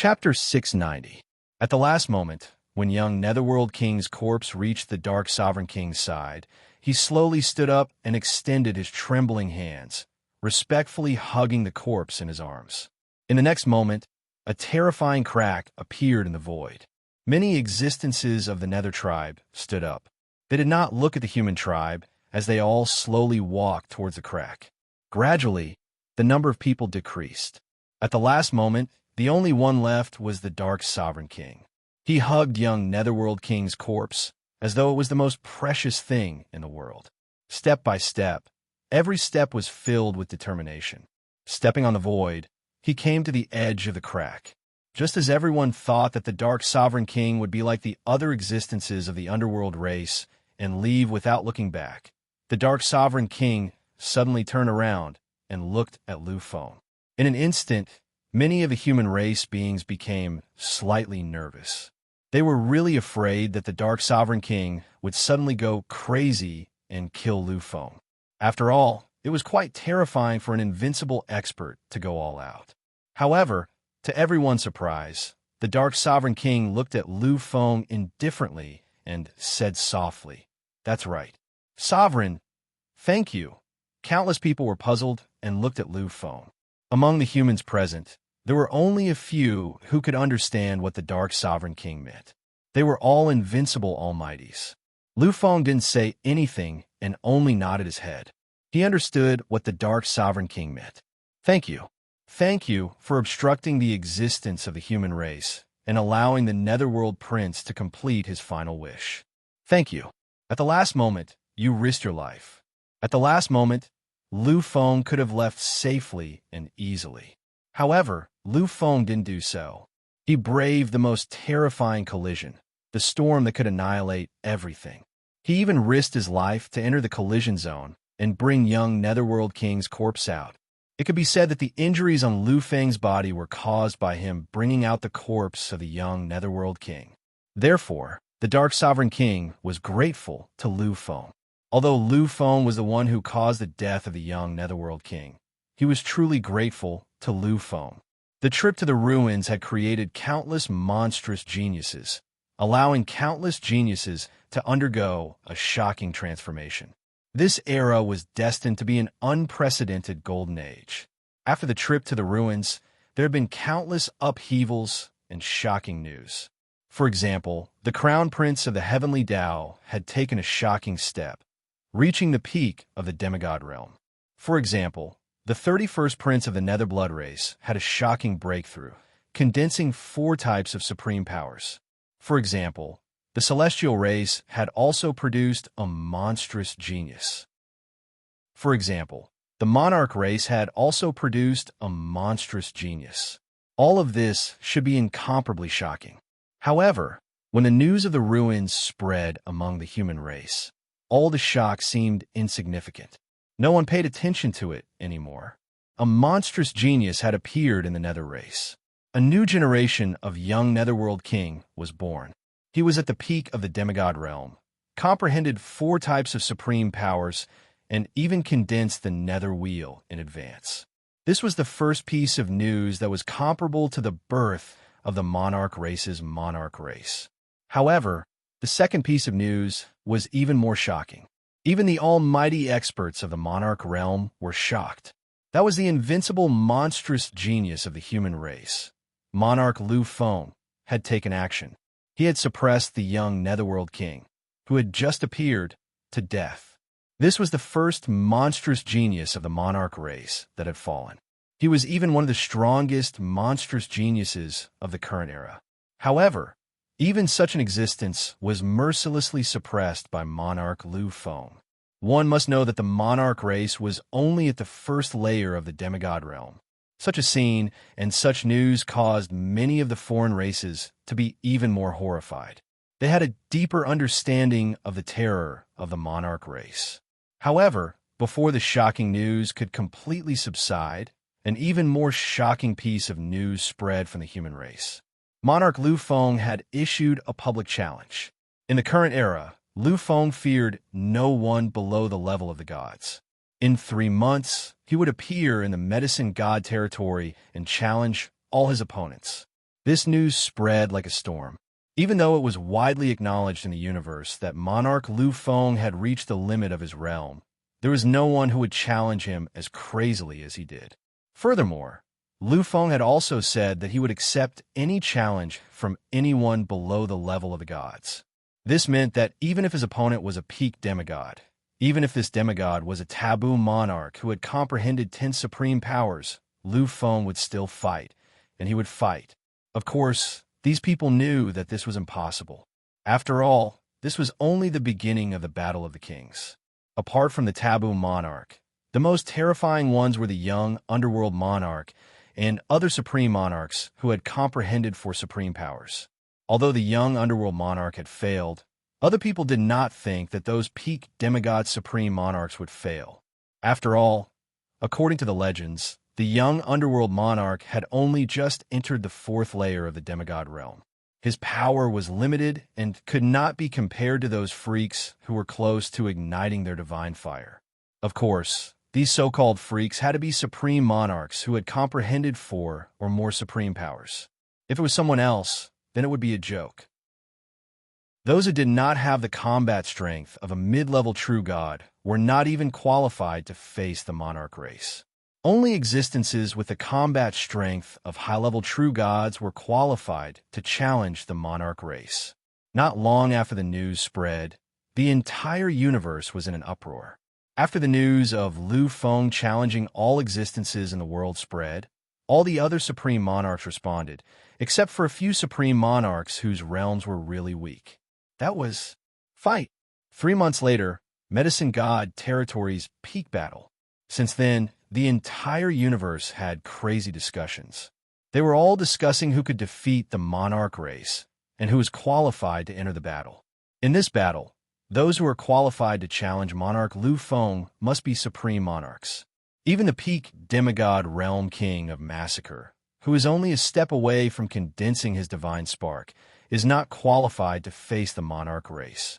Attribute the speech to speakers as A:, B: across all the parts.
A: Chapter 690. At the last moment, when young Netherworld King's corpse reached the Dark Sovereign King's side, he slowly stood up and extended his trembling hands, respectfully hugging the corpse in his arms. In the next moment, a terrifying crack appeared in the void. Many existences of the Nether tribe stood up. They did not look at the human tribe as they all slowly walked towards the crack. Gradually, the number of people decreased. At the last moment, the only one left was the Dark Sovereign King. He hugged young Netherworld King's corpse as though it was the most precious thing in the world. Step by step, every step was filled with determination. Stepping on the void, he came to the edge of the crack. Just as everyone thought that the Dark Sovereign King would be like the other existences of the underworld race and leave without looking back, the Dark Sovereign King suddenly turned around and looked at Lu Feng. In an instant, many of the human race beings became slightly nervous. They were really afraid that the Dark Sovereign King would suddenly go crazy and kill Lu Feng. After all, it was quite terrifying for an invincible expert to go all out. However, to everyone's surprise, the Dark Sovereign King looked at Lu Feng indifferently and said softly, "That's right. Sovereign, thank you." Countless people were puzzled and looked at Lu Feng. Among the humans present, there were only a few who could understand what the Dark Sovereign King meant. They were all invincible almighties. Lu Feng didn't say anything and only nodded his head. He understood what the Dark Sovereign King meant. "Thank you. Thank you for obstructing the existence of the human race and allowing the Netherworld Prince to complete his final wish. Thank you. At the last moment, you risked your life." At the last moment, Lu Feng could have left safely and easily. However, Lu Feng didn't do so. He braved the most terrifying collision, the storm that could annihilate everything. He even risked his life to enter the collision zone and bring young Netherworld King's corpse out. It could be said that the injuries on Lu Feng's body were caused by him bringing out the corpse of the young Netherworld King. Therefore, the Dark Sovereign King was grateful to Lu Feng. Although Lu Feng was the one who caused the death of the young Netherworld King, he was truly grateful to Lu Feng. The trip to the ruins had created countless monstrous geniuses, allowing countless geniuses to undergo a shocking transformation. This era was destined to be an unprecedented golden age. After the trip to the ruins, there had been countless upheavals and shocking news. For example, the Crown Prince of the Heavenly Tao had taken a shocking step, reaching the peak of the demigod realm. For example, the 31st Prince of the Nether Blood race had a shocking breakthrough, condensing 4 types of supreme powers. For example, the Celestial race had also produced a monstrous genius. For example, the Monarch race had also produced a monstrous genius. All of this should be incomparably shocking. However, when the news of the ruins spread among the human race, all the shock seemed insignificant. No one paid attention to it anymore. A monstrous genius had appeared in the Nether race. A new generation of young Netherworld King was born. He was at the peak of the demigod realm, comprehended 4 types of supreme powers, and even condensed the Nether Wheel in advance. This was the first piece of news that was comparable to the birth of the Monarch race's Monarch race. However, the second piece of news was even more shocking. Even the almighty experts of the Monarch realm were shocked. That was the invincible monstrous genius of the human race. Monarch Lu Feng had taken action. He had suppressed the young Netherworld King, who had just appeared, to death. This was the first monstrous genius of the Monarch race that had fallen. He was even one of the strongest monstrous geniuses of the current era. However, even such an existence was mercilessly suppressed by Monarch Lu Feng. One must know that the Monarch race was only at the first layer of the demigod realm. Such a scene and such news caused many of the foreign races to be even more horrified. They had a deeper understanding of the terror of the Monarch race. However, before the shocking news could completely subside, an even more shocking piece of news spread from the human race. Monarch Lu Feng had issued a public challenge. In the current era, Lu Feng feared no one below the level of the gods. In 3 months, he would appear in the medicine god territory and challenge all his opponents. This news spread like a storm. Even though it was widely acknowledged in the universe that monarch Lu Feng had reached the limit of his realm, there was no one who would challenge him as crazily as he did. Furthermore, Lu Feng had also said that he would accept any challenge from anyone below the level of the gods. This meant that even if his opponent was a peak demigod, even if this demigod was a taboo monarch who had comprehended 10 supreme powers, Lu Feng would still fight, and he would fight. Of course, these people knew that this was impossible. After all, this was only the beginning of the Battle of the Kings. Apart from the taboo monarch, the most terrifying ones were the young underworld monarch and other supreme monarchs who had comprehended for supreme powers. Although the young underworld monarch had failed, other people did not think that those peak demigod supreme monarchs would fail. After all, according to the legends, the young underworld monarch had only just entered the 4th layer of the demigod realm. His power was limited and could not be compared to those freaks who were close to igniting their divine fire. Of course, these so-called freaks had to be supreme monarchs who had comprehended 4 or more supreme powers. If it was someone else, then it would be a joke. Those who did not have the combat strength of a mid-level true god were not even qualified to face the monarch race. Only existences with the combat strength of high-level true gods were qualified to challenge the monarch race. Not long after the news spread, the entire universe was in an uproar. After the news of Lu Feng challenging all existences in the world spread, all the other supreme monarchs responded, except for a few supreme monarchs whose realms were really weak. That was fight. 3 months later, Medicine God Territory's peak battle. Since then, the entire universe had crazy discussions. They were all discussing who could defeat the monarch race and who was qualified to enter the battle. In this battle, those who are qualified to challenge monarch Lu Feng must be supreme monarchs. Even the peak demigod realm king of Massacre, who is only a step away from condensing his divine spark, is not qualified to face the monarch race.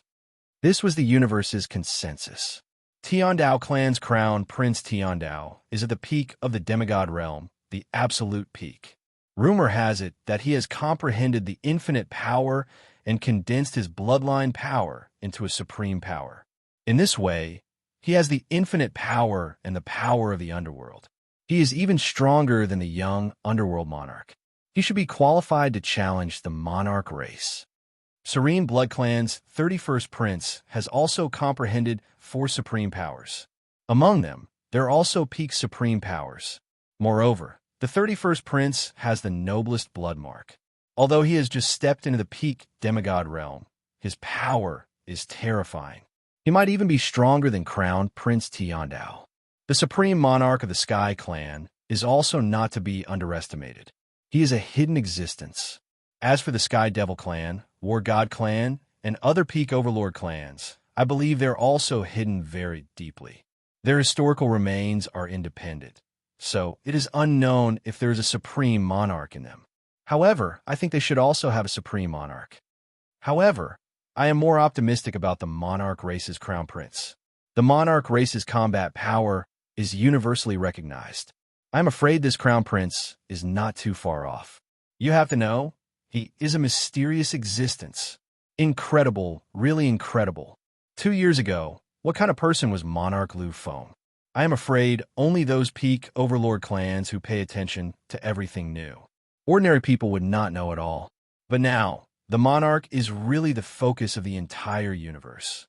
A: This was the universe's consensus. Tiandao clan's crown Prince Tiandao is at the peak of the demigod realm, the absolute peak. Rumor has it that he has comprehended the infinite power and condensed his bloodline power into a supreme power. In this way, he has the infinite power and the power of the underworld. He is even stronger than the young underworld monarch. He should be qualified to challenge the monarch race. Serene Blood Clan's 31st Prince has also comprehended 4 supreme powers. Among them, there are also peak supreme powers. Moreover, the 31st Prince has the noblest blood mark. Although he has just stepped into the peak demigod realm, his power is terrifying. He might even be stronger than Crown Prince Tiandao. The supreme monarch of the Sky Clan is also not to be underestimated. He is a hidden existence. As for the Sky Devil Clan, War God Clan, and other peak Overlord clans, I believe they're also hidden very deeply. Their historical remains are independent, so it is unknown if there is a supreme monarch in them. However, I think they should also have a supreme monarch. However, I am more optimistic about the monarch race's crown prince. The monarch race's combat power is universally recognized. I am afraid this crown prince is not too far off. You have to know, he is a mysterious existence. Incredible, really incredible. 2 years ago, what kind of person was Monarch Lu Feng? I am afraid only those peak Overlord clans who pay attention to everything new. Ordinary people would not know at all. But now, the Monarch is really the focus of the entire universe.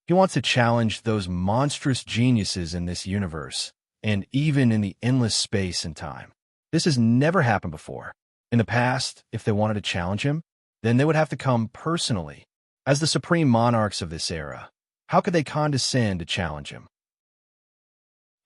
A: He wants to challenge those monstrous geniuses in this universe, and even in the endless space and time. This has never happened before. In the past, if they wanted to challenge him, then they would have to come personally. As the supreme monarchs of this era, how could they condescend to challenge him?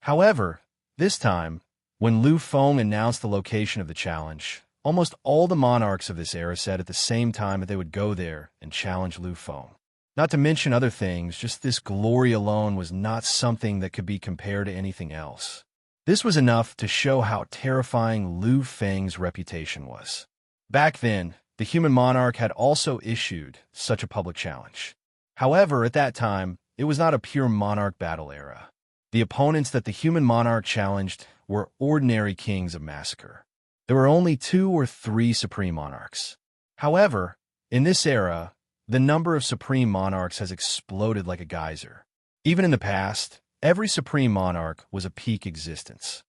A: However, this time, when Lu Feng announced the location of the challenge, almost all the monarchs of this era said at the same time that they would go there and challenge Lu Feng. Not to mention other things, just this glory alone was not something that could be compared to anything else. This was enough to show how terrifying Lu Feng's reputation was. Back then, the human monarch had also issued such a public challenge. However, at that time, it was not a pure monarch battle era. The opponents that the human monarch challenged were ordinary kings of Massacre. There were only 2 or 3 supreme monarchs. However, in this era, the number of supreme monarchs has exploded like a geyser. Even in the past, every supreme monarch was a peak existence.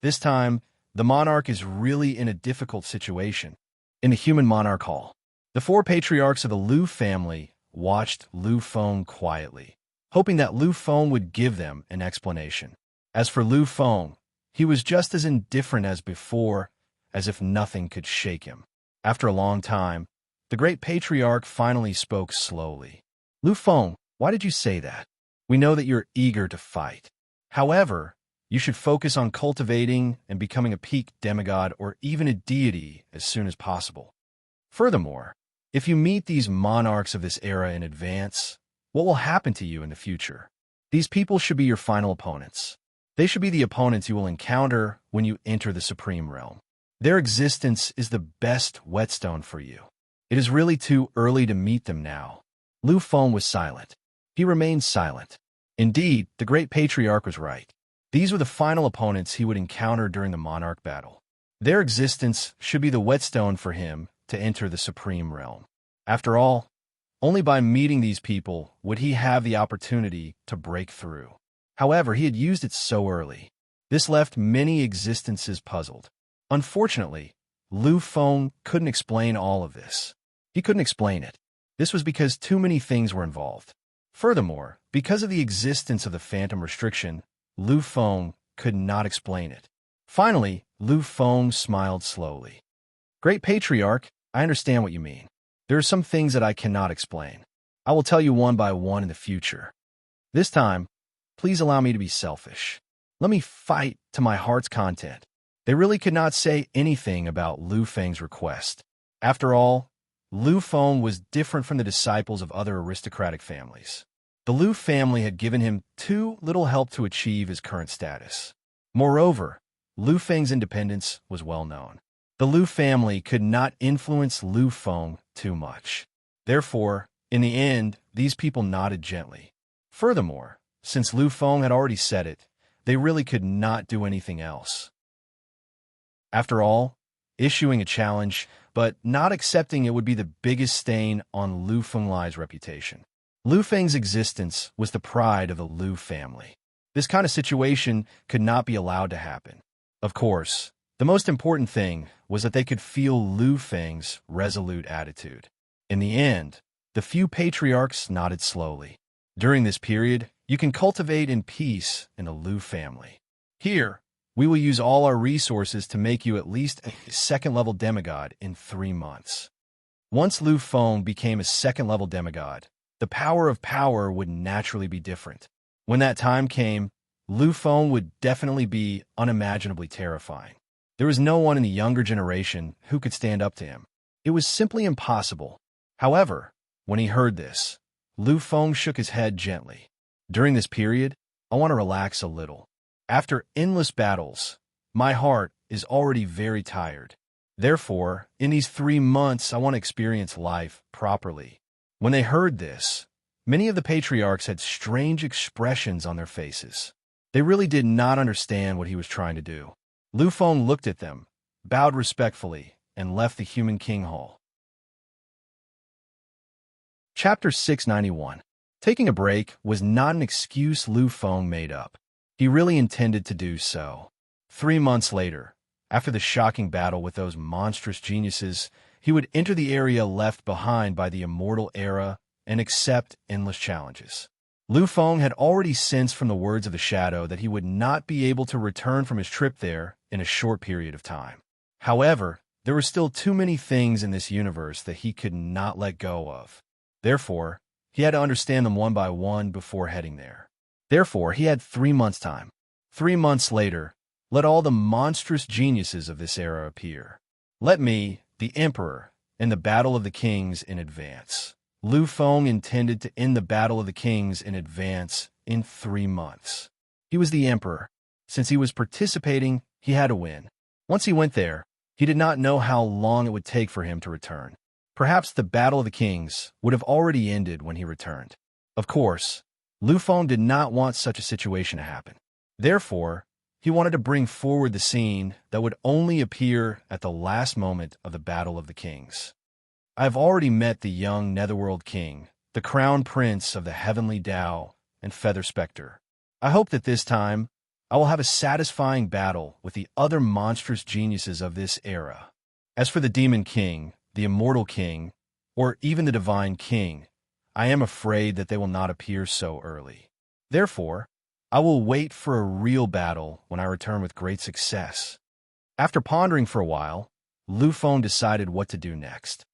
A: This time, the monarch is really in a difficult situation. In the human monarch hall, the 4 patriarchs of the Lu family watched Lu Feng quietly, hoping that Lu Feng would give them an explanation. As for Lu Feng, he was just as indifferent as before, as if nothing could shake him. After a long time, the great patriarch finally spoke slowly. Lu Feng, why did you say that? We know that you're eager to fight. However, you should focus on cultivating and becoming a peak demigod or even a deity as soon as possible. Furthermore, if you meet these monarchs of this era in advance, what will happen to you in the future? These people should be your final opponents. They should be the opponents you will encounter when you enter the Supreme Realm. Their existence is the best whetstone for you. It is really too early to meet them now. Lu Feng was silent. He remained silent. Indeed, the great patriarch was right. These were the final opponents he would encounter during the monarch battle. Their existence should be the whetstone for him to enter the Supreme Realm. After all, only by meeting these people would he have the opportunity to break through. However, he had used it so early. This left many existences puzzled. Unfortunately, Lu Feng couldn't explain all of this. He couldn't explain it. This was because too many things were involved. Furthermore, because of the existence of the phantom restriction, Lu Feng could not explain it. Finally, Lu Feng smiled slowly. Great Patriarch, I understand what you mean. There are some things that I cannot explain. I will tell you one by one in the future. This time, please allow me to be selfish. Let me fight to my heart's content. They really could not say anything about Lu Feng's request. After all, Lu Feng was different from the disciples of other aristocratic families. The Lu family had given him too little help to achieve his current status. Moreover, Lu Feng's independence was well known. The Lu family could not influence Lu Feng too much. Therefore, in the end, these people nodded gently. Furthermore, since Lu Feng had already said it, they really could not do anything else. After all, issuing a challenge, but not accepting it would be the biggest stain on Lu Fenglai's reputation. Lu Feng's existence was the pride of the Lu family. This kind of situation could not be allowed to happen. Of course, the most important thing was that they could feel Lu Feng's resolute attitude. In the end, the few patriarchs nodded slowly. During this period, you can cultivate in peace in a Lu family. Here, we will use all our resources to make you at least a second-level demigod in 3 months. Once Lu Feng became a second-level demigod, the power of power would naturally be different. When that time came, Lu Feng would definitely be unimaginably terrifying. There was no one in the younger generation who could stand up to him. It was simply impossible. However, when he heard this, Lu Feng shook his head gently. During this period, I want to relax a little. After endless battles, my heart is already very tired. Therefore, in these 3 months, I want to experience life properly. When they heard this, many of the patriarchs had strange expressions on their faces. They really did not understand what he was trying to do. Lu Feng looked at them, bowed respectfully, and left the Human King Hall. Chapter 691. Taking a break was not an excuse Lu Feng made up. He really intended to do so. 3 months later, after the shocking battle with those monstrous geniuses, he would enter the area left behind by the immortal era and accept endless challenges. Lu Feng had already sensed from the words of the shadow that he would not be able to return from his trip there in a short period of time. However, there were still too many things in this universe that he could not let go of. Therefore, he had to understand them one by one before heading there. Therefore, he had 3 months' time. 3 months later, let all the monstrous geniuses of this era appear. Let me, the Emperor, end the Battle of the Kings in advance. Lu Feng intended to end the Battle of the Kings in advance in 3 months. He was the Emperor. Since he was participating, he had to win. Once he went there, he did not know how long it would take for him to return. Perhaps the Battle of the Kings would have already ended when he returned. Of course, Lu Feng did not want such a situation to happen. Therefore, He wanted to bring forward the scene that would only appear at the last moment of the Battle of the Kings. I have already met the young Netherworld King, the Crown Prince of the Heavenly Tao and Feather Spectre. I hope that this time I will have a satisfying battle with the other monstrous geniuses of this era. As for the Demon King, the Immortal King, or even the Divine King, I am afraid that they will not appear so early. Therefore, I will wait for a real battle when I return with great success. After pondering for a while, Lu Feng decided what to do next.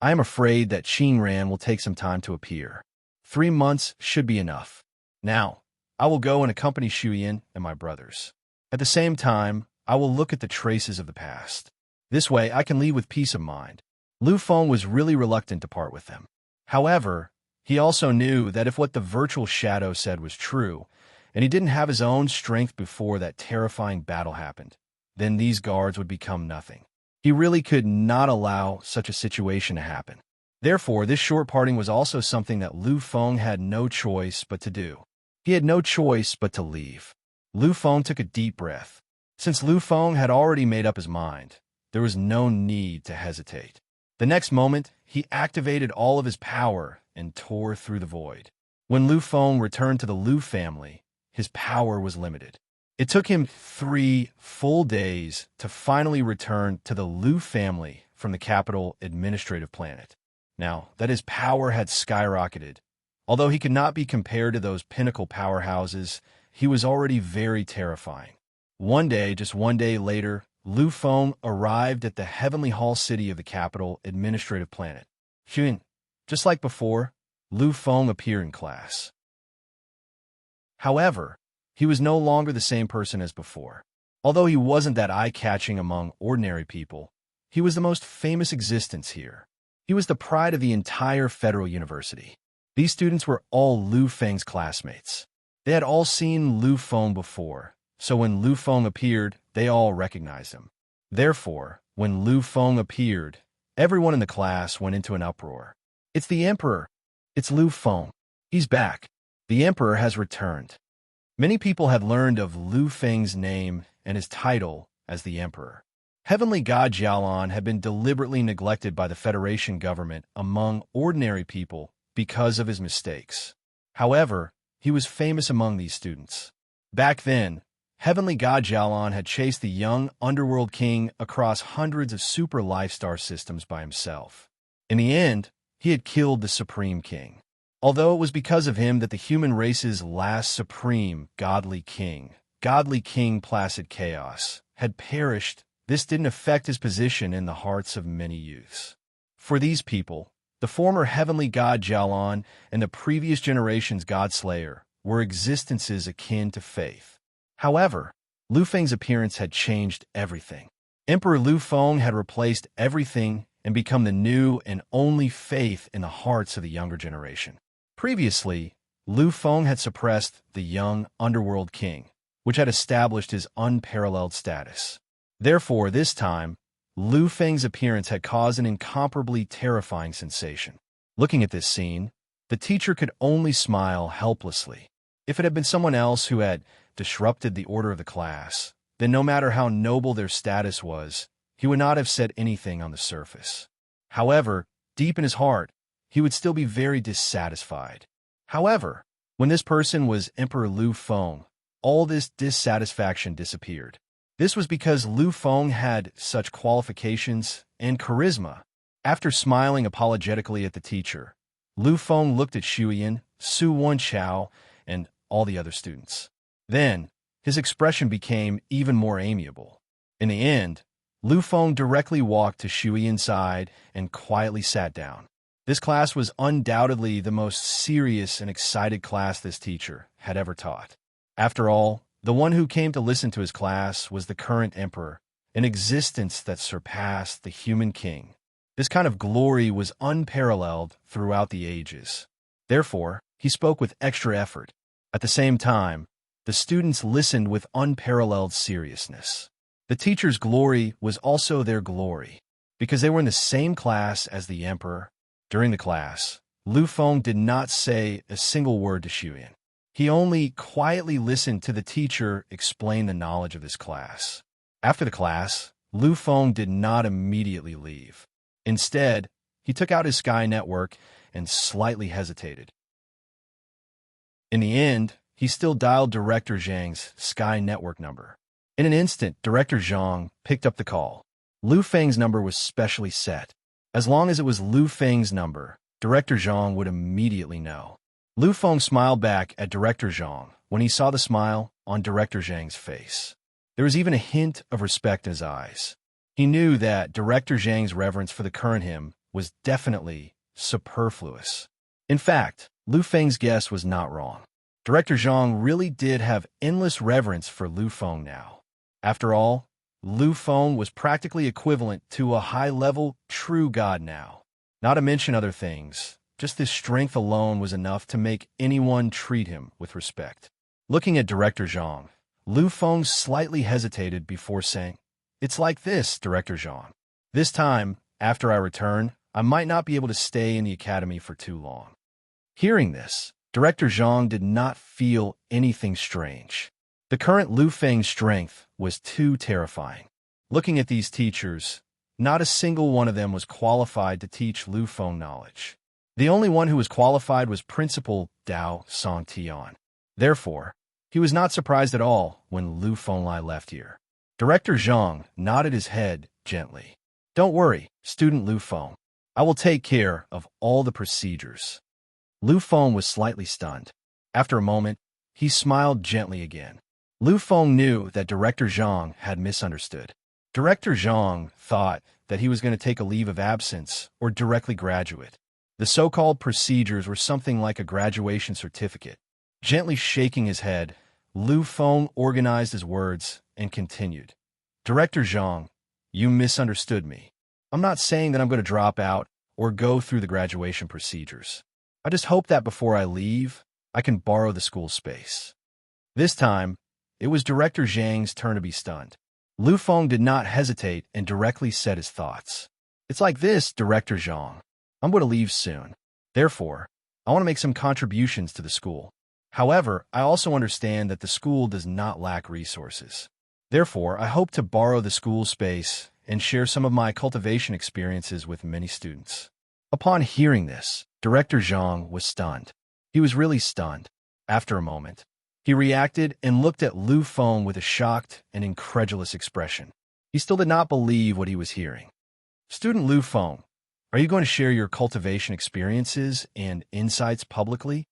A: I am afraid that Qing Ran will take some time to appear. 3 months should be enough. Now, I will go and accompany Shuyan and my brothers. At the same time, I will look at the traces of the past. This way, I can leave with peace of mind. Lu Feng was really reluctant to part with them. However, he also knew that if what the virtual shadow said was true, and he didn't have his own strength before that terrifying battle happened, then these guards would become nothing. He really could not allow such a situation to happen. Therefore, this short parting was also something that Lu Feng had no choice but to do. He had no choice but to leave. Lu Feng took a deep breath. Since Lu Feng had already made up his mind, there was no need to hesitate. The next moment, he activated all of his power and tore through the void. When Lu Feng returned to the Lu family, his power was limited. It took him 3 full days to finally return to the Lu family from the capital administrative planet. Now that his power had skyrocketed, although he could not be compared to those pinnacle powerhouses, he was already very terrifying. Just one day later, Lu Feng arrived at the Heavenly Hall city of the capital administrative planet. Just like before, Lu Feng appeared in class. However, he was no longer the same person as before. Although he wasn't that eye-catching among ordinary people, he was the most famous existence here. He was the pride of the entire Federal University. These students were all Lu Feng's classmates. They had all seen Lu Feng before, so when Lu Feng appeared, they all recognized him. Therefore, when Lu Feng appeared, everyone in the class went into an uproar. "It's the Emperor! It's Lu Feng! He's back! The Emperor has returned!" Many people had learned of Lu Feng's name and his title as the Emperor. Heavenly God Jialan had been deliberately neglected by the Federation government among ordinary people because of his mistakes. However, he was famous among these students. Back then, Heavenly God Jialan had chased the young Underworld King across hundreds of super life-star systems by himself. In the end, he had killed the Supreme King. Although it was because of him that the human race's last supreme godly king Placid Chaos, had perished, this didn't affect his position in the hearts of many youths. For these people, the former Heavenly God Jialan and the previous generation's God Slayer were existences akin to faith. However, Lu Feng's appearance had changed everything. Emperor Lu Feng had replaced everything and become the new and only faith in the hearts of the younger generation. Previously, Lu Feng had suppressed the young Underworld King, which had established his unparalleled status. Therefore, this time, Lu Feng's appearance had caused an incomparably terrifying sensation. Looking at this scene, the teacher could only smile helplessly. If it had been someone else who had disrupted the order of the class, then no matter how noble their status was, he would not have said anything on the surface. However, deep in his heart, he would still be very dissatisfied. However, when this person was Emperor Lu Feng, all this dissatisfaction disappeared. This was because Lu Feng had such qualifications and charisma. After smiling apologetically at the teacher, Lu Feng looked at Shuyan, Su Wenchao, and all the other students. Then, his expression became even more amiable. In the end, Lu Feng directly walked to Shuyan's side and quietly sat down. This class was undoubtedly the most serious and excited class this teacher had ever taught. After all, the one who came to listen to his class was the current emperor, an existence that surpassed the human king. This kind of glory was unparalleled throughout the ages. Therefore, he spoke with extra effort. At the same time, the students listened with unparalleled seriousness. The teacher's glory was also their glory, because they were in the same class as the emperor. During the class, Lu Feng did not say a single word to Shuyan. He only quietly listened to the teacher explain the knowledge of this class. After the class, Lu Feng did not immediately leave. Instead, he took out his Sky Network and slightly hesitated. In the end, he still dialed Director Zhang's Sky Network number. In an instant, Director Zhang picked up the call. Lu Feng's number was specially set. As long as it was Lu Feng's number, Director Zhang would immediately know. Lu Feng smiled back at Director Zhang when he saw the smile on Director Zhang's face. There was even a hint of respect in his eyes. He knew that Director Zhang's reverence for the current him was definitely superfluous. In fact, Lu Feng's guess was not wrong. Director Zhang really did have endless reverence for Lu Feng now. After all, Lu Feng was practically equivalent to a high-level true god now. Not to mention other things, just this strength alone was enough to make anyone treat him with respect. Looking at Director Zhang, Lu Feng slightly hesitated before saying, "It's like this, Director Zhang. This time, after I return, I might not be able to stay in the academy for too long." Hearing this, Director Zhang did not feel anything strange. The current Lu Feng's strength was too terrifying. Looking at these teachers, not a single one of them was qualified to teach Lu Feng knowledge. The only one who was qualified was Principal Dao Songtian. Therefore, he was not surprised at all when Lu Fenglai left here. Director Zhang nodded his head gently. "Don't worry, student Lu Feng. I will take care of all the procedures." Lu Feng was slightly stunned. After a moment, he smiled gently again. Lu Feng knew that Director Zhang had misunderstood. Director Zhang thought that he was going to take a leave of absence or directly graduate. The so-called procedures were something like a graduation certificate. Gently shaking his head, Lu Feng organized his words and continued. "Director Zhang, you misunderstood me. I'm not saying that I'm going to drop out or go through the graduation procedures. I just hope that before I leave, I can borrow the school space." This time, it was Director Zhang's turn to be stunned. Lu Feng did not hesitate and directly said his thoughts. "It's like this, Director Zhang. I'm going to leave soon. Therefore, I want to make some contributions to the school. However, I also understand that the school does not lack resources. Therefore, I hope to borrow the school space and share some of my cultivation experiences with many students." Upon hearing this, Director Zhang was stunned. He was really stunned. After a moment, he reacted and looked at Lu Feng with a shocked and incredulous expression. He still did not believe what he was hearing. "Student Lu Feng, are you going to share your cultivation experiences and insights publicly?"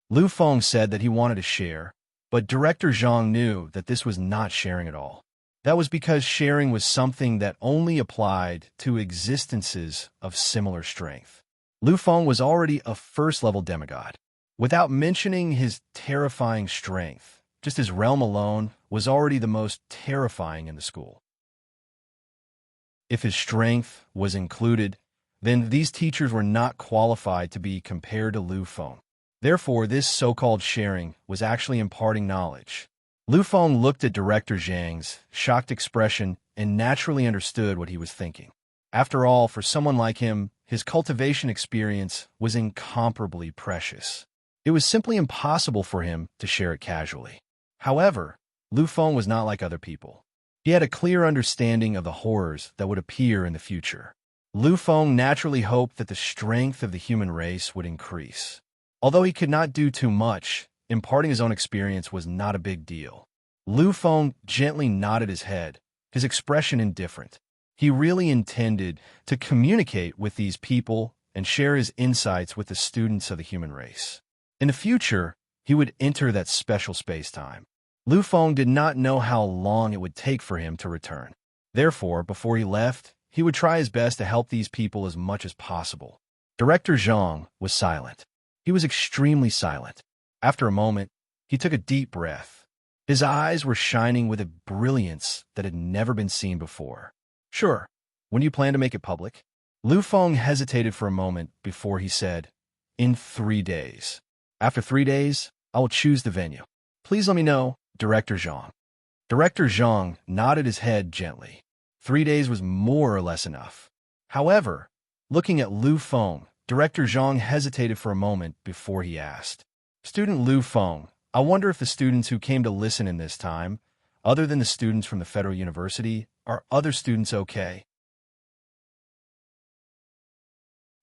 A: Lu Feng said that he wanted to share, but Director Zhang knew that this was not sharing at all. That was because sharing was something that only applied to existences of similar strength. Lu Feng was already a first-level demigod. Without mentioning his terrifying strength, just his realm alone was already the most terrifying in the school. If his strength was included, then these teachers were not qualified to be compared to Lu Feng. Therefore, this so-called sharing was actually imparting knowledge. Lu Feng looked at Director Zhang's shocked expression and naturally understood what he was thinking. After all, for someone like him, his cultivation experience was incomparably precious. It was simply impossible for him to share it casually. However, Lu Feng was not like other people. He had a clear understanding of the horrors that would appear in the future. Lu Feng naturally hoped that the strength of the human race would increase. Although he could not do too much, imparting his own experience was not a big deal. Lu Feng gently nodded his head, his expression indifferent. He really intended to communicate with these people and share his insights with the students of the human race. In the future, he would enter that special space-time. Lu Feng did not know how long it would take for him to return. Therefore, before he left, he would try his best to help these people as much as possible. Director Zhang was silent. He was extremely silent. After a moment, he took a deep breath. His eyes were shining with a brilliance that had never been seen before. "Sure. When do you plan to make it public?" Lu Feng hesitated for a moment before he said, "In 3 days. After 3 days, I will choose the venue. Please let me know, Director Zhang." Director Zhang nodded his head gently. 3 days was more or less enough. However, looking at Lu Feng, Director Zhang hesitated for a moment before he asked, "Student Lu Feng, I wonder if the students who came to listen in this time, other than the students from the Federal University, are other students okay?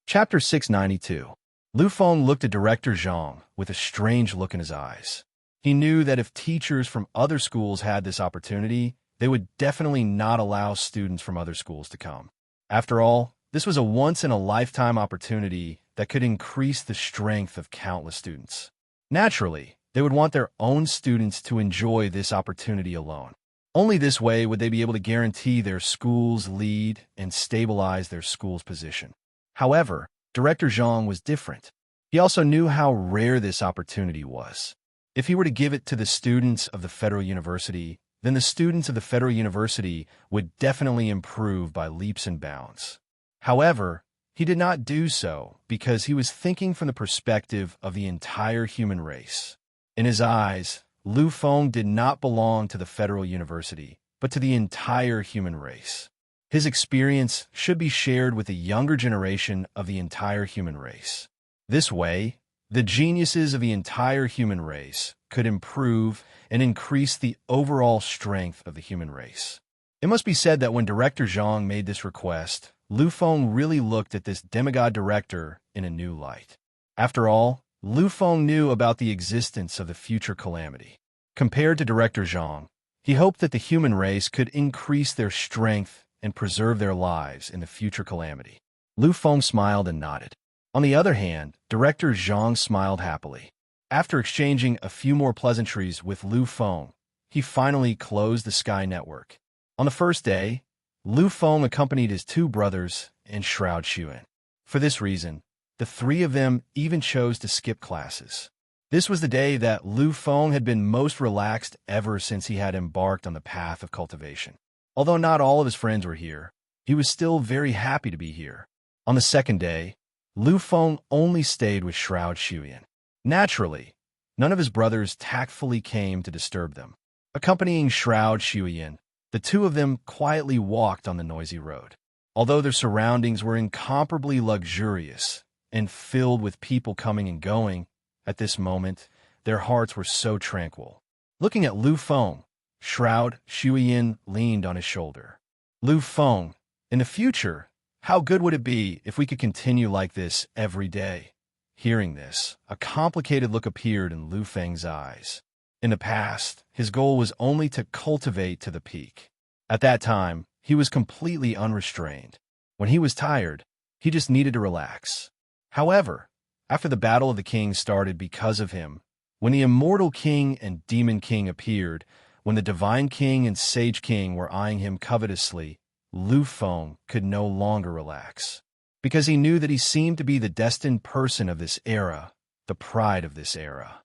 A: Chapter 692. Lu Feng looked at Director Zhang with a strange look in his eyes. He knew that if teachers from other schools had this opportunity, they would definitely not allow students from other schools to come. After all, this was a once-in-a-lifetime opportunity that could increase the strength of countless students. Naturally, they would want their own students to enjoy this opportunity alone. Only this way would they be able to guarantee their school's lead and stabilize their school's position. However, Director Zhang was different. He also knew how rare this opportunity was. If he were to give it to the students of the Federal University, then the students of the Federal University would definitely improve by leaps and bounds. However, he did not do so because he was thinking from the perspective of the entire human race. In his eyes, Lu Feng did not belong to the Federal University, but to the entire human race. His experience should be shared with the younger generation of the entire human race. This way, the geniuses of the entire human race could improve and increase the overall strength of the human race. It must be said that when Director Zhang made this request, Lu Feng really looked at this demigod director in a new light. After all, Lu Feng knew about the existence of the future calamity. Compared to Director Zhang, he hoped that the human race could increase their strength and preserve their lives in the future calamity. Lu Feng smiled and nodded. On the other hand, Director Zhang smiled happily. After exchanging a few more pleasantries with Lu Feng, he finally closed the Sky Network. On the first day, Lu Feng accompanied his two brothers and Shroud Xuan. For this reason, the three of them even chose to skip classes. This was the day that Lu Feng had been most relaxed ever since he had embarked on the path of cultivation. Although not all of his friends were here, he was still very happy to be here. On the second day, Lu Feng only stayed with Shroud Xuan. Naturally, none of his brothers tactfully came to disturb them. Accompanying Shroud Xuan, the two of them quietly walked on the noisy road. Although their surroundings were incomparably luxurious and filled with people coming and going, at this moment, their hearts were so tranquil. Looking at Lu Feng, Shroud Xuan leaned on his shoulder. Lu Feng, in the future, how good would it be if we could continue like this every day? Hearing this, a complicated look appeared in Lu Feng's eyes. In the past, his goal was only to cultivate to the peak. At that time, he was completely unrestrained. When he was tired, he just needed to relax. However, after the Battle of the Kings started because of him, when the Immortal King and Demon King appeared, when the Divine King and Sage King were eyeing him covetously, Lu Feng could no longer relax. Because he knew that he seemed to be the destined person of this era, the pride of this era.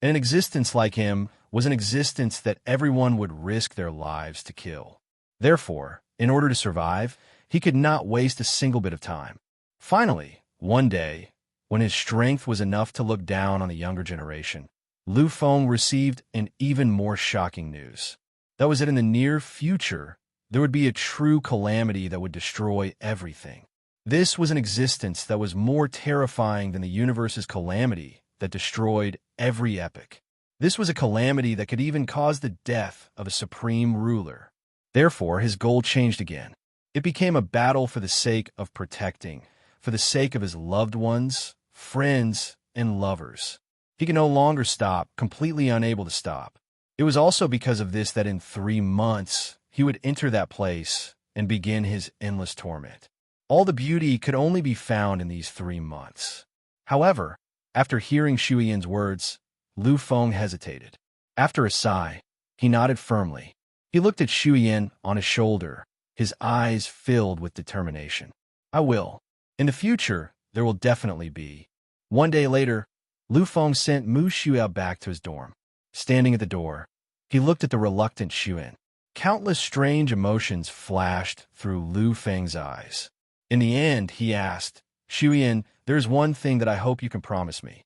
A: And an existence like him was an existence that everyone would risk their lives to kill. Therefore, in order to survive, he could not waste a single bit of time. Finally, one day, when his strength was enough to look down on the younger generation, Lu Feng received an even more shocking news. That was that in the near future, there would be a true calamity that would destroy everything. This was an existence that was more terrifying than the universe's calamity that destroyed every epoch. This was a calamity that could even cause the death of a supreme ruler. Therefore, his goal changed again. It became a battle for the sake of protecting, for the sake of his loved ones, friends, and lovers. He could no longer stop, completely unable to stop. It was also because of this that in 3 months, he would enter that place and begin his endless torment. All the beauty could only be found in these 3 months. However, after hearing Xuyan's words, Lu Feng hesitated. After a sigh, he nodded firmly. He looked at Xuyan on his shoulder, his eyes filled with determination. I will. In the future, there will definitely be. One day later, Lu Feng sent Mu Xue back to his dorm. Standing at the door, he looked at the reluctant Xuyan. Countless strange emotions flashed through Lu Feng's eyes. In the end, he asked, Xuyan, there is one thing that I hope you can promise me.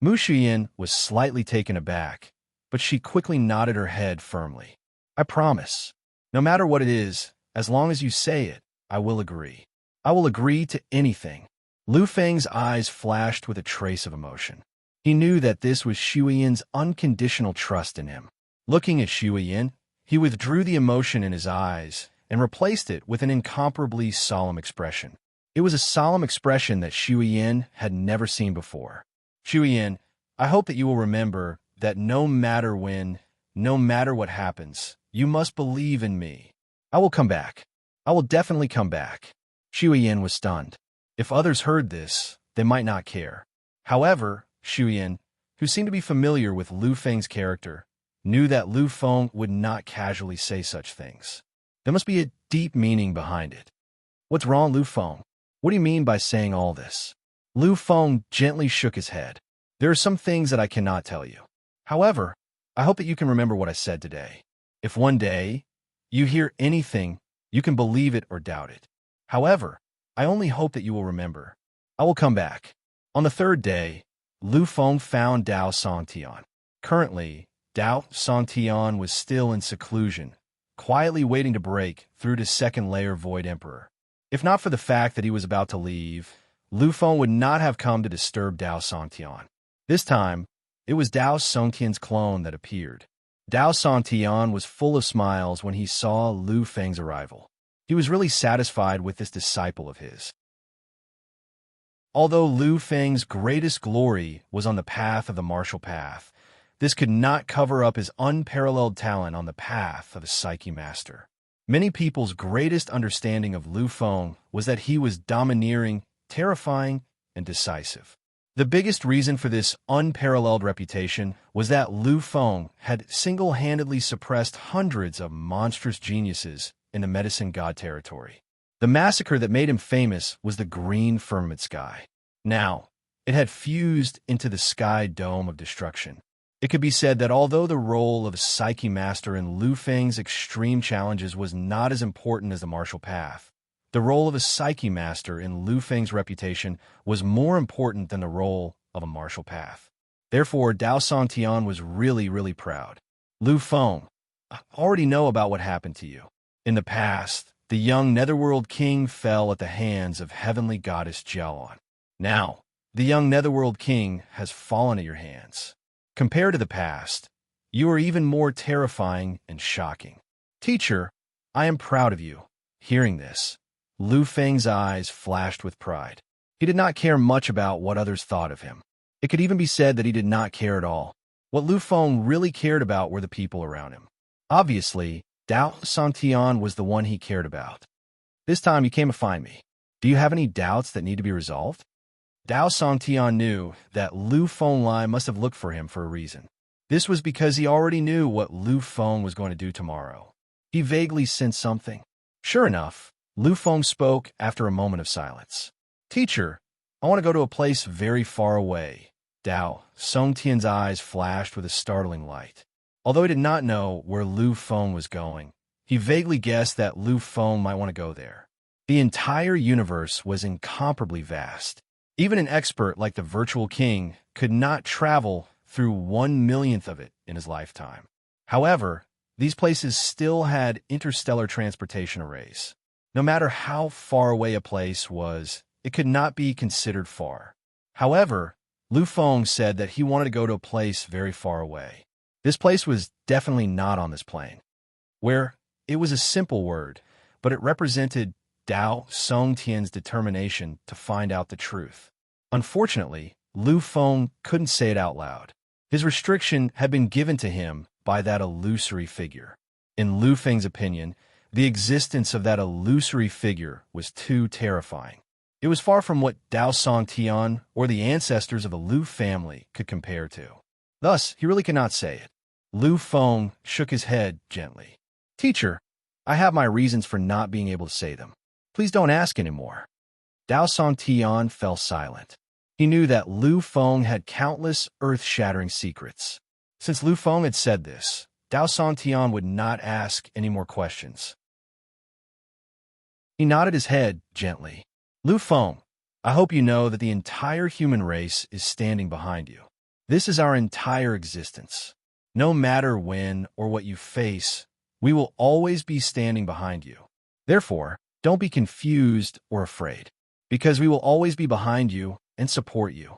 A: Mu Xuyan was slightly taken aback, but she quickly nodded her head firmly. I promise. No matter what it is, as long as you say it, I will agree. I will agree to anything. Lu Feng's eyes flashed with a trace of emotion. He knew that this was Shuiyan's unconditional trust in him. Looking at Shuiyan, he withdrew the emotion in his eyes and replaced it with an incomparably solemn expression. It was a solemn expression that Shuiyan had never seen before. Shuiyan, I hope that you will remember that no matter when, no matter what happens, you must believe in me. I will come back. I will definitely come back. Shuiyan was stunned. If others heard this, they might not care. However, Shuiyan, who seemed to be familiar with Lu Feng's character, knew that Lu Feng would not casually say such things. There must be a deep meaning behind it. What's wrong, Lu Feng? What do you mean by saying all this? Lu Feng gently shook his head. There are some things that I cannot tell you. However, I hope that you can remember what I said today. If one day you hear anything, you can believe it or doubt it. However, I only hope that you will remember. I will come back. On the third day, Lu Feng found Dao Songtian. Currently, Dao Songtian was still in seclusion, quietly waiting to break through to second layer Void Emperor. If not for the fact that he was about to leave, Lu Feng would not have come to disturb Dao Songtian. This time, it was Dao Songtian's clone that appeared. Dao Songtian was full of smiles when he saw Lu Feng's arrival. He was really satisfied with this disciple of his. Although Lu Feng's greatest glory was on the path of the martial path, this could not cover up his unparalleled talent on the path of the Psyche Master. Many people's greatest understanding of Lu Feng was that he was domineering, terrifying, and decisive. The biggest reason for this unparalleled reputation was that Lu Feng had single-handedly suppressed hundreds of monstrous geniuses in the medicine god territory. The massacre that made him famous was the green firmament sky. Now, it had fused into the sky dome of destruction. It could be said that although the role of a Psyche Master in Lu Feng's extreme challenges was not as important as the martial path, the role of a Psyche Master in Lu Feng's reputation was more important than the role of a martial path. Therefore, Dao Songtian was really proud. Lu Feng, I already know about what happened to you. In the past, the young Netherworld King fell at the hands of heavenly goddess Jiaoan. Now, the young Netherworld King has fallen at your hands. Compared to the past, you are even more terrifying and shocking. Teacher, I am proud of you. Hearing this, Lu Feng's eyes flashed with pride. He did not care much about what others thought of him. It could even be said that he did not care at all. What Lu Feng really cared about were the people around him. Obviously, Dao Songtian was the one he cared about. This time you came to find me. Do you have any doubts that need to be resolved? Dao Songtian knew that Lu Fenglai must have looked for him for a reason. This was because he already knew what Lu Feng was going to do tomorrow. He vaguely sensed something. Sure enough, Lu Feng spoke after a moment of silence. Teacher, I want to go to a place very far away. Dao Songtian's eyes flashed with a startling light. Although he did not know where Lu Feng was going, he vaguely guessed that Lu Feng might want to go there. The entire universe was incomparably vast. Even an expert like the Virtual King could not travel through 1/1,000,000th of it in his lifetime. However, these places still had interstellar transportation arrays. No matter how far away a place was, it could not be considered far. However, Lu Feng said that he wanted to go to a place very far away. This place was definitely not on this plane. Where it was a simple word, but it represented Dao Songtian's determination to find out the truth. Unfortunately, Lu Feng couldn't say it out loud. His restriction had been given to him by that illusory figure. In Lu Feng's opinion, the existence of that illusory figure was too terrifying. It was far from what Dao Songtian or the ancestors of the Lu family could compare to. Thus, he really could not say it. Lu Feng shook his head gently. Teacher, I have my reasons for not being able to say them. Please don't ask anymore. Dao Songtian fell silent. He knew that Lu Feng had countless earth-shattering secrets. Since Lu Feng had said this, Dao Songtian would not ask any more questions. He nodded his head gently. Lu Feng, I hope you know that the entire human race is standing behind you. This is our entire existence. No matter when or what you face, we will always be standing behind you. Therefore, don't be confused or afraid, because we will always be behind you and support you.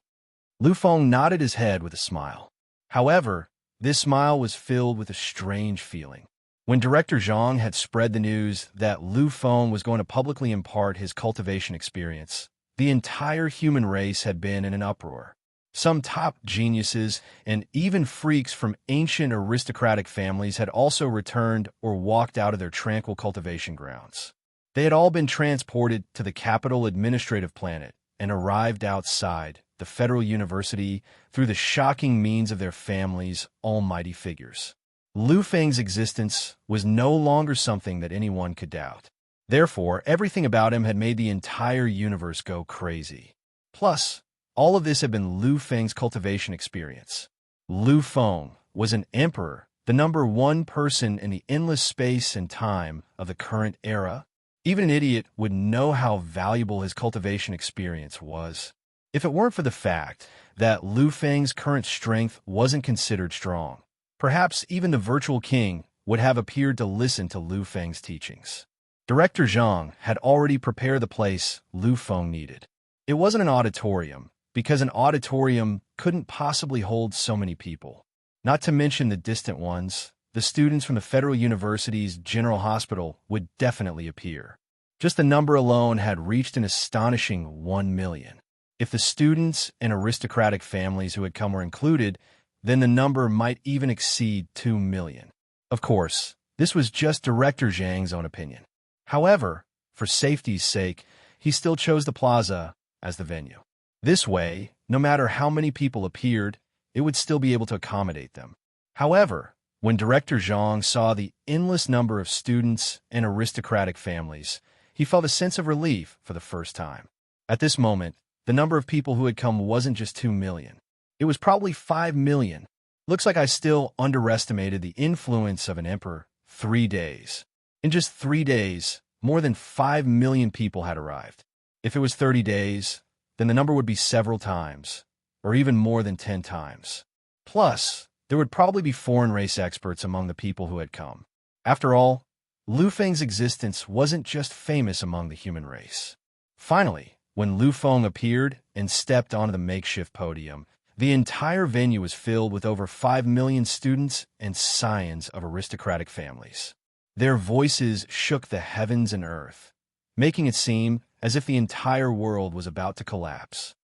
A: Lu Feng nodded his head with a smile. However, this smile was filled with a strange feeling. When Director Zhang had spread the news that Lu Feng was going to publicly impart his cultivation experience, the entire human race had been in an uproar. Some top geniuses and even freaks from ancient aristocratic families had also returned or walked out of their tranquil cultivation grounds. They had all been transported to the capital administrative planet and arrived outside the Federal University through the shocking means of their families' almighty figures. Lu Feng's existence was no longer something that anyone could doubt. Therefore, everything about him had made the entire universe go crazy. Plus, all of this had been Lu Feng's cultivation experience. Lu Feng was an emperor, the number one person in the endless space and time of the current era. Even an idiot would know how valuable his cultivation experience was. If it weren't for the fact that Lu Feng's current strength wasn't considered strong, perhaps even the virtual king would have appeared to listen to Lu Feng's teachings. Director Zhang had already prepared the place Lu Feng needed. It wasn't an auditorium, because an auditorium couldn't possibly hold so many people. Not to mention the distant ones, the students from the Federal University's General Hospital would definitely appear. Just the number alone had reached an astonishing 1 million. If the students and aristocratic families who had come were included, then the number might even exceed 2 million. Of course, this was just Director Zhang's own opinion. However, for safety's sake, he still chose the plaza as the venue. This way, no matter how many people appeared, it would still be able to accommodate them. However, when Director Zhang saw the endless number of students and aristocratic families, he felt a sense of relief for the first time. At this moment, the number of people who had come wasn't just 2 million. It was probably 5 million. Looks like I still underestimated the influence of an emperor. 3 days. In just 3 days, more than 5 million people had arrived. If it was 30 days, then the number would be several times, or even more than 10 times. Plus, there would probably be foreign race experts among the people who had come. After all, Lu Feng's existence wasn't just famous among the human race. Finally, when Lu Feng appeared and stepped onto the makeshift podium, the entire venue was filled with over 5 million students and scions of aristocratic families. Their voices shook the heavens and earth, making it seem as if the entire world was about to collapse.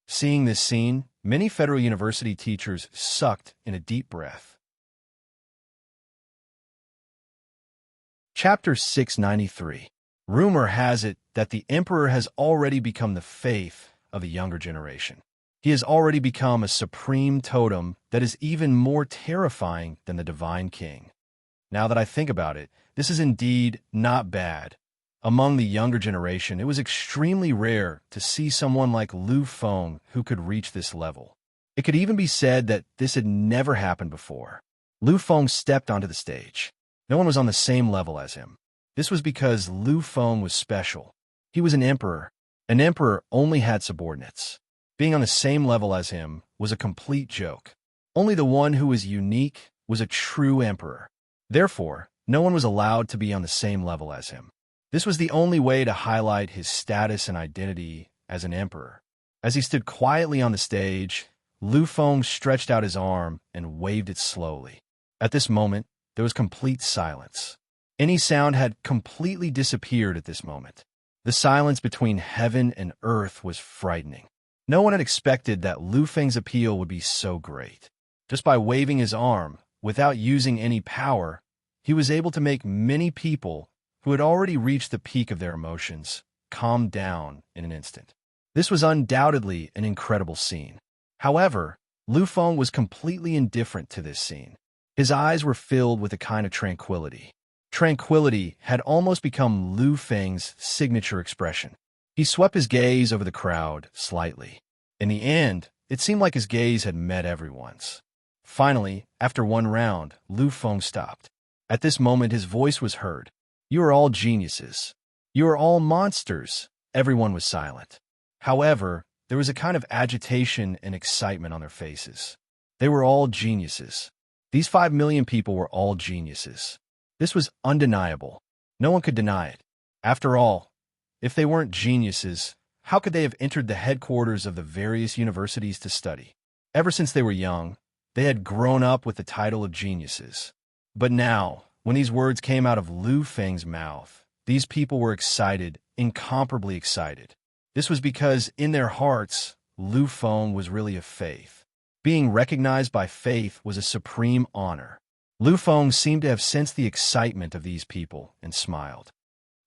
A: Seeing this scene, many Federal University teachers sucked in a deep breath. Chapter 693. Rumor has it that the Emperor has already become the faith of the younger generation. He has already become a supreme totem that is even more terrifying than the Divine King. Now that I think about it, this is indeed not bad. Among the younger generation, it was extremely rare to see someone like Lu Feng who could reach this level. It could even be said that this had never happened before. Lu Feng stepped onto the stage. No one was on the same level as him. This was because Lu Feng was special. He was an emperor. An emperor only had subordinates. Being on the same level as him was a complete joke. Only the one who was unique was a true emperor. Therefore, no one was allowed to be on the same level as him. This was the only way to highlight his status and identity as an emperor. As he stood quietly on the stage, Lu Feng stretched out his arm and waved it slowly. At this moment, there was complete silence. Any sound had completely disappeared at this moment. The silence between heaven and earth was frightening. No one had expected that Lu Feng's appeal would be so great. Just by waving his arm, without using any power, he was able to make many people who had already reached the peak of their emotions calm down in an instant. This was undoubtedly an incredible scene. However, Lu Feng was completely indifferent to this scene. His eyes were filled with a kind of tranquility. Tranquility had almost become Lu Feng's signature expression. He swept his gaze over the crowd slightly. In the end, it seemed like his gaze had met everyone's. Finally, after one round, Lu Feng stopped. At this moment, his voice was heard. "You are all geniuses. You are all monsters." Everyone was silent. However, there was a kind of agitation and excitement on their faces. They were all geniuses. These 5 million people were all geniuses. This was undeniable. No one could deny it. After all, if they weren't geniuses, How could they have entered the headquarters of the various universities to study? Ever since they were young, they had grown up with the title of geniuses. But now, when these words came out of Lu Feng's mouth, these people were excited, incomparably excited. This was because, in their hearts, Lu Feng was really a faith. Being recognized by faith was a supreme honor. Lu Feng seemed to have sensed the excitement of these people and smiled.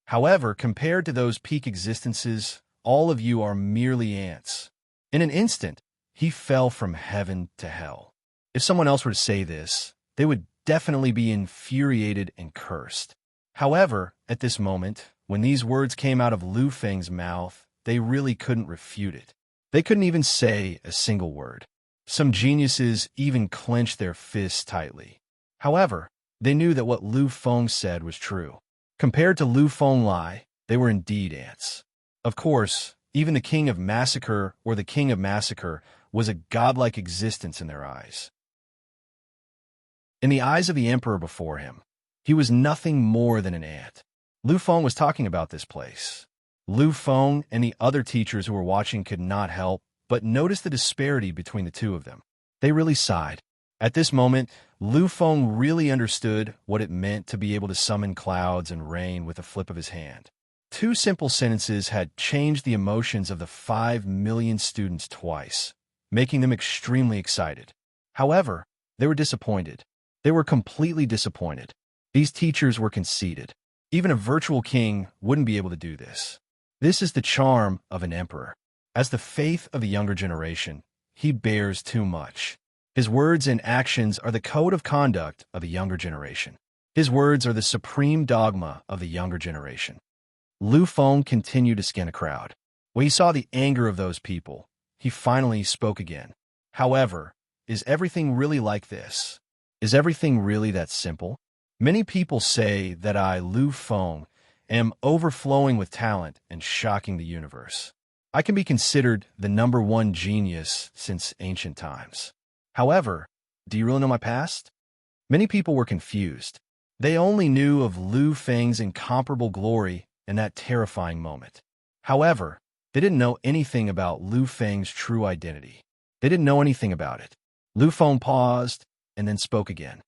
A: However, compared to those peak existences, all of you are merely ants. In an instant, he fell from heaven to hell. If someone else were to say this, they would definitely be infuriated and cursed. However, at this moment, when these words came out of Lu Feng's mouth, they really couldn't refute it. They couldn't even say a single word. Some geniuses even clenched their fists tightly. However, they knew that what Lu Feng said was true. Compared to Lu Feng Lai, they were indeed ants. Of course, even the King of Massacre or the King of Massacre was a godlike existence in their eyes. In the eyes of the emperor before him, he was nothing more than an ant. Lu Feng was talking about this place. Lu Feng and the other teachers who were watching could not help but notice the disparity between the two of them. They really sighed. At this moment, Lu Feng really understood what it meant to be able to summon clouds and rain with a flip of his hand. 2 simple sentences had changed the emotions of the 5 million students twice, making them extremely excited. However, they were disappointed. They were completely disappointed. These teachers were conceited. Even a virtual king wouldn't be able to do this. This is the charm of an emperor. As the faith of the younger generation, he bears too much. His words and actions are the code of conduct of the younger generation. His words are the supreme dogma of the younger generation. Lu Feng continued to scan a crowd. When he saw the anger of those people, he finally spoke again. However, is everything really like this? Is everything really that simple? Many people say that I, Lu Feng, am overflowing with talent and shocking the universe. I can be considered the #1 genius since ancient times. However, do you really know my past? Many people were confused. They only knew of Lu Feng's incomparable glory in that terrifying moment. However, they didn't know anything about Lu Feng's true identity. They didn't know anything about it. Lu Feng paused and then spoke again.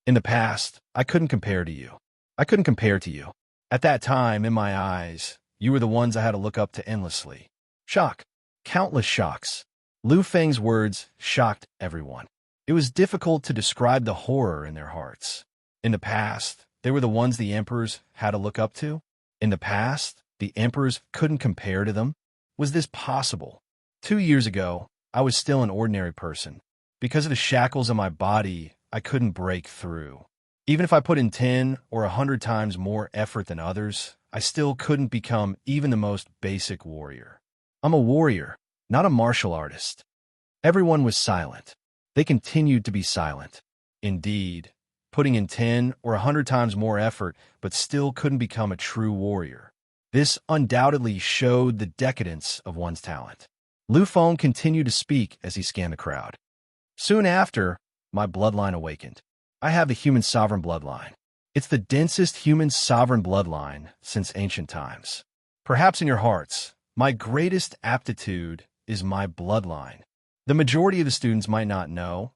A: In the past, I couldn't compare to you. I couldn't compare to you. At that time, in my eyes, you were the ones I had to look up to endlessly. Shock. Countless shocks. Lu Feng's words shocked everyone. It was difficult to describe the horror in their hearts. In the past, they were the ones the emperors had to look up to. In the past, the emperors couldn't compare to them. Was this possible? 2 years ago, I was still an ordinary person. Because of the shackles on my body, I couldn't break through. Even if I put in 10 or 100 times more effort than others, I still couldn't become even the most basic warrior. I'm a warrior, not a martial artist. Everyone was silent. They continued to be silent. Indeed, putting in 10 or 100 times more effort, but still couldn't become a true warrior. This undoubtedly showed the decadence of one's talent. Lu Feng continued to speak as he scanned the crowd. Soon after, my bloodline awakened. I have the human sovereign bloodline. It's the densest human sovereign bloodline since ancient times. Perhaps in your hearts, my greatest aptitude is my bloodline. The majority of the students might not know,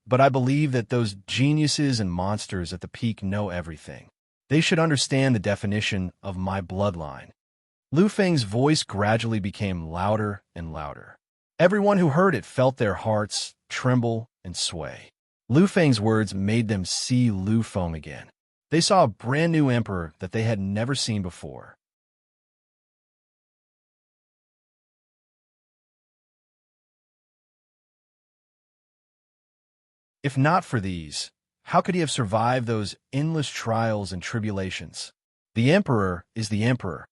A: but I believe that those geniuses and monsters at the peak know everything. They should understand the definition of my bloodline. Lu Feng's voice gradually became louder and louder. Everyone who heard it felt their hearts tremble and sway. Lu Feng's words made them see Lu Feng again. They saw a brand new emperor that they had never seen before. If not for these, how could he have survived those endless trials and tribulations? The emperor is the emperor.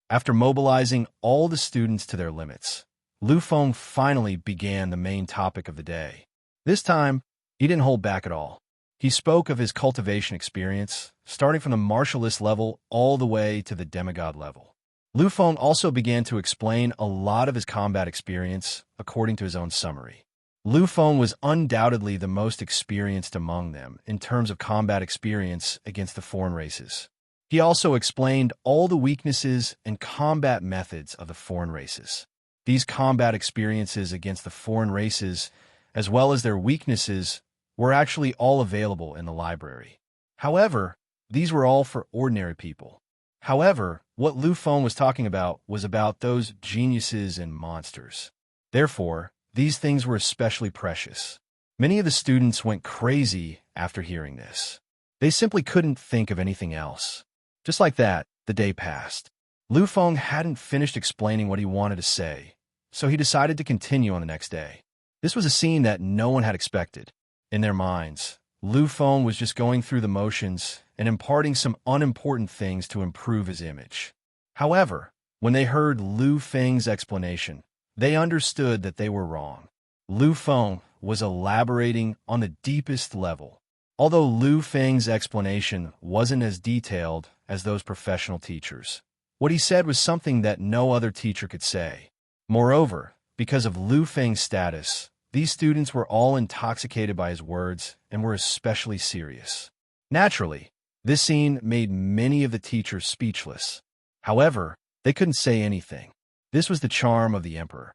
A: After mobilizing all the students to their limits, Lu Feng finally began the main topic of the day. This time, he didn't hold back at all. He spoke of his cultivation experience, starting from the martialist level all the way to the demigod level. Lu Feng also began to explain a lot of his combat experience according to his own summary. Lu Feng was undoubtedly the most experienced among them in terms of combat experience against the foreign races. He also explained all the weaknesses and combat methods of the foreign races. These combat experiences against the foreign races, as well as their weaknesses, were actually all available in the library. However, these were all for ordinary people. However, what Lu Feng was talking about was about those geniuses and monsters. Therefore, these things were especially precious. Many of the students went crazy after hearing this. They simply couldn't think of anything else. Just like that, the day passed. Lu Feng hadn't finished explaining what he wanted to say, so he decided to continue on the next day. This was a scene that no one had expected. In their minds, Lu Feng was just going through the motions and imparting some unimportant things to improve his image. However, when they heard Lu Feng's explanation, they understood that they were wrong. Lu Feng was elaborating on the deepest level. Although Lu Feng's explanation wasn't as detailed as those professional teachers, what he said was something that no other teacher could say. Moreover, because of Lu Feng's status, these students were all intoxicated by his words and were especially serious. Naturally, this scene made many of the teachers speechless. However, they couldn't say anything. This was the charm of the emperor.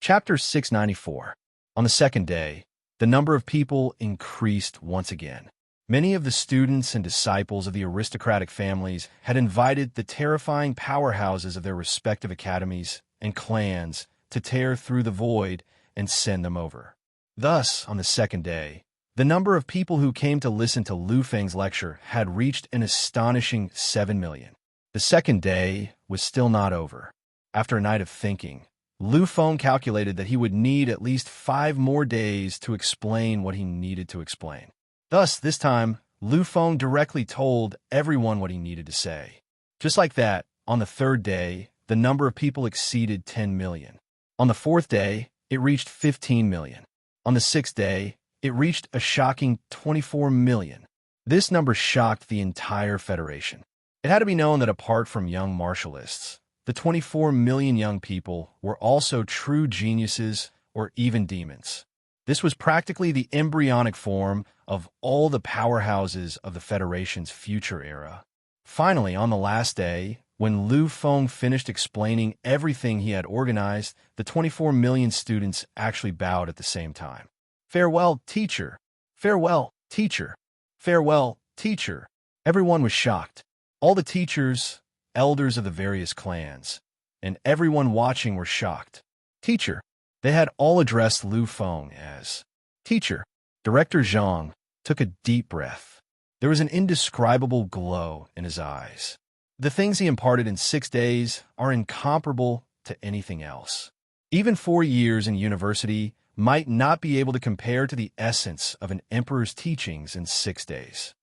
A: Chapter 694. On the second day, the number of people increased once again. Many of the students and disciples of the aristocratic families had invited the terrifying powerhouses of their respective academies and clans to tear through the void and send them over. Thus, on the second day, the number of people who came to listen to Lu Feng's lecture had reached an astonishing 7 million. The second day was still not over. After a night of thinking, Lu Feng calculated that he would need at least 5 more days to explain what he needed to explain. Thus, this time, Lu Feng directly told everyone what he needed to say. Just like that, on the third day, the number of people exceeded 10 million. On the fourth day, it reached 15 million. On the sixth day, it reached a shocking 24 million. This number shocked the entire Federation. It had to be known that apart from young martialists, the 24 million young people were also true geniuses or even demons. This was practically the embryonic form of all the powerhouses of the Federation's future era. Finally, on the last day, when Lu Feng finished explaining everything he had organized, the 24 million students actually bowed at the same time. "Farewell, teacher! Farewell, teacher! Farewell, teacher!" Everyone was shocked. All the teachers, elders of the various clans, and everyone watching were shocked. "Teacher!" They had all addressed Lu Feng as teacher. Director Zhang took a deep breath. There was an indescribable glow in his eyes. The things he imparted in 6 days are incomparable to anything else. Even 4 years in university might not be able to compare to the essence of an emperor's teachings in 6 days.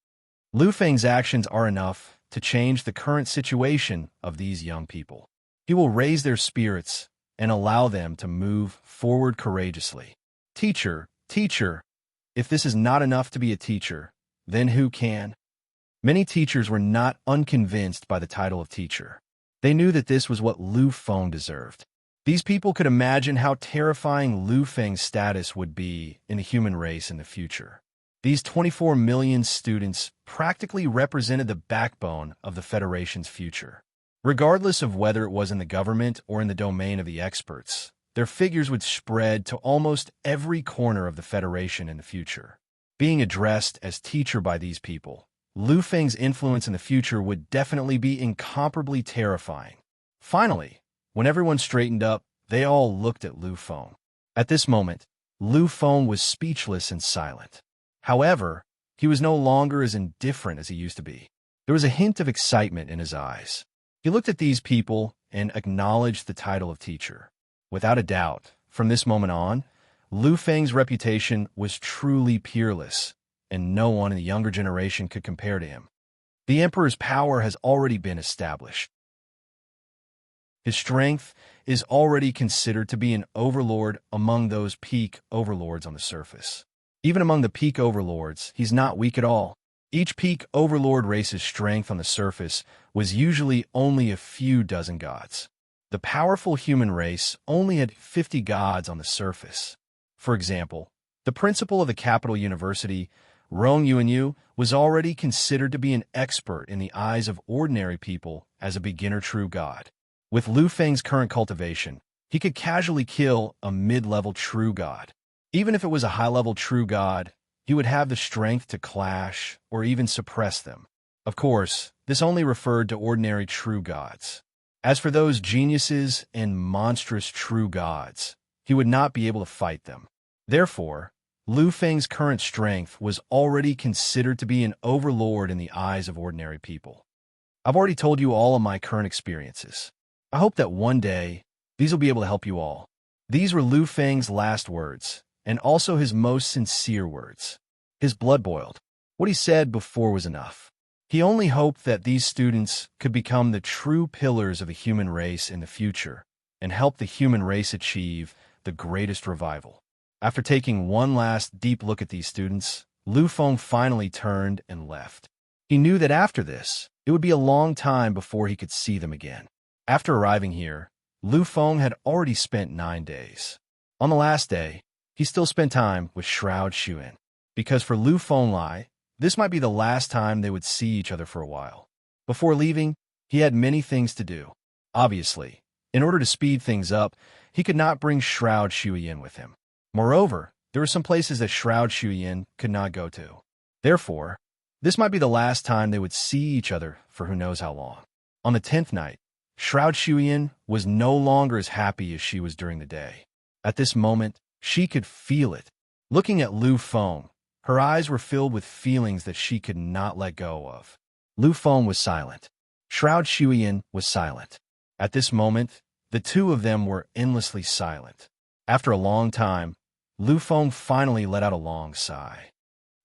A: Lu Feng's actions are enough to change the current situation of these young people. He will raise their spirits and allow them to move forward courageously. Teacher, teacher, if this is not enough to be a teacher, then who can? Many teachers were not unconvinced by the title of teacher. They knew that this was what Lu Feng deserved. These people could imagine how terrifying Lu Feng's status would be in the human race in the future. These 24 million students practically represented the backbone of the Federation's future. Regardless of whether it was in the government or in the domain of the experts, their figures would spread to almost every corner of the Federation in the future. Being addressed as teacher by these people, Lu Feng's influence in the future would definitely be incomparably terrifying. Finally, when everyone straightened up, they all looked at Lu Feng. At this moment, Lu Feng was speechless and silent. However, he was no longer as indifferent as he used to be. There was a hint of excitement in his eyes. He looked at these people and acknowledged the title of teacher. Without a doubt, from this moment on, Lu Feng's reputation was truly peerless, and no one in the younger generation could compare to him. The emperor's power has already been established. His strength is already considered to be an overlord among those peak overlords on the surface. Even among the peak overlords, he's not weak at all. Each peak overlord race's strength on the surface was usually only a few dozen gods. The powerful human race only had 50 gods on the surface. For example, the principal of the capital university Rong Yuanyu was already considered to be an expert in the eyes of ordinary people as a beginner true god. With Lu Feng's current cultivation, he could casually kill a mid-level true god. Even if it was a high-level true god, he would have the strength to clash or even suppress them. Of course, this only referred to ordinary true gods. As for those geniuses and monstrous true gods, he would not be able to fight them. Therefore, Lu Feng's current strength was already considered to be an overlord in the eyes of ordinary people. I've already told you all of my current experiences. I hope that one day, these will be able to help you all. These were Lu Feng's last words, and also his most sincere words. His blood boiled. What he said before was enough. He only hoped that these students could become the true pillars of the human race in the future and help the human race achieve the greatest revival. After taking one last deep look at these students, Lu Feng finally turned and left. He knew that after this, it would be a long time before he could see them again. After arriving here, Lu Feng had already spent 9 days. On the last day, he still spent time with Shroud Xuan, because for Lu Fenglai, this might be the last time they would see each other for a while. Before leaving, he had many things to do. Obviously, in order to speed things up, he could not bring Shroud Xuan with him. Moreover, there were some places that Shroud Xuan could not go to. Therefore, this might be the last time they would see each other for who knows how long. On the 10th night, Shroud Xuan was no longer as happy as she was during the day. At this moment, she could feel it. Looking at Lu Feng, her eyes were filled with feelings that she could not let go of. Lu Feng was silent. Shroud Xuan was silent. At this moment, the two of them were endlessly silent. After a long time, Lu Feng finally let out a long sigh.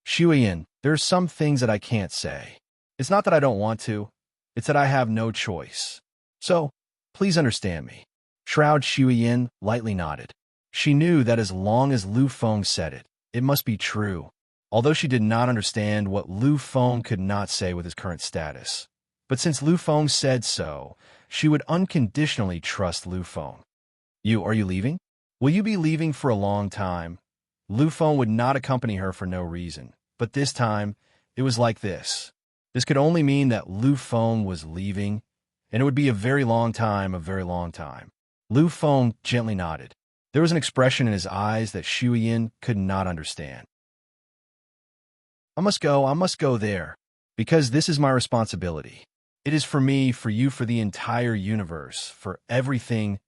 A: Xuan, there are some things that I can't say. It's not that I don't want to, it's that I have no choice. So, please understand me. Shroud Xuan lightly nodded. She knew that as long as Lu Feng said it, it must be true, although she did not understand what Lu Feng could not say with his current status. But since Lu Feng said so, she would unconditionally trust Lu Feng. Are you leaving? Will you be leaving for a long time? Lu Feng would not accompany her for no reason, but this time, it was like this. This could only mean that Lu Feng was leaving, and it would be a very long time, a very long time. Lu Feng gently nodded. There was an expression in his eyes that Xuan could not understand. I must go there, because this is my responsibility. It is for me, for you, for the entire universe, for everything.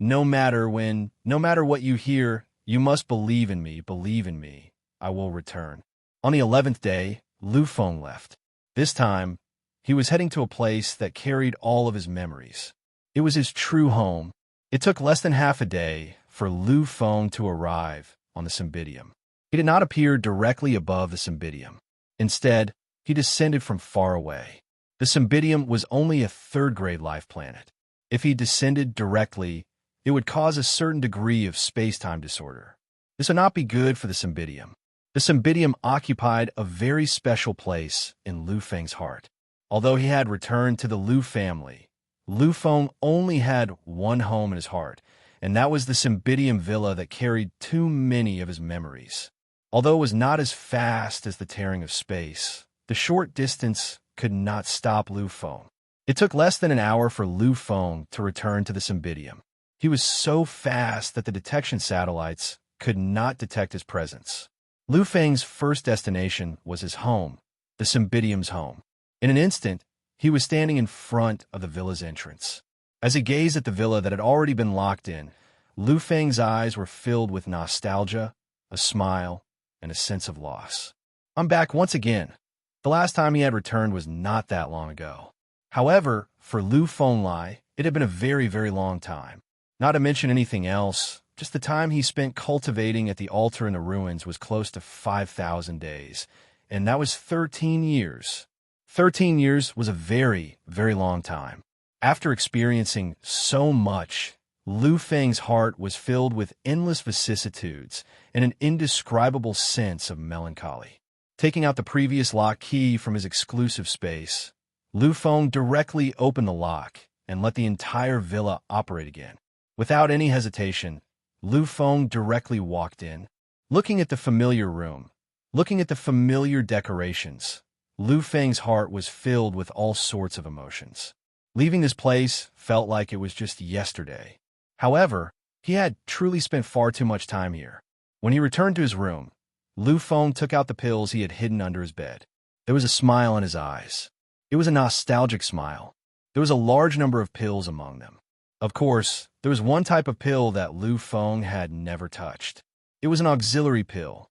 A: No matter what you hear, you must believe in me, I will return. On the 11th day, Lu Feng left. This time, he was heading to a place that carried all of his memories. It was his true home. It took less than half a day for Lu Feng to arrive on the Cymbidium. He did not appear directly above the Cymbidium. Instead, he descended from far away. The Cymbidium was only a third-grade life planet. If he descended directly, it would cause a certain degree of space-time disorder. This would not be good for the Cymbidium. The Cymbidium occupied a very special place in Lu Feng's heart. Although he had returned to the Lu family, Lu Feng only had one home in his heart, and that was the Cymbidium villa that carried too many of his memories. Although it was not as fast as the tearing of space, the short distance could not stop Lu Feng. It took less than an hour for Lu Feng to return to the Cymbidium. He was so fast that the detection satellites could not detect his presence. Lu Feng's first destination was his home, the Cymbidium's home. In an instant, he was standing in front of the villa's entrance. As he gazed at the villa that had already been locked in, Lu Feng's eyes were filled with nostalgia, a smile, and a sense of loss. I'm back once again. The last time he had returned was not that long ago. However, for Lu Fenglai, it had been a very, very long time. Not to mention anything else, just the time he spent cultivating at the altar in the ruins was close to 5,000 days, and that was 13 years. 13 years was a very, very long time. After experiencing so much, Lu Feng's heart was filled with endless vicissitudes and an indescribable sense of melancholy. Taking out the previous lock key from his exclusive space, Lu Feng directly opened the lock and let the entire villa operate again. Without any hesitation, Lu Feng directly walked in. Looking at the familiar room, Looking at the familiar decorations, Lu Feng's heart was filled with all sorts of emotions. Leaving this place felt like it was just yesterday. However, he had truly spent far too much time here. When he returned to his room, Lu Feng took out the pills he had hidden under his bed. There was a smile in his eyes. It was a nostalgic smile. There was a large number of pills among them. Of course, there was one type of pill that Lu Feng had never touched. It was an auxiliary pill.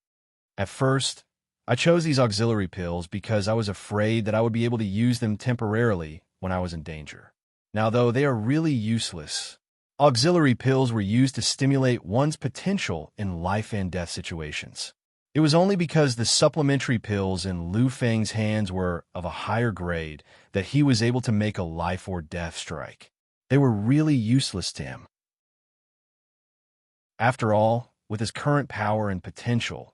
A: At first, I chose these auxiliary pills because I was afraid that I would be able to use them temporarily when I was in danger. Now, though they are really useless, auxiliary pills were used to stimulate one's potential in life and death situations. It was only because the supplementary pills in Lu Feng's hands were of a higher grade that he was able to make a life or death strike. They were really useless to him. After all, with his current power and potential,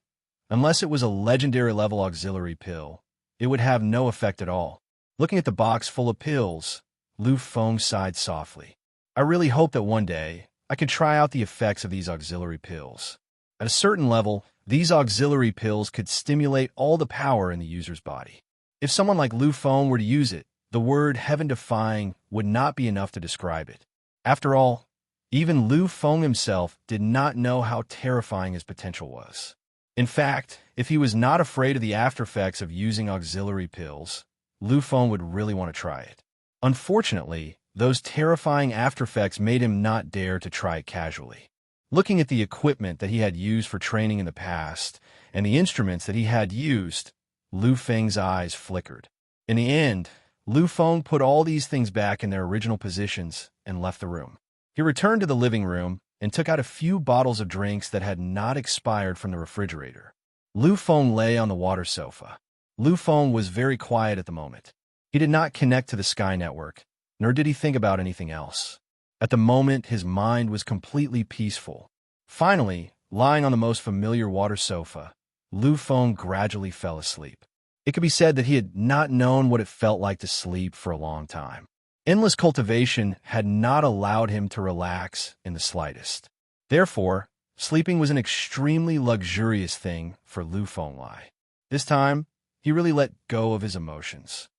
A: unless it was a legendary level auxiliary pill, it would have no effect at all. Looking at the box full of pills, Lu Feng sighed softly. I really hope that one day I can try out the effects of these auxiliary pills. At a certain level, these auxiliary pills could stimulate all the power in the user's body. If someone like Lu Feng were to use it, the word heaven-defying would not be enough to describe it. After all, even Lu Feng himself did not know how terrifying his potential was. In fact, if he was not afraid of the aftereffects of using auxiliary pills, Lu Feng would really want to try it. Unfortunately, those terrifying aftereffects made him not dare to try it casually. Looking at the equipment that he had used for training in the past and the instruments that he had used, Lu Feng's eyes flickered. In the end, Lu Feng put all these things back in their original positions and left the room. He returned to the living room and took out a few bottles of drinks that had not expired from the refrigerator. Lu Feng lay on the water sofa. Lu Feng was very quiet at the moment. He did not connect to the Sky Network, nor did he think about anything else. At the moment, his mind was completely peaceful. Finally, lying on the most familiar water sofa, Lu Feng gradually fell asleep. It could be said that he had not known what it felt like to sleep for a long time. Endless cultivation had not allowed him to relax in the slightest. Therefore, sleeping was an extremely luxurious thing for Lu Fenglai. This time, he really let go of his emotions.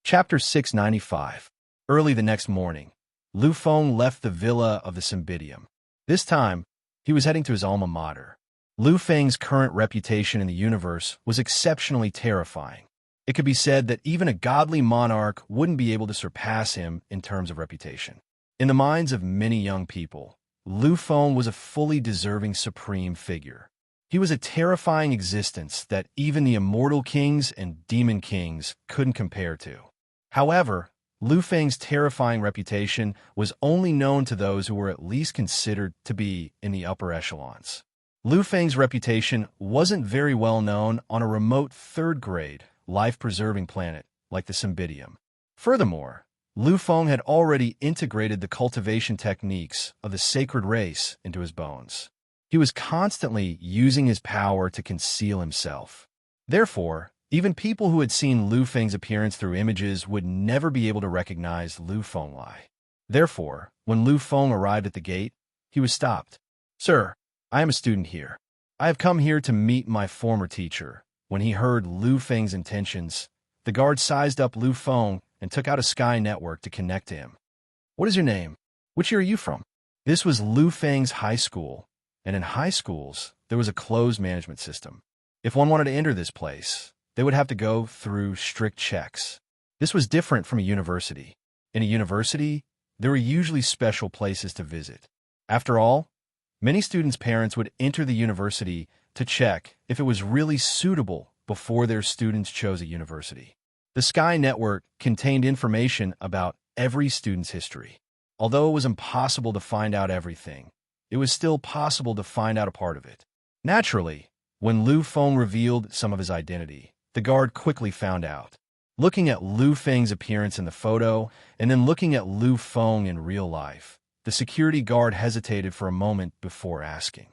A: Chapter 695. Early the next morning, Lu Feng left the villa of the Cymbidium. This time, he was heading to his alma mater. Lu Feng's current reputation in the universe was exceptionally terrifying. It could be said that even a godly monarch wouldn't be able to surpass him in terms of reputation. In the minds of many young people, Lu Feng was a fully deserving supreme figure. He was a terrifying existence that even the immortal kings and demon kings couldn't compare to. However, Lu Feng's terrifying reputation was only known to those who were at least considered to be in the upper echelons. Lu Feng's reputation wasn't very well known on a remote third-grade, life-preserving planet like the Cymbidium. Furthermore, Lu Feng had already integrated the cultivation techniques of the sacred race into his bones. He was constantly using his power to conceal himself. Therefore, even people who had seen Lu Feng's appearance through images would never be able to recognize Lu Fenglai. Therefore, when Lu Feng arrived at the gate, he was stopped. "Sir, I am a student here. I have come here to meet my former teacher." When he heard Lu Feng's intentions, the guard sized up Lu Feng and took out a Sky Network to connect to him. "What is your name? Which year are you from?" This was Lu Feng's high school, and in high schools, there was a closed management system. If one wanted to enter this place, they would have to go through strict checks. This was different from a university. In a university, there were usually special places to visit. After all, many students' parents would enter the university to check if it was really suitable before their students chose a university. The Sky Network contained information about every student's history. Although it was impossible to find out everything, it was still possible to find out a part of it. Naturally, when Lu Feng revealed some of his identity, the guard quickly found out. Looking at Lu Feng's appearance in the photo, and then looking at Lu Feng in real life, the security guard hesitated for a moment before asking,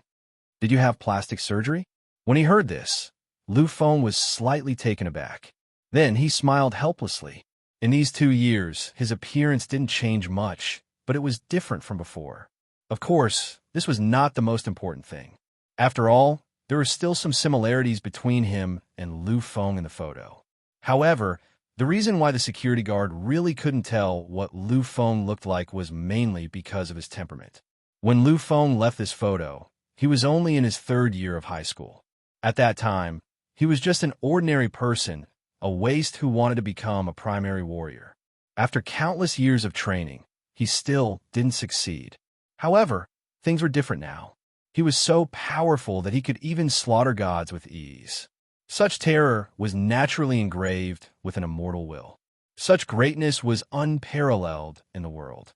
A: "Did you have plastic surgery?" When he heard this, Lu Feng was slightly taken aback. Then he smiled helplessly. In these 2 years, his appearance didn't change much, but it was different from before. Of course, this was not the most important thing. After all, there were still some similarities between him and Lu Feng in the photo. However, the reason why the security guard really couldn't tell what Lu Feng looked like was mainly because of his temperament. When Lu Feng left this photo, he was only in his 3rd year of high school. At that time, he was just an ordinary person, a waste who wanted to become a primary warrior. After countless years of training, he still didn't succeed. However, things were different now. He was so powerful that he could even slaughter gods with ease. Such terror was naturally engraved with an immortal will. Such greatness was unparalleled in the world.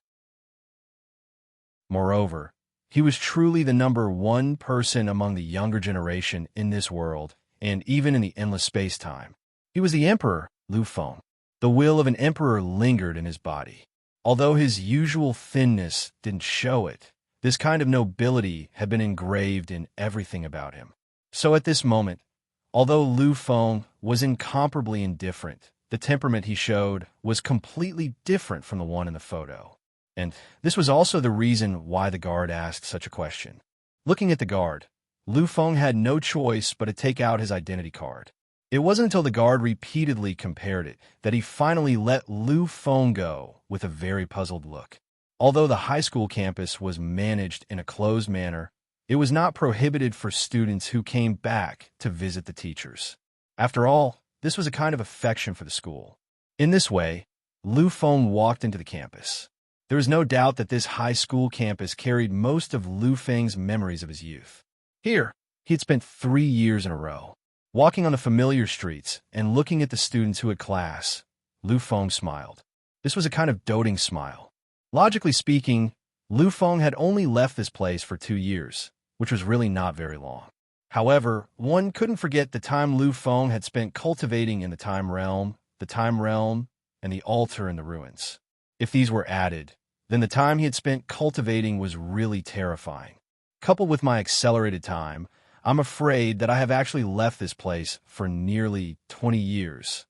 A: Moreover, he was truly the #1 person among the younger generation in this world, and even in the endless space-time. He was the Emperor, Lu Feng. The will of an emperor lingered in his body. Although his usual thinness didn't show it, this kind of nobility had been engraved in everything about him. So at this moment, although Lu Feng was incomparably indifferent, the temperament he showed was completely different from the one in the photo. And this was also the reason why the guard asked such a question. Looking at the guard, Lu Feng had no choice but to take out his identity card. It wasn't until the guard repeatedly compared it that he finally let Lu Feng go with a very puzzled look. Although the high school campus was managed in a closed manner, it was not prohibited for students who came back to visit the teachers. After all, this was a kind of affection for the school. In this way, Lu Feng walked into the campus. There is no doubt that this high school campus carried most of Lu Feng's memories of his youth. Here, he had spent 3 years in a row. Walking on the familiar streets and looking at the students who had class, Lu Feng smiled. This was a kind of doting smile. Logically speaking, Lu Feng had only left this place for 2 years, which was really not very long. However, one couldn't forget the time Lu Feng had spent cultivating in the time realm, and the altar in the ruins. If these were added, then the time he had spent cultivating was really terrifying. Coupled with my accelerated time, I'm afraid that I have actually left this place for nearly 20 years.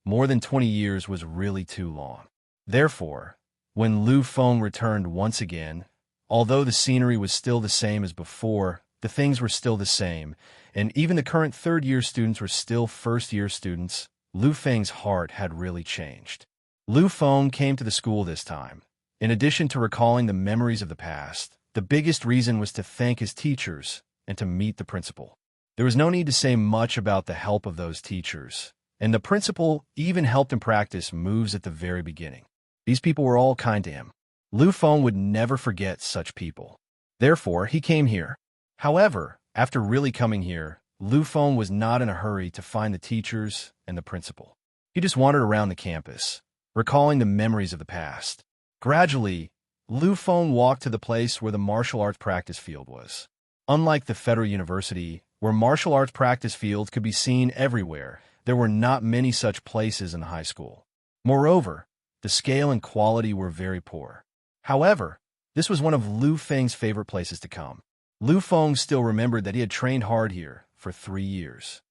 A: More than 20 years was really too long. Therefore, when Lu Feng returned once again, although the scenery was still the same as before, the things were still the same, and even the current 3rd-year students were still first-year students, Lu Feng's heart had really changed. Lu Feng came to the school this time. In addition to recalling the memories of the past, the biggest reason was to thank his teachers and to meet the principal. There was no need to say much about the help of those teachers, and the principal even helped him practice moves at the very beginning. These people were all kind to him. Lu Feng would never forget such people. Therefore, he came here. However, after really coming here, Lu Feng was not in a hurry to find the teachers and the principal. He just wandered around the campus, recalling the memories of the past. Gradually, Lu Feng walked to the place where the martial arts practice field was. Unlike the Federal University, where martial arts practice fields could be seen everywhere, there were not many such places in the high school. Moreover, the scale and quality were very poor. However, this was one of Lu Feng's favorite places to come. Lu Feng still remembered that he had trained hard here for 3 years.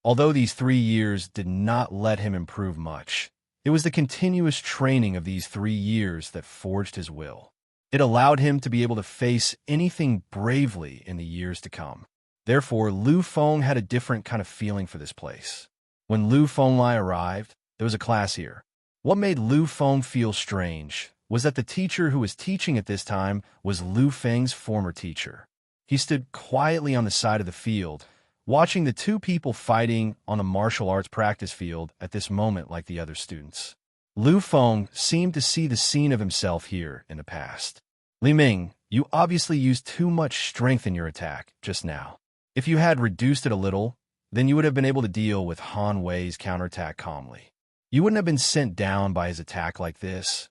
A: Although these 3 years did not let him improve much, it was the continuous training of these 3 years that forged his will. It allowed him to be able to face anything bravely in the years to come. Therefore, Lu Feng had a different kind of feeling for this place. When Lu Fenglai arrived, there was a class here. What made Lu Feng feel strange was that the teacher who was teaching at this time was Lu Feng's former teacher. He stood quietly on the side of the field, watching the 2 people fighting on the martial arts practice field at this moment like the other students. Lu Feng seemed to see the scene of himself here in the past. Li Ming, you obviously used too much strength in your attack just now. If you had reduced it a little, then you would have been able to deal with Han Wei's counterattack calmly. You wouldn't have been sent down by his attack like this.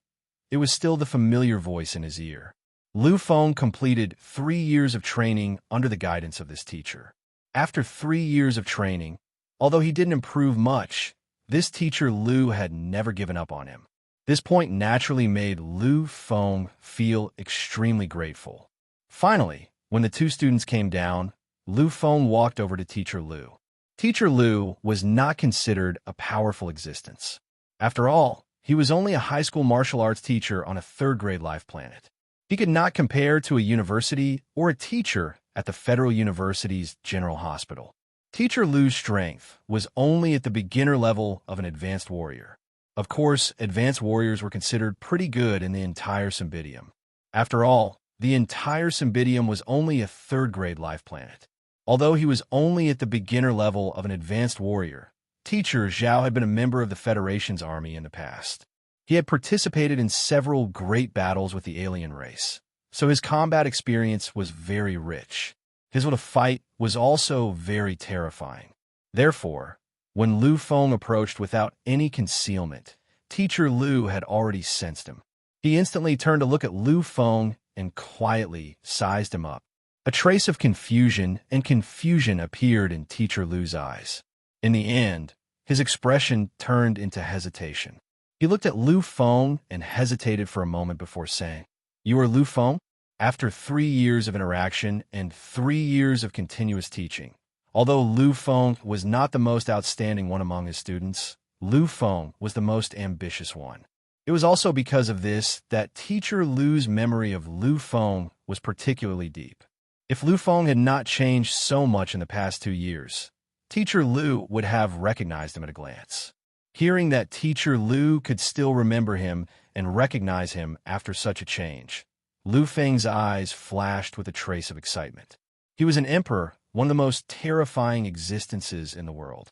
A: It was still the familiar voice in his ear. Lu Feng completed 3 years of training under the guidance of this teacher. After 3 years of training, although he didn't improve much, this teacher Lu had never given up on him. This point naturally made Lu Feng feel extremely grateful. Finally, when the 2 students came down, Lu Feng walked over to Teacher Lu. Teacher Lu was not considered a powerful existence. After all, he was only a high school martial arts teacher on a 3rd-grade life planet. He could not compare to a university or a teacher at the Federal University's General Hospital. Teacher Lu's strength was only at the beginner level of an advanced warrior. Of course, advanced warriors were considered pretty good in the entire Cymbidium. After all, the entire Cymbidium was only a third-grade life planet. Although he was only at the beginner level of an advanced warrior, Teacher Zhao had been a member of the Federation's army in the past. He had participated in several great battles with the alien race, so his combat experience was very rich. His will to fight was also very terrifying. Therefore, when Lu Feng approached without any concealment, Teacher Lu had already sensed him. He instantly turned to look at Lu Feng and quietly sized him up. A trace of confusion appeared in Teacher Lu's eyes. In the end, his expression turned into hesitation. He looked at Lu Feng and hesitated for a moment before saying, "You are Lu Feng?" After 3 years of interaction and 3 years of continuous teaching, although Lu Feng was not the most outstanding one among his students, Lu Feng was the most ambitious one. It was also because of this that Teacher Lu's memory of Lu Feng was particularly deep. If Lu Feng had not changed so much in the past 2 years, Teacher Lu would have recognized him at a glance. Hearing that Teacher Lu could still remember him and recognize him after such a change, Lu Feng's eyes flashed with a trace of excitement. He was an emperor, one of the most terrifying existences in the world.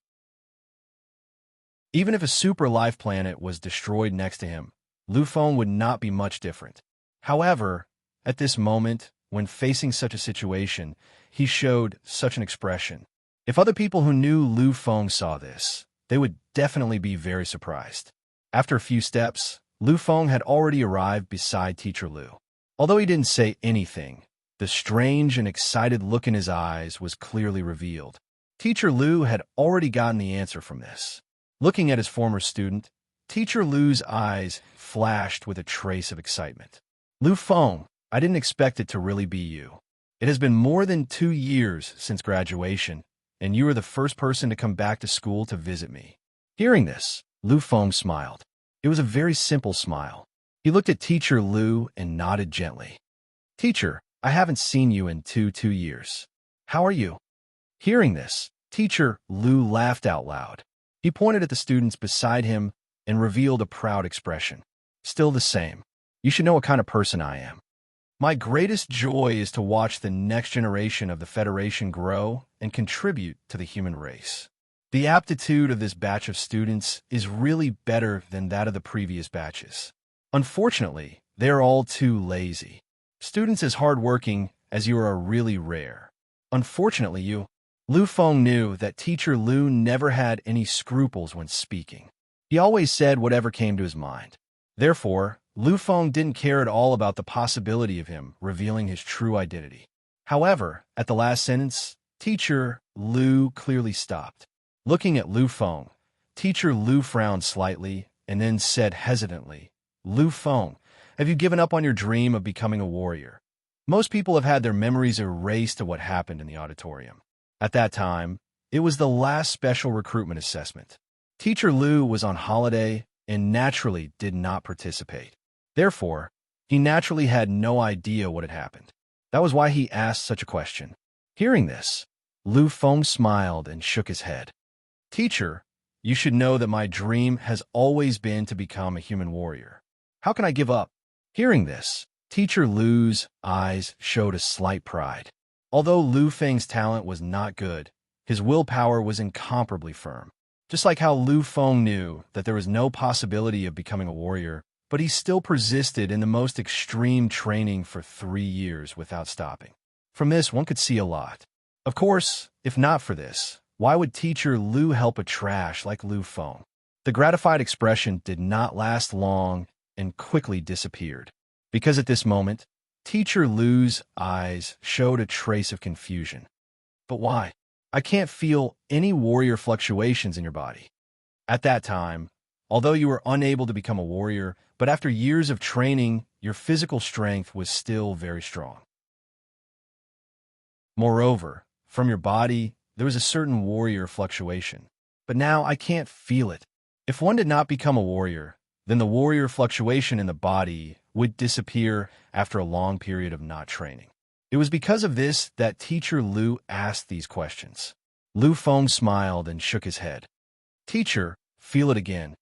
A: Even if a super life planet was destroyed next to him, Lu Feng would not be much different. However, at this moment, when facing such a situation, he showed such an expression. If other people who knew Lu Feng saw this, they would definitely be very surprised. After a few steps, Lu Feng had already arrived beside Teacher Lu. Although he didn't say anything, the strange and excited look in his eyes was clearly revealed. Teacher Lu had already gotten the answer from this. Looking at his former student, Teacher Lu's eyes flashed with a trace of excitement. "Lu Feng, I didn't expect it to really be you. It has been more than 2 years since graduation, and you are the first person to come back to school to visit me." Hearing this, Lu Feng smiled. It was a very simple smile. He looked at Teacher Lu and nodded gently. "Teacher, I haven't seen you in 2 years. How are you?" Hearing this, Teacher Lu laughed out loud. He pointed at the students beside him and revealed a proud expression. "Still the same. You should know what kind of person I am. My greatest joy is to watch the next generation of the Federation grow and contribute to the human race. The aptitude of this batch of students is really better than that of the previous batches. Unfortunately, they are all too lazy. Students as hardworking as you are really rare. Unfortunately, you..." Lu Feng knew that Teacher Lu never had any scruples when speaking. He always said whatever came to his mind. Therefore, Lu Feng didn't care at all about the possibility of him revealing his true identity. However, at the last sentence, Teacher Lu clearly stopped. Looking at Lu Feng, Teacher Lu frowned slightly and then said hesitantly, "Lu Feng, have you given up on your dream of becoming a warrior?" Most people have had their memories erased of what happened in the auditorium. At that time, it was the last special recruitment assessment. Teacher Lu was on holiday and naturally did not participate. Therefore, he naturally had no idea what had happened. That was why he asked such a question. Hearing this, Lu Feng smiled and shook his head. "Teacher, you should know that my dream has always been to become a human warrior. How can I give up?" Hearing this, Teacher Lu's eyes showed a slight pride. Although Lu Feng's talent was not good, his willpower was incomparably firm. Just like how Lu Feng knew that there was no possibility of becoming a warrior, but he still persisted in the most extreme training for 3 years without stopping. From this, one could see a lot. Of course, if not for this, why would Teacher Lu help a trash like Lu Feng? The gratified expression did not last long and quickly disappeared. Because at this moment, Teacher Lu's eyes showed a trace of confusion. "But why? I can't feel any warrior fluctuations in your body." At that time, although you were unable to become a warrior, but after years of training, your physical strength was still very strong. Moreover, from your body, there was a certain warrior fluctuation. But now I can't feel it. If one did not become a warrior, then the warrior fluctuation in the body would disappear after a long period of not training. It was because of this that Teacher Lu asked these questions. Lu Feng smiled and shook his head. Teacher, feel it again.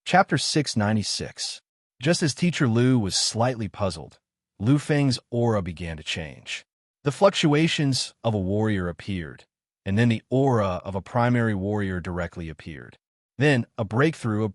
A: Chapter 696. Just as Teacher Lu was slightly puzzled, Lu Feng's aura began to change. The fluctuations of a warrior appeared, and then the aura of a primary warrior directly appeared. Then a breakthrough.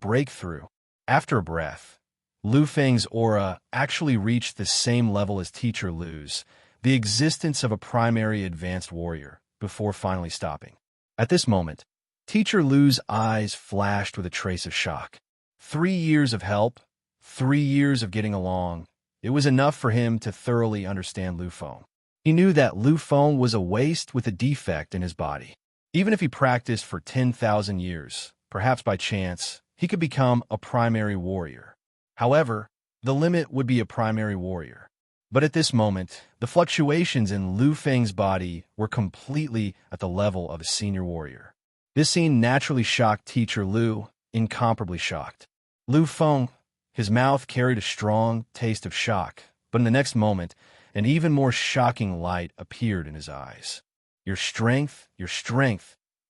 A: After a breath, Lu Feng's aura actually reached the same level as Teacher Lu's, the existence of a primary advanced warrior, before finally stopping. At this moment, Teacher Lu's eyes flashed with a trace of shock. 3 years of help, 3 years of getting along, it was enough for him to thoroughly understand Lu Feng. He knew that Lu Feng was a waste with a defect in his body. Even if he practiced for 10,000 years, perhaps by chance, he could become a primary warrior. However, the limit would be a primary warrior. But at this moment, the fluctuations in Lu Feng's body were completely at the level of a senior warrior. This scene naturally shocked Teacher Lu, incomparably shocked. Lu Feng, his mouth carried a strong taste of shock, but in the next moment, an even more shocking light appeared in his eyes. Your strength.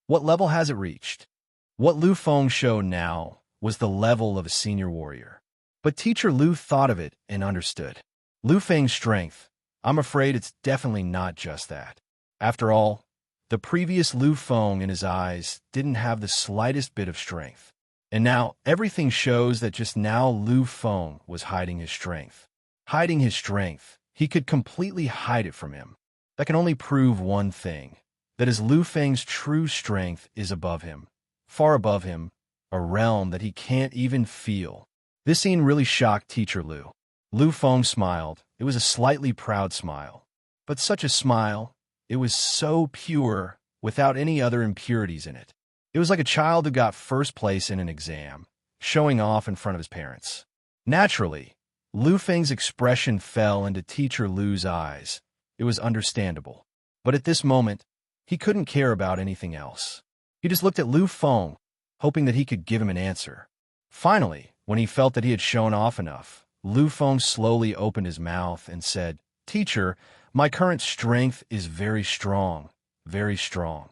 A: What level has it reached? What Lu Feng showed now was the level of a senior warrior. But Teacher Lu thought of it and understood. Lu Feng's strength, I'm afraid it's definitely not just that. After all, the previous Lu Feng in his eyes didn't have the slightest bit of strength. And now everything shows that just now Lu Feng was hiding his strength. Hiding his strength, he could completely hide it from him. That can only prove one thing, that as Lu Feng's true strength is above him, far above him, a realm that he can't even feel. This scene really shocked Teacher Lu. Lu Feng smiled. It was a slightly proud smile. But such a smile, it was so pure, without any other impurities in it. It was like a child who got first place in an exam, showing off in front of his parents. Naturally, Lu Feng's expression fell into Teacher Lu's eyes. It was understandable. But at this moment, he couldn't care about anything else. He just looked at Lu Feng, hoping that he could give him an answer. Finally, when he felt that he had shown off enough, Lu Feng slowly opened his mouth and said, Teacher, my current strength is very strong, very strong.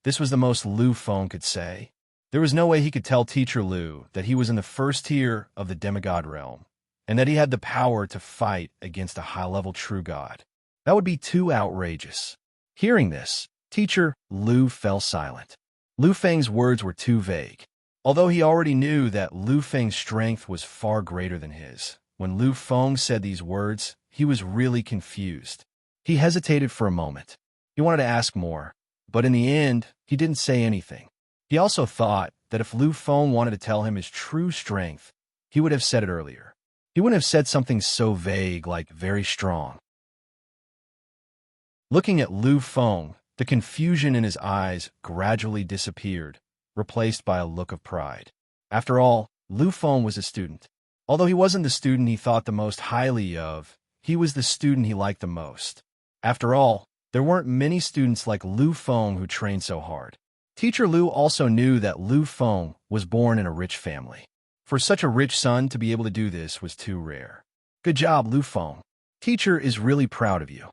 A: This was the most Lu Feng could say. There was no way he could tell Teacher Lu that he was in the first tier of the demigod realm, and that he had the power to fight against a high-level true god. That would be too outrageous. Hearing this, Teacher Lu fell silent. Lu Feng's words were too vague. Although he already knew that Lu Feng's strength was far greater than his, when Lu Feng said these words, he was really confused. He hesitated for a moment. He wanted to ask more, but in the end, he didn't say anything. He also thought that if Lu Feng wanted to tell him his true strength, he would have said it earlier. He wouldn't have said something so vague like very strong. Looking at Lu Feng, the confusion in his eyes gradually disappeared, replaced by a look of pride. After all, Lu Feng was a student. Although he wasn't the student he thought the most highly of, he was the student he liked the most. After all, there weren't many students like Lu Feng who trained so hard. Teacher Lu also knew that Lu Feng was born in a rich family. For such a rich son to be able to do this was too rare. Good job, Lu Feng. Teacher is really proud of you.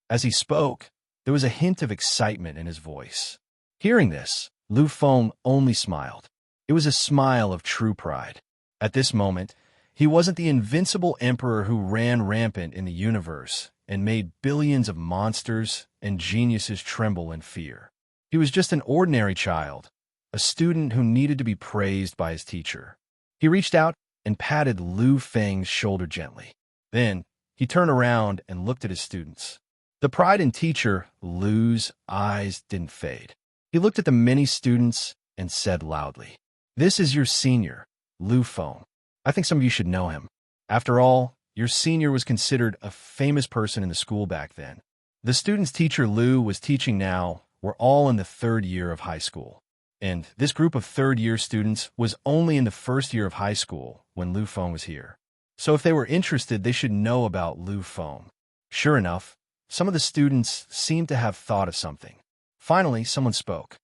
A: As he spoke, there was a hint of excitement in his voice. Hearing this, Lu Feng only smiled. It was a smile of true pride. At this moment, he wasn't the invincible emperor who ran rampant in the universe and made billions of monsters and geniuses tremble in fear. He was just an ordinary child, a student who needed to be praised by his teacher. He reached out and patted Lu Feng's shoulder gently. Then, he turned around and looked at his students. The pride in Teacher Lu's eyes didn't fade. He looked at the many students and said loudly, "This is your senior, Lu Feng. I think some of you should know him. After all, your senior was considered a famous person in the school back then." The students Teacher Lu was teaching now were all in the 3rd year of high school. And this group of 3rd-year students was only in the 1st year of high school when Lu Feng was here. So if they were interested, they should know about Lu Feng. Sure enough, some of the students seemed to have thought of something. Finally, someone spoke.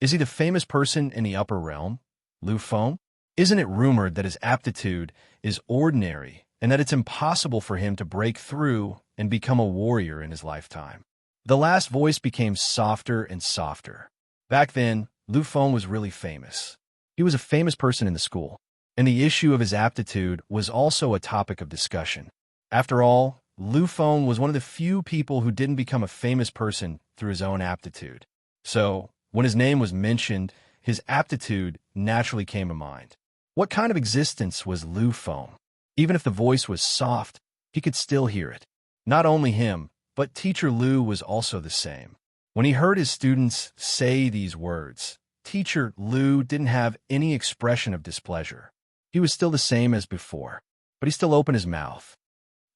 A: "Is he the famous person in the upper realm, Lu Feng?" Isn't it rumored that his aptitude is ordinary and that it's impossible for him to break through and become a warrior in his lifetime? The last voice became softer and softer. Back then, Lu Feng was really famous. He was a famous person in the school, and the issue of his aptitude was also a topic of discussion. After all, Lu Feng was one of the few people who didn't become a famous person through his own aptitude. So, when his name was mentioned, his aptitude naturally came to mind. What kind of existence was Lu Feng? Even if the voice was soft, he could still hear it. Not only him, but Teacher Lu was also the same. When he heard his students say these words, Teacher Lu didn't have any expression of displeasure. He was still the same as before, but he still opened his mouth.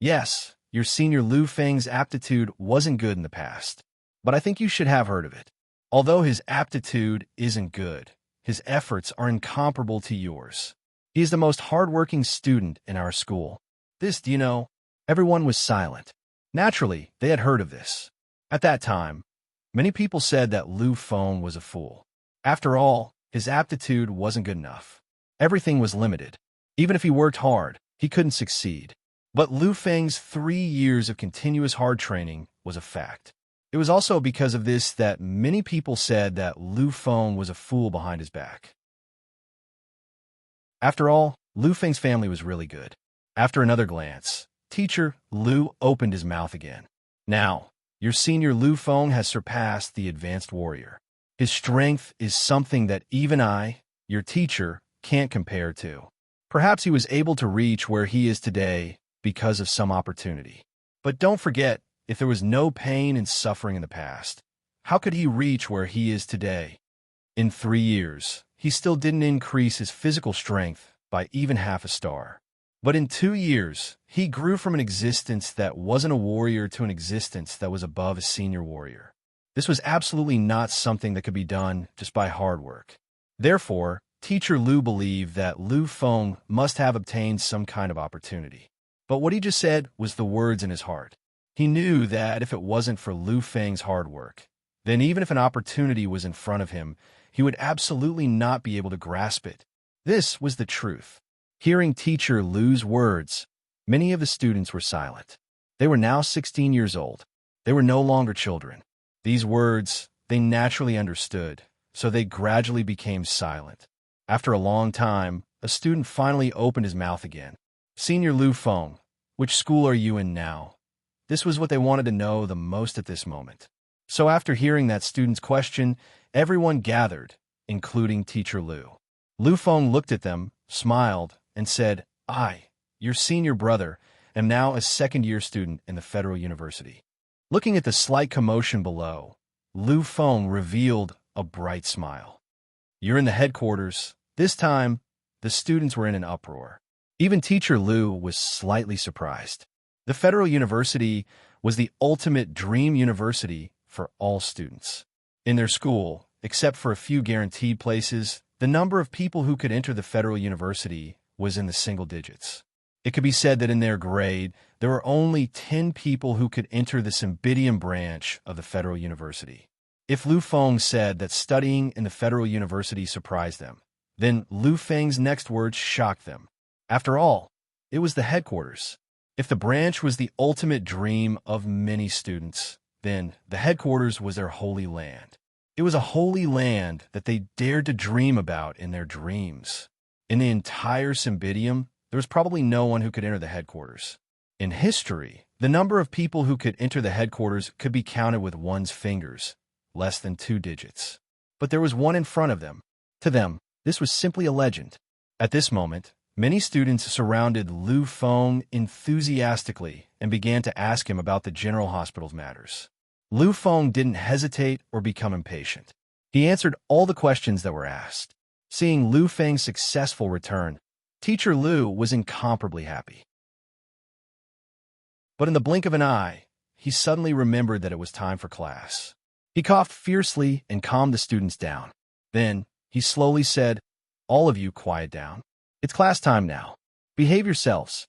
A: Yes, your senior Lu Feng's aptitude wasn't good in the past, but I think you should have heard of it. Although his aptitude isn't good, his efforts are incomparable to yours. He is the most hardworking student in our school. This, do you know? Everyone was silent. Naturally, they had heard of this. At that time, many people said that Lu Feng was a fool. After all, his aptitude wasn't good enough. Everything was limited. Even if he worked hard, he couldn't succeed. But Lu Feng's 3 years of continuous hard training was a fact. It was also because of this that many people said that Lu Feng was a fool behind his back. After all, Lu Feng's family was really good. After another glance, Teacher Lu opened his mouth again. Now, your senior Lu Feng has surpassed the advanced warrior. His strength is something that even I, your teacher, can't compare to. Perhaps he was able to reach where he is today because of some opportunity. But don't forget, if there was no pain and suffering in the past, how could he reach where he is today? In 3 years, he still didn't increase his physical strength by even half a star. But in 2 years, he grew from an existence that wasn't a warrior to an existence that was above a senior warrior. This was absolutely not something that could be done just by hard work. Therefore, Teacher Lu believed that Lu Feng must have obtained some kind of opportunity. But what he just said was the words in his heart. He knew that if it wasn't for Lu Feng's hard work, then even if an opportunity was in front of him, he would absolutely not be able to grasp it. This was the truth. Hearing Teacher Lu's words, many of the students were silent. They were now 16 years old. They were no longer children. These words, they naturally understood, so they gradually became silent. After a long time, a student finally opened his mouth again. Senior Lu Feng, which school are you in now? This was what they wanted to know the most at this moment. So after hearing that student's question, everyone gathered, including Teacher Lu. Lu Feng looked at them, smiled, and said, I, your senior brother, am now a second-year student in the Federal University. Looking at the slight commotion below, Lu Feng revealed a bright smile. You're in the headquarters. This time, the students were in an uproar. Even Teacher Lu was slightly surprised. The Federal University was the ultimate dream university for all students. In their school, except for a few guaranteed places, the number of people who could enter the Federal University was in the single digits. It could be said that in their grade, there were only 10 people who could enter the Cymbidium branch of the Federal University. If Lu Feng said that studying in the Federal University surprised them, then Lu Feng's next words shocked them. After all, it was the headquarters. If the branch was the ultimate dream of many students, then the headquarters was their holy land. It was a holy land that they dared to dream about in their dreams. In the entire Cymbidium, there was probably no one who could enter the headquarters. In history, the number of people who could enter the headquarters could be counted with one's fingers, less than 2 digits. But there was one in front of them. To them, this was simply a legend. At this moment, many students surrounded Lu Feng enthusiastically and began to ask him about the General Hospital's matters. Lu Feng didn't hesitate or become impatient. He answered all the questions that were asked. Seeing Lu Feng's successful return, Teacher Lu was incomparably happy. But in the blink of an eye, he suddenly remembered that it was time for class. He coughed fiercely and calmed the students down. Then, he slowly said, "All of you quiet down. It's class time now. Behave yourselves."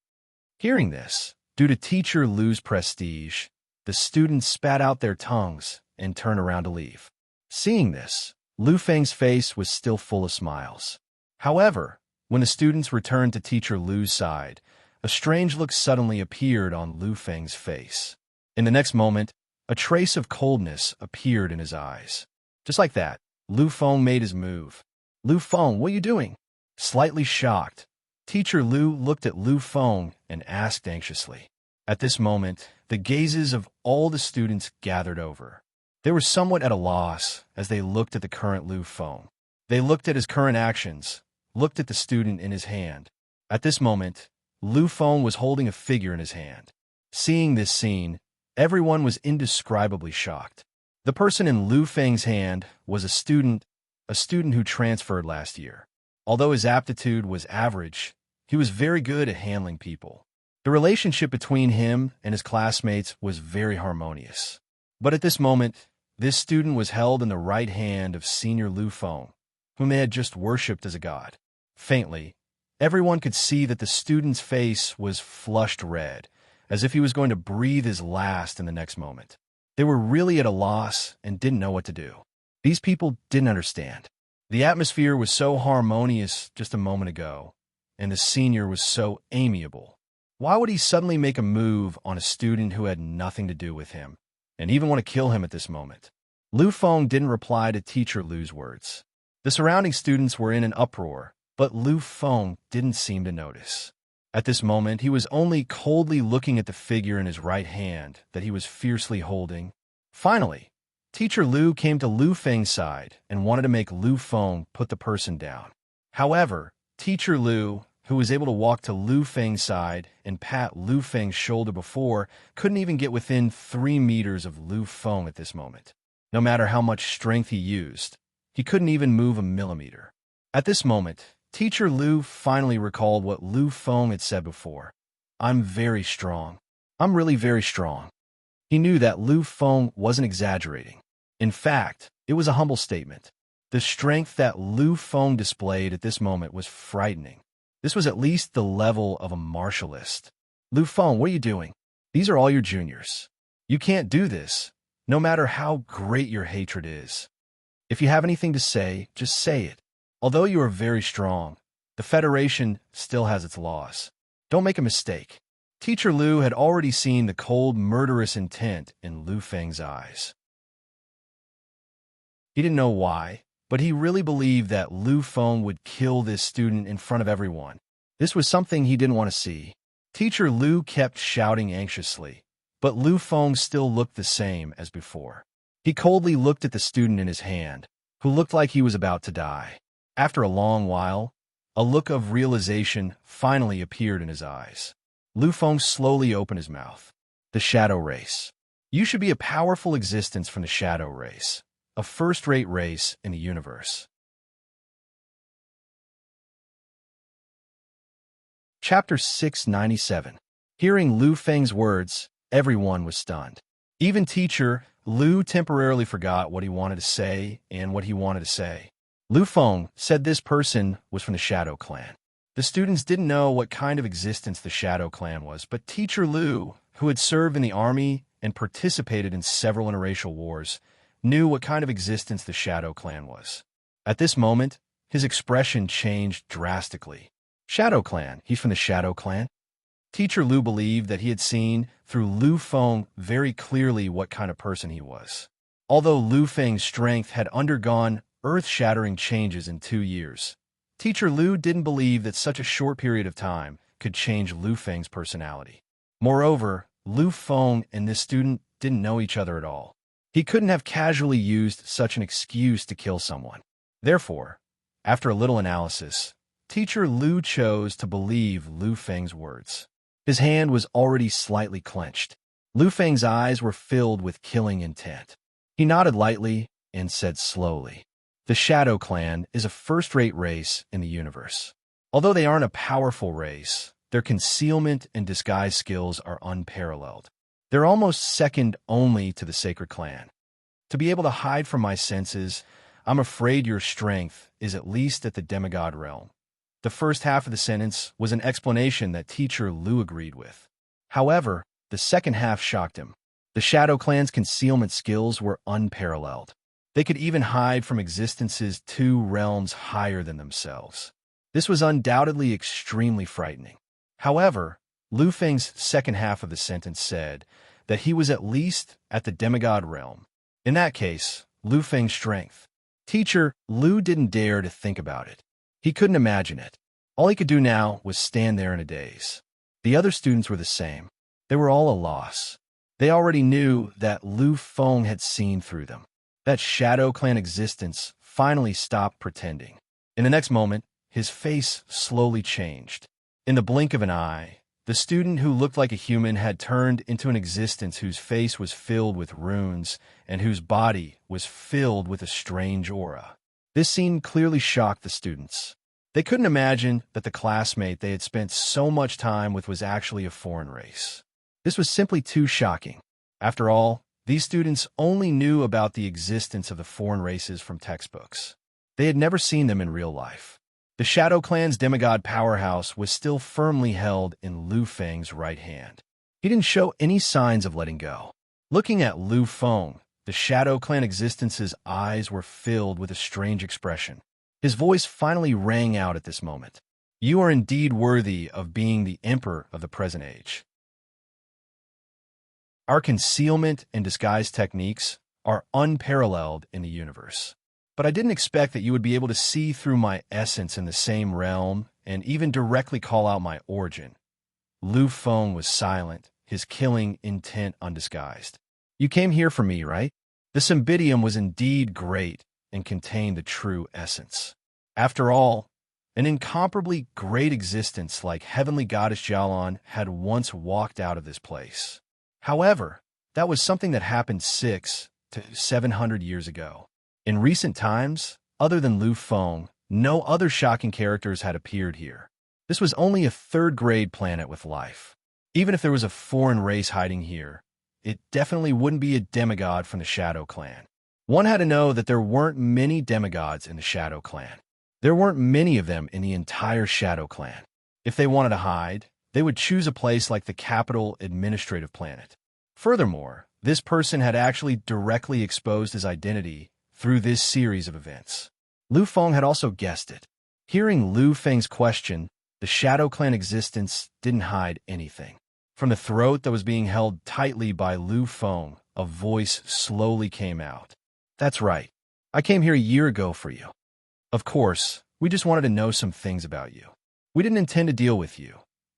A: Hearing this, due to Teacher Lu's prestige, the students spat out their tongues and turned around to leave. Seeing this, Lu Feng's face was still full of smiles. However, When the students returned to Teacher Lu's side, a strange look suddenly appeared on Lu Feng's face. In the next moment, a trace of coldness appeared in his eyes. Just like that, Lu Feng made his move. Lu Feng, what are you doing? Slightly shocked, Teacher Lu looked at Lu Feng and asked anxiously. At this moment, the gazes of all the students gathered over. They were somewhat at a loss as they looked at the current Lu Feng. They looked at his current actions, looked at the student in his hand. At this moment, Lu Feng was holding a figure in his hand. Seeing this scene, everyone was indescribably shocked. The person in Lu Feng's hand was a student who transferred last year. Although his aptitude was average, he was very good at handling people. The relationship between him and his classmates was very harmonious. But at this moment, this student was held in the right hand of Senior Lu Feng, whom they had just worshipped as a god. Faintly, everyone could see that the student's face was flushed red, as if he was going to breathe his last in the next moment. They were really at a loss and didn't know what to do. These people didn't understand. The atmosphere was so harmonious just a moment ago, and the senior was so amiable. Why would he suddenly make a move on a student who had nothing to do with him, and even want to kill him at this moment? Lu Feng didn't reply to Teacher Lu's words. The surrounding students were in an uproar, but Lu Feng didn't seem to notice. At this moment, he was only coldly looking at the figure in his right hand that he was fiercely holding. Finally, Teacher Lu came to Lu Feng's side and wanted to make Lu Feng put the person down. However, Teacher Lu, who was able to walk to Lu Feng's side and pat Lu Feng's shoulder before, couldn't even get within 3 meters of Lu Feng at this moment. No matter how much strength he used, he couldn't even move a millimeter. At this moment, Teacher Lu finally recalled what Lu Feng had said before. "I'm very strong. I'm really very strong." He knew that Lu Feng wasn't exaggerating. In fact, it was a humble statement. The strength that Lu Feng displayed at this moment was frightening. This was at least the level of a martialist. "Lu Feng, what are you doing? These are all your juniors. You can't do this, no matter how great your hatred is. If you have anything to say, just say it. Although you are very strong, the Federation still has its laws. Don't make a mistake." Teacher Lu had already seen the cold, murderous intent in Lu Feng's eyes. He didn't know why, but he really believed that Lu Feng would kill this student in front of everyone. This was something he didn't want to see. Teacher Lu kept shouting anxiously, but Lu Feng still looked the same as before. He coldly looked at the student in his hand, who looked like he was about to die. After a long while, a look of realization finally appeared in his eyes. Lu Feng slowly opened his mouth. "The Shadow Race. You should be a powerful existence from the Shadow Race, a first-rate race in the universe." Chapter 697. Hearing Lu Feng's words, everyone was stunned. Even Teacher Lu temporarily forgot what he wanted to say and what he wanted to say. Lu Feng said this person was from the Shadow Clan. The students didn't know what kind of existence the Shadow Clan was, but Teacher Lu, who had served in the army and participated in several interracial wars, knew what kind of existence the Shadow Clan was. At this moment, his expression changed drastically. "Shadow Clan? He's from the Shadow Clan?" Teacher Lu believed that he had seen through Lu Feng very clearly what kind of person he was. Although Lu Feng's strength had undergone earth-shattering changes in 2 years, Teacher Lu didn't believe that such a short period of time could change Lu Feng's personality. Moreover, Lu Feng and this student didn't know each other at all. He couldn't have casually used such an excuse to kill someone. Therefore, after a little analysis, Teacher Lu chose to believe Lu Feng's words. His hand was already slightly clenched. Lu Feng's eyes were filled with killing intent. He nodded lightly and said slowly, "The Shadow Clan is a first-rate race in the universe. Although they aren't a powerful race, their concealment and disguise skills are unparalleled. They're almost second only to the Sacred Clan. To be able to hide from my senses, I'm afraid your strength is at least at the demigod realm." The first half of the sentence was an explanation that Teacher Lu agreed with. However, the second half shocked him. The Shadow Clan's concealment skills were unparalleled. They could even hide from existences 2 realms higher than themselves. This was undoubtedly extremely frightening. However, Lu Feng's second half of the sentence said that he was at least at the demigod realm. In that case, Lu Feng's strength. Teacher, Lu didn't dare to think about it. He couldn't imagine it. All he could do now was stand there in a daze. The other students were the same. They were all a loss. They already knew that Lu Feng had seen through them. That Shadow Clan existence finally stopped pretending. In the next moment, his face slowly changed. In the blink of an eye, the student who looked like a human had turned into an existence whose face was filled with runes and whose body was filled with a strange aura. This scene clearly shocked the students. They couldn't imagine that the classmate they had spent so much time with was actually a foreign race. This was simply too shocking. After all, these students only knew about the existence of the foreign races from textbooks. They had never seen them in real life. The Shadow Clan's demigod powerhouse was still firmly held in Lu Feng's right hand. He didn't show any signs of letting go. Looking at Lu Feng, the Shadow Clan existence's eyes were filled with a strange expression. His voice finally rang out at this moment. You are indeed worthy of being the emperor of the present age. Our concealment and disguise techniques are unparalleled in the universe. But I didn't expect that you would be able to see through my essence in the same realm and even directly call out my origin. Lu Feng was silent, his killing intent undisguised. You came here for me, right? The Cymbidium was indeed great and contained the true essence. After all, an incomparably great existence like Heavenly Goddess Jialan had once walked out of this place. However, that was something that happened 600 to 700 years ago. In recent times, other than Lu Feng, no other shocking characters had appeared here. This was only a third-grade planet with life. Even if there was a foreign race hiding here, it definitely wouldn't be a demigod from the Shadow Clan. One had to know that there weren't many demigods in the Shadow Clan. There weren't many of them in the entire Shadow Clan. If they wanted to hide, they would choose a place like the capital administrative planet. Furthermore, this person had actually directly exposed his identity through this series of events. Lu Feng had also guessed it. Hearing Lu Feng's question, the Shadow Clan existence didn't hide anything. From the throat that was being held tightly by Lu Feng, a voice slowly came out. That's right. I came here a year ago for you. Of course, we just wanted to know some things about you. We didn't intend to deal with you.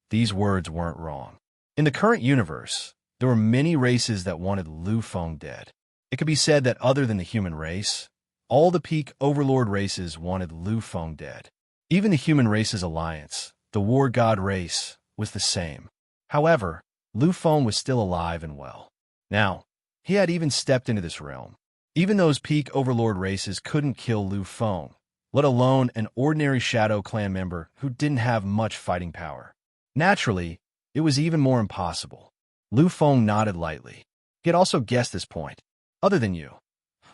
A: These words weren't wrong. In the current universe, there were many races that wanted Lu Feng dead. It could be said that other than the human race, all the peak Overlord races wanted Lu Feng dead. Even the human race's alliance, the war god race, was the same. However, Lu Feng was still alive and well. Now, he had even stepped into this realm. Even those peak Overlord races couldn't kill Lu Feng, let alone an ordinary Shadow Clan member who didn't have much fighting power. Naturally, it was even more impossible. Lu Feng nodded lightly. He had also guessed this point. Other than you,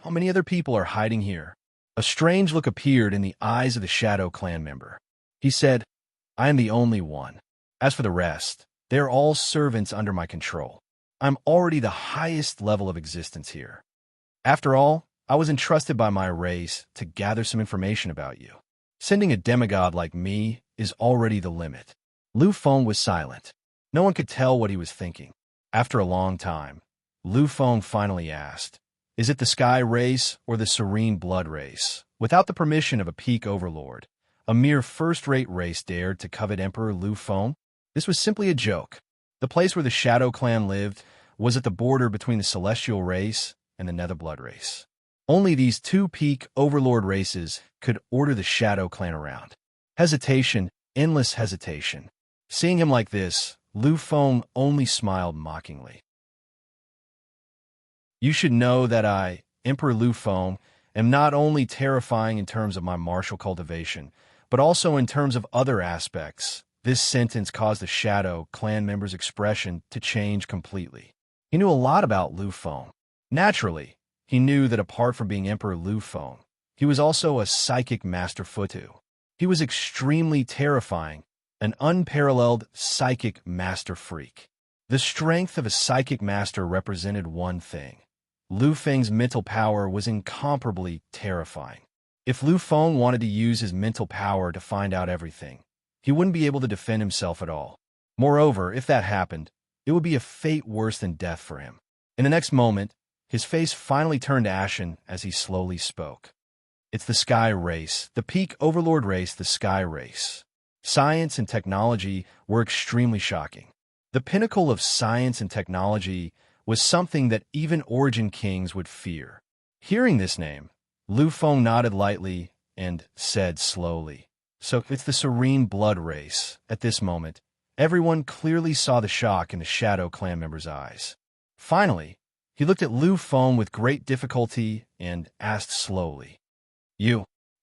A: how many other people are hiding here? A strange look appeared in the eyes of the Shadow Clan member. He said, I am the only one. As for the rest, they are all servants under my control. I'm already the highest level of existence here. After all, I was entrusted by my race to gather some information about you. Sending a demigod like me is already the limit. Lu Feng was silent. No one could tell what he was thinking. After a long time, Lu Feng finally asked, Is it the Sky race or the Serene blood race? Without the permission of a peak Overlord, a mere first-rate race dared to covet Emperor Lu Feng? This was simply a joke. The place where the Shadow Clan lived was at the border between the Celestial race and the Netherblood race. Only these two peak Overlord races could order the Shadow Clan around. Hesitation, endless hesitation. Seeing him like this, Lu Feng only smiled mockingly. You should know that I, Emperor Lu Feng, am not only terrifying in terms of my martial cultivation, but also in terms of other aspects. This sentence caused the Shadow Clan member's expression to change completely. He knew a lot about Lu Feng. Naturally, he knew that apart from being Emperor Lu Feng, he was also a psychic master Futu. He was extremely terrifying, an unparalleled psychic master freak. The strength of a psychic master represented one thing. Lu Feng's mental power was incomparably terrifying. If Lu Feng wanted to use his mental power to find out everything, he wouldn't be able to defend himself at all. Moreover, if that happened, it would be a fate worse than death for him. In the next moment, his face finally turned ashen as he slowly spoke. It's the Sky Race, the peak Overlord race, the Sky Race. Science and technology were extremely shocking. The pinnacle of science and technology was something that even Origin Kings would fear. Hearing this name, Lu Feng nodded lightly and said slowly, "So it's the Serene Blood Race." At this moment, everyone clearly saw the shock in the Shadow Clan members' eyes. Finally, he looked at Lu Feng with great difficulty and asked slowly,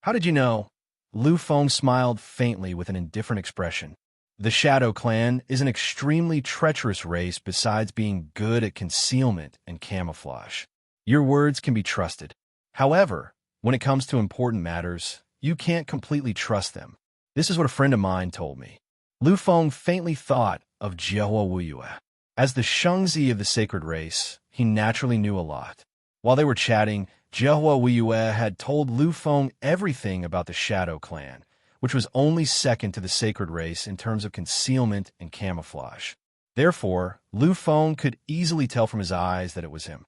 A: How did you know?" Lu Feng smiled faintly with an indifferent expression. The Shadow Clan is an extremely treacherous race besides being good at concealment and camouflage. Your words can be trusted. However, when it comes to important matters, you can't completely trust them. This is what a friend of mine told me. Lu Feng faintly thought of Jiahua Wuyue. As the Shengzi of the sacred race, he naturally knew a lot. While they were chatting, Jiahua Wuyue had told Lu Feng everything about the Shadow Clan, which was only second to the sacred race in terms of concealment and camouflage. Therefore, Lu Feng could easily tell from his eyes that it was him.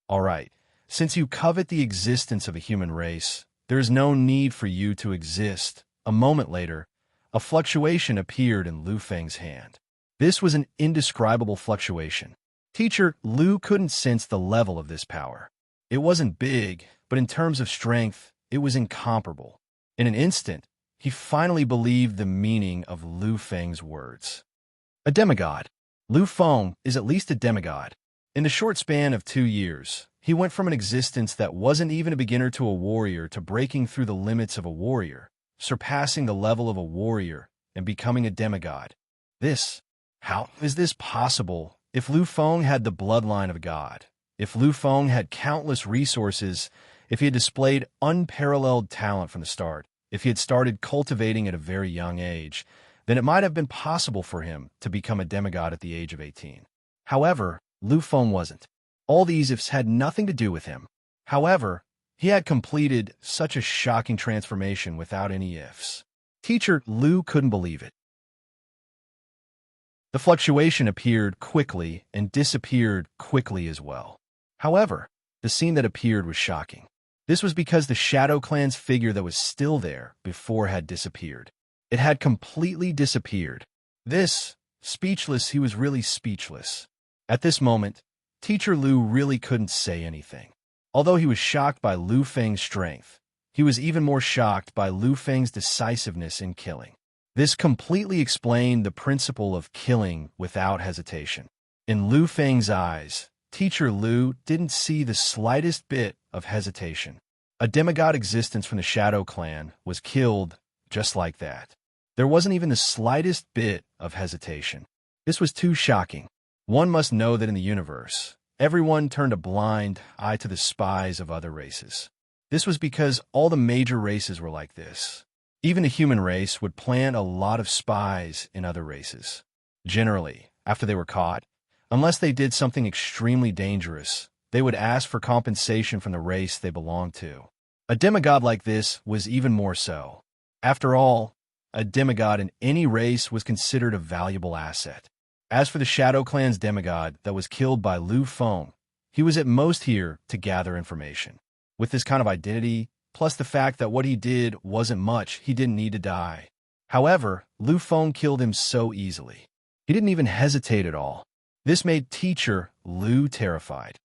A: All right, since you covet the existence of a human race, there is no need for you to exist. A moment later, a fluctuation appeared in Lu Feng's hand. This was an indescribable fluctuation. Teacher Lu couldn't sense the level of this power. It wasn't big, but in terms of strength, it was incomparable. In an instant, he finally believed the meaning of Lu Feng's words. A demigod. Lu Feng is at least a demigod. In the short span of 2 years, he went from an existence that wasn't even a beginner to a warrior to breaking through the limits of a warrior, surpassing the level of a warrior, and becoming a demigod. How is this possible? If Lu Feng had the bloodline of a god, if Lu Feng had countless resources, if he had displayed unparalleled talent from the start, if he had started cultivating at a very young age, then it might have been possible for him to become a demigod at the age of 18. However, Lu Feng wasn't. All these ifs had nothing to do with him. However, he had completed such a shocking transformation without any ifs. Teacher Lu couldn't believe it. The fluctuation appeared quickly and disappeared quickly as well. However, the scene that appeared was shocking. This was because the Shadow Clan's figure that was still there before had disappeared. It had completely disappeared. Speechless, he was really speechless. At this moment, Teacher Lu really couldn't say anything. Although he was shocked by Lu Feng's strength, he was even more shocked by Lu Feng's decisiveness in killing. This completely explained the principle of killing without hesitation. In Lu Feng's eyes, Teacher Lu didn't see the slightest bit of hesitation. A demigod existence from the Shadow Clan was killed just like that. There wasn't even the slightest bit of hesitation. This was too shocking. One must know that in the universe, everyone turned a blind eye to the spies of other races. This was because all the major races were like this. Even the human race would plant a lot of spies in other races. Generally, after they were caught, unless they did something extremely dangerous, they would ask for compensation from the race they belonged to. A demigod like this was even more so. After all, a demigod in any race was considered a valuable asset. As for the Shadow Clan's demigod that was killed by Lu Feng, he was at most here to gather information. With this kind of identity, plus the fact that what he did wasn't much, he didn't need to die. However, Lu Feng killed him so easily. He didn't even hesitate at all. This made Teacher Lu terrified.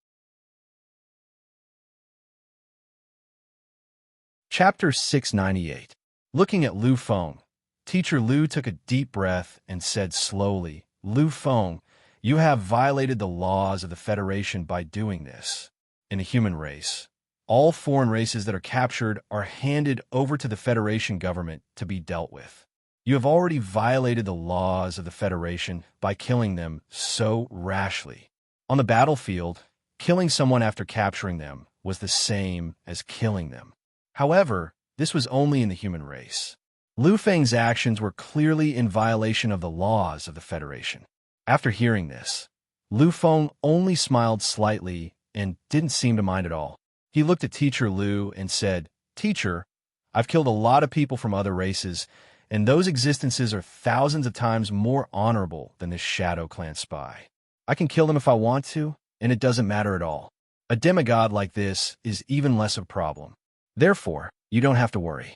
A: Chapter 698. Looking at Lu Feng, Teacher Lu took a deep breath and said slowly, "Lu Feng, you have violated the laws of the Federation by doing this. In the human race, all foreign races that are captured are handed over to the Federation government to be dealt with. You have already violated the laws of the Federation by killing them so rashly. On the battlefield, killing someone after capturing them was the same as killing them. However, this was only in the human race. Lu Feng's actions were clearly in violation of the laws of the Federation." After hearing this, Lu Feng only smiled slightly and didn't seem to mind at all. He looked at Teacher Lu and said, "Teacher, I've killed a lot of people from other races, and those existences are thousands of times more honorable than this Shadow Clan spy. I can kill them if I want to, and it doesn't matter at all. A demigod like this is even less of a problem. Therefore, you don't have to worry.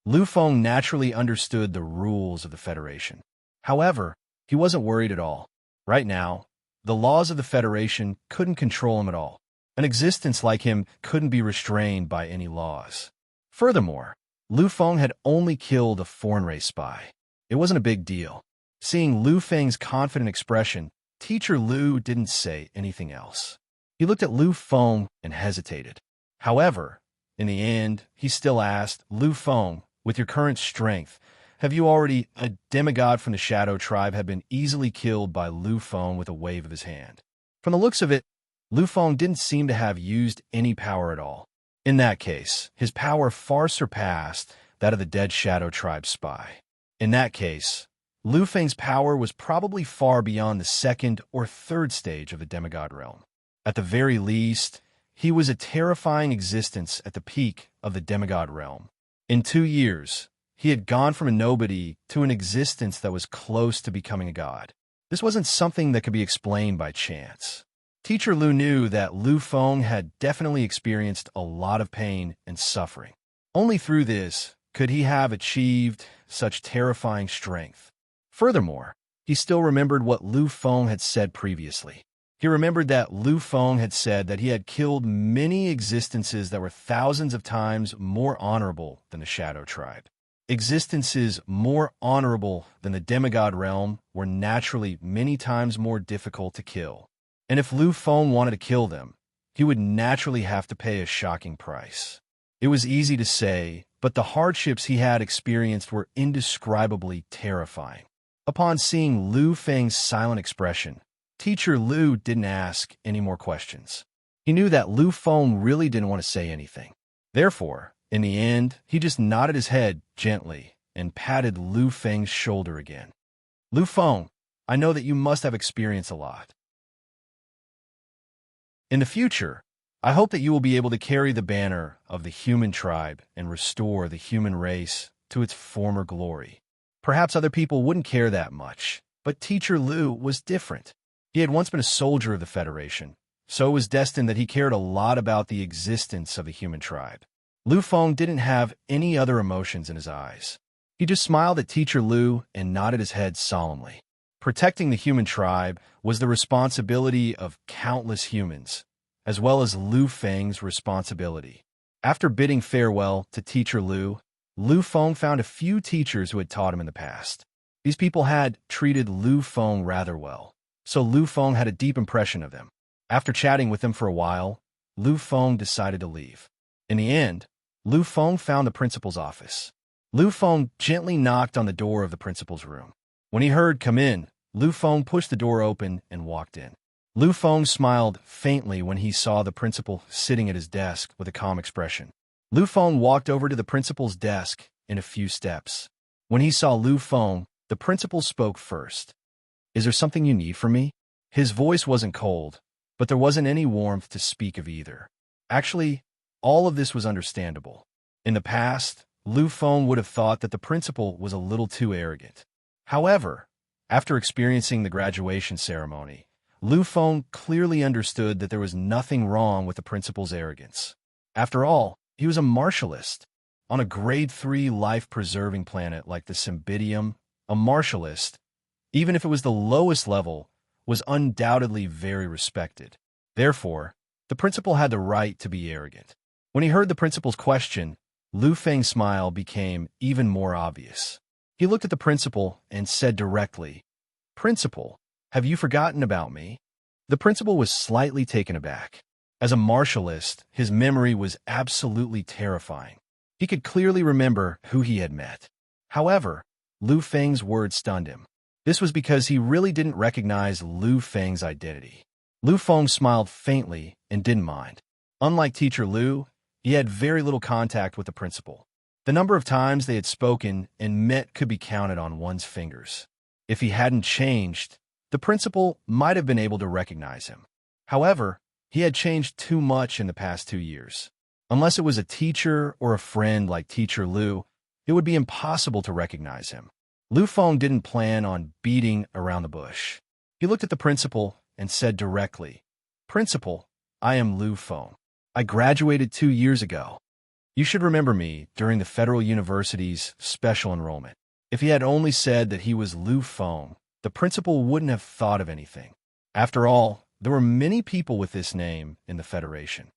A: Lu Feng naturally understood the rules of the Federation. However, he wasn't worried at all. Right now, the laws of the Federation couldn't control him at all. An existence like him couldn't be restrained by any laws. Furthermore, Lu Feng had only killed a foreign race spy. It wasn't a big deal. Seeing Lu Feng's confident expression, Teacher Lu didn't say anything else. He looked at Lu Feng and hesitated. However, in the end, he still asked, Lu Feng, with your current strength, have you already... A demigod from the Shadow Tribe had been easily killed by Lu Feng with a wave of his hand. From the looks of it, Lu Feng didn't seem to have used any power at all. In that case, his power far surpassed that of the dead Shadow Tribe spy. In that case, Lu Feng's power was probably far beyond the second or third stage of the demigod realm. At the very least, he was a terrifying existence at the peak of the demigod realm. In 2 years, he had gone from a nobody to an existence that was close to becoming a god. This wasn't something that could be explained by chance. Teacher Lu knew that Lu Feng had definitely experienced a lot of pain and suffering. Only through this could he have achieved such terrifying strength. Furthermore, he still remembered what Lu Feng had said previously. He remembered that Lu Feng had said that he had killed many existences that were thousands of times more honorable than the Shadow Tribe. Existences more honorable than the demigod realm were naturally many times more difficult to kill. And if Lu Feng wanted to kill them, he would naturally have to pay a shocking price. It was easy to say, but the hardships he had experienced were indescribably terrifying. Upon seeing Lu Feng's silent expression, Teacher Lu didn't ask any more questions. He knew that Lu Feng really didn't want to say anything. Therefore, in the end, he just nodded his head gently and patted Lu Feng's shoulder again. Lu Feng, I know that you must have experienced a lot. In the future, I hope that you will be able to carry the banner of the human tribe and restore the human race to its former glory. Perhaps other people wouldn't care that much, but Teacher Lu was different. He had once been a soldier of the Federation, so it was destined that he cared a lot about the existence of the human tribe. Lu Feng didn't have any other emotions in his eyes. He just smiled at Teacher Lu and nodded his head solemnly. Protecting the human tribe was the responsibility of countless humans, as well as Lu Feng's responsibility. After bidding farewell to Teacher Lu, Lu Feng found a few teachers who had taught him in the past. These people had treated Lu Feng rather well, so Lu Feng had a deep impression of them. After chatting with them for a while, Lu Feng decided to leave. In the end, Lu Feng found the principal's office. Lu Feng gently knocked on the door of the principal's room. When he heard "come in," Lu Feng pushed the door open and walked in. Lu Feng smiled faintly when he saw the principal sitting at his desk with a calm expression. Lu Feng walked over to the principal's desk in a few steps. When he saw Lu Feng, the principal spoke first. "Is there something you need from me?" His voice wasn't cold, but there wasn't any warmth to speak of either. Actually, all of this was understandable. In the past, Lu Feng would have thought that the principal was a little too arrogant. However, after experiencing the graduation ceremony, Lu Feng clearly understood that there was nothing wrong with the principal's arrogance. After all, he was a martialist. On a grade 3 life-preserving planet like the Cymbidium, a martialist, even if it was the lowest level, was undoubtedly very respected. Therefore, the principal had the right to be arrogant. When he heard the principal's question, Lu Feng's smile became even more obvious. He looked at the principal and said directly, "Principal, have you forgotten about me?" The principal was slightly taken aback. As a martialist, his memory was absolutely terrifying. He could clearly remember who he had met. However, Lu Feng's words stunned him. This was because he really didn't recognize Lu Feng's identity. Lu Feng smiled faintly and didn't mind. Unlike Teacher Lu, he had very little contact with the principal. The number of times they had spoken and met could be counted on one's fingers. If he hadn't changed, the principal might have been able to recognize him. However, he had changed too much in the past 2 years. Unless it was a teacher or a friend like Teacher Lu, it would be impossible to recognize him. Lu Feng didn't plan on beating around the bush. He looked at the principal and said directly, "Principal, I am Lu Feng. I graduated 2 years ago. You should remember me during the Federal University's special enrollment." If he had only said that he was Lu Feng, the principal wouldn't have thought of anything. After all, there were many people with this name in the Federation.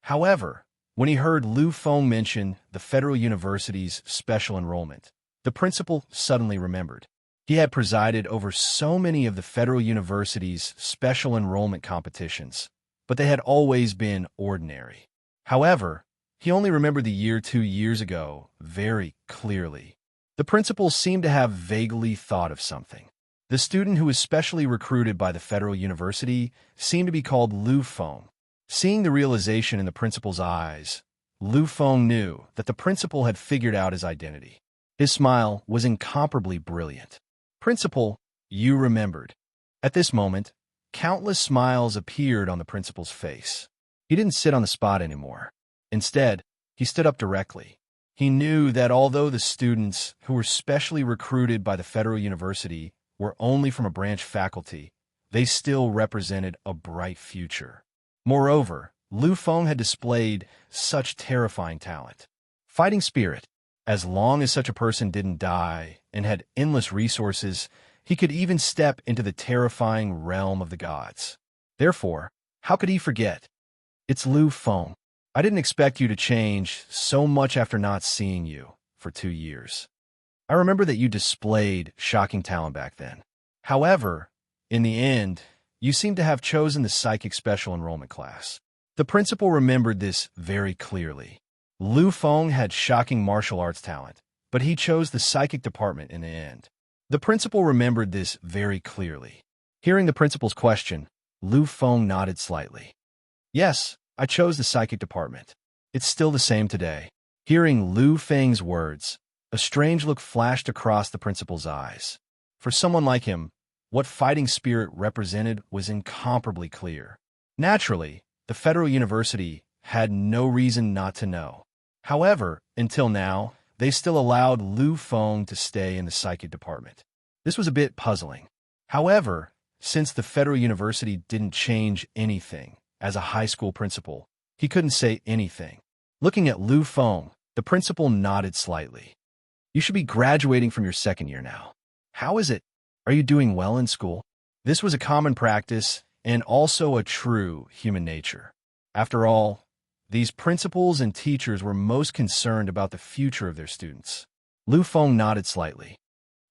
A: However, when he heard Lu Feng mention the Federal University's special enrollment, the principal suddenly remembered. He had presided over so many of the Federal University's special enrollment competitions, but they had always been ordinary. However, he only remembered the year 2 years ago very clearly. The principal seemed to have vaguely thought of something. The student who was specially recruited by the Federal University seemed to be called Lu Feng. Seeing the realization in the principal's eyes, Lu Feng knew that the principal had figured out his identity. His smile was incomparably brilliant. "Principal, you remembered." At this moment, countless smiles appeared on the principal's face. He didn't sit on the spot anymore. Instead, he stood up directly. He knew that although the students who were specially recruited by the Federal University were only from a branch faculty, they still represented a bright future. Moreover, Lu Feng had displayed such terrifying talent. Fighting spirit. As long as such a person didn't die and had endless resources, he could even step into the terrifying realm of the gods. Therefore, how could he forget? "It's Lu Feng. I didn't expect you to change so much after not seeing you for 2 years. I remember that you displayed shocking talent back then. However, in the end, you seem to have chosen the psychic special enrollment class." The principal remembered this very clearly. Lu Feng had shocking martial arts talent, but he chose the psychic department in the end. The principal remembered this very clearly. Hearing the principal's question, Lu Feng nodded slightly. "Yes, I chose the psychic department. It's still the same today." Hearing Lu Feng's words, a strange look flashed across the principal's eyes. For someone like him, what fighting spirit represented was incomparably clear. Naturally, the Federal University had no reason not to know. However, until now, they still allowed Lu Feng to stay in the psychic department. This was a bit puzzling. However, since the Federal University didn't change anything, as a high school principal, he couldn't say anything. Looking at Lu Feng, the principal nodded slightly. "You should be graduating from your second year now. How is it? Are you doing well in school?" This was a common practice and also a true human nature. After all, these principals and teachers were most concerned about the future of their students. Lu Feng nodded slightly.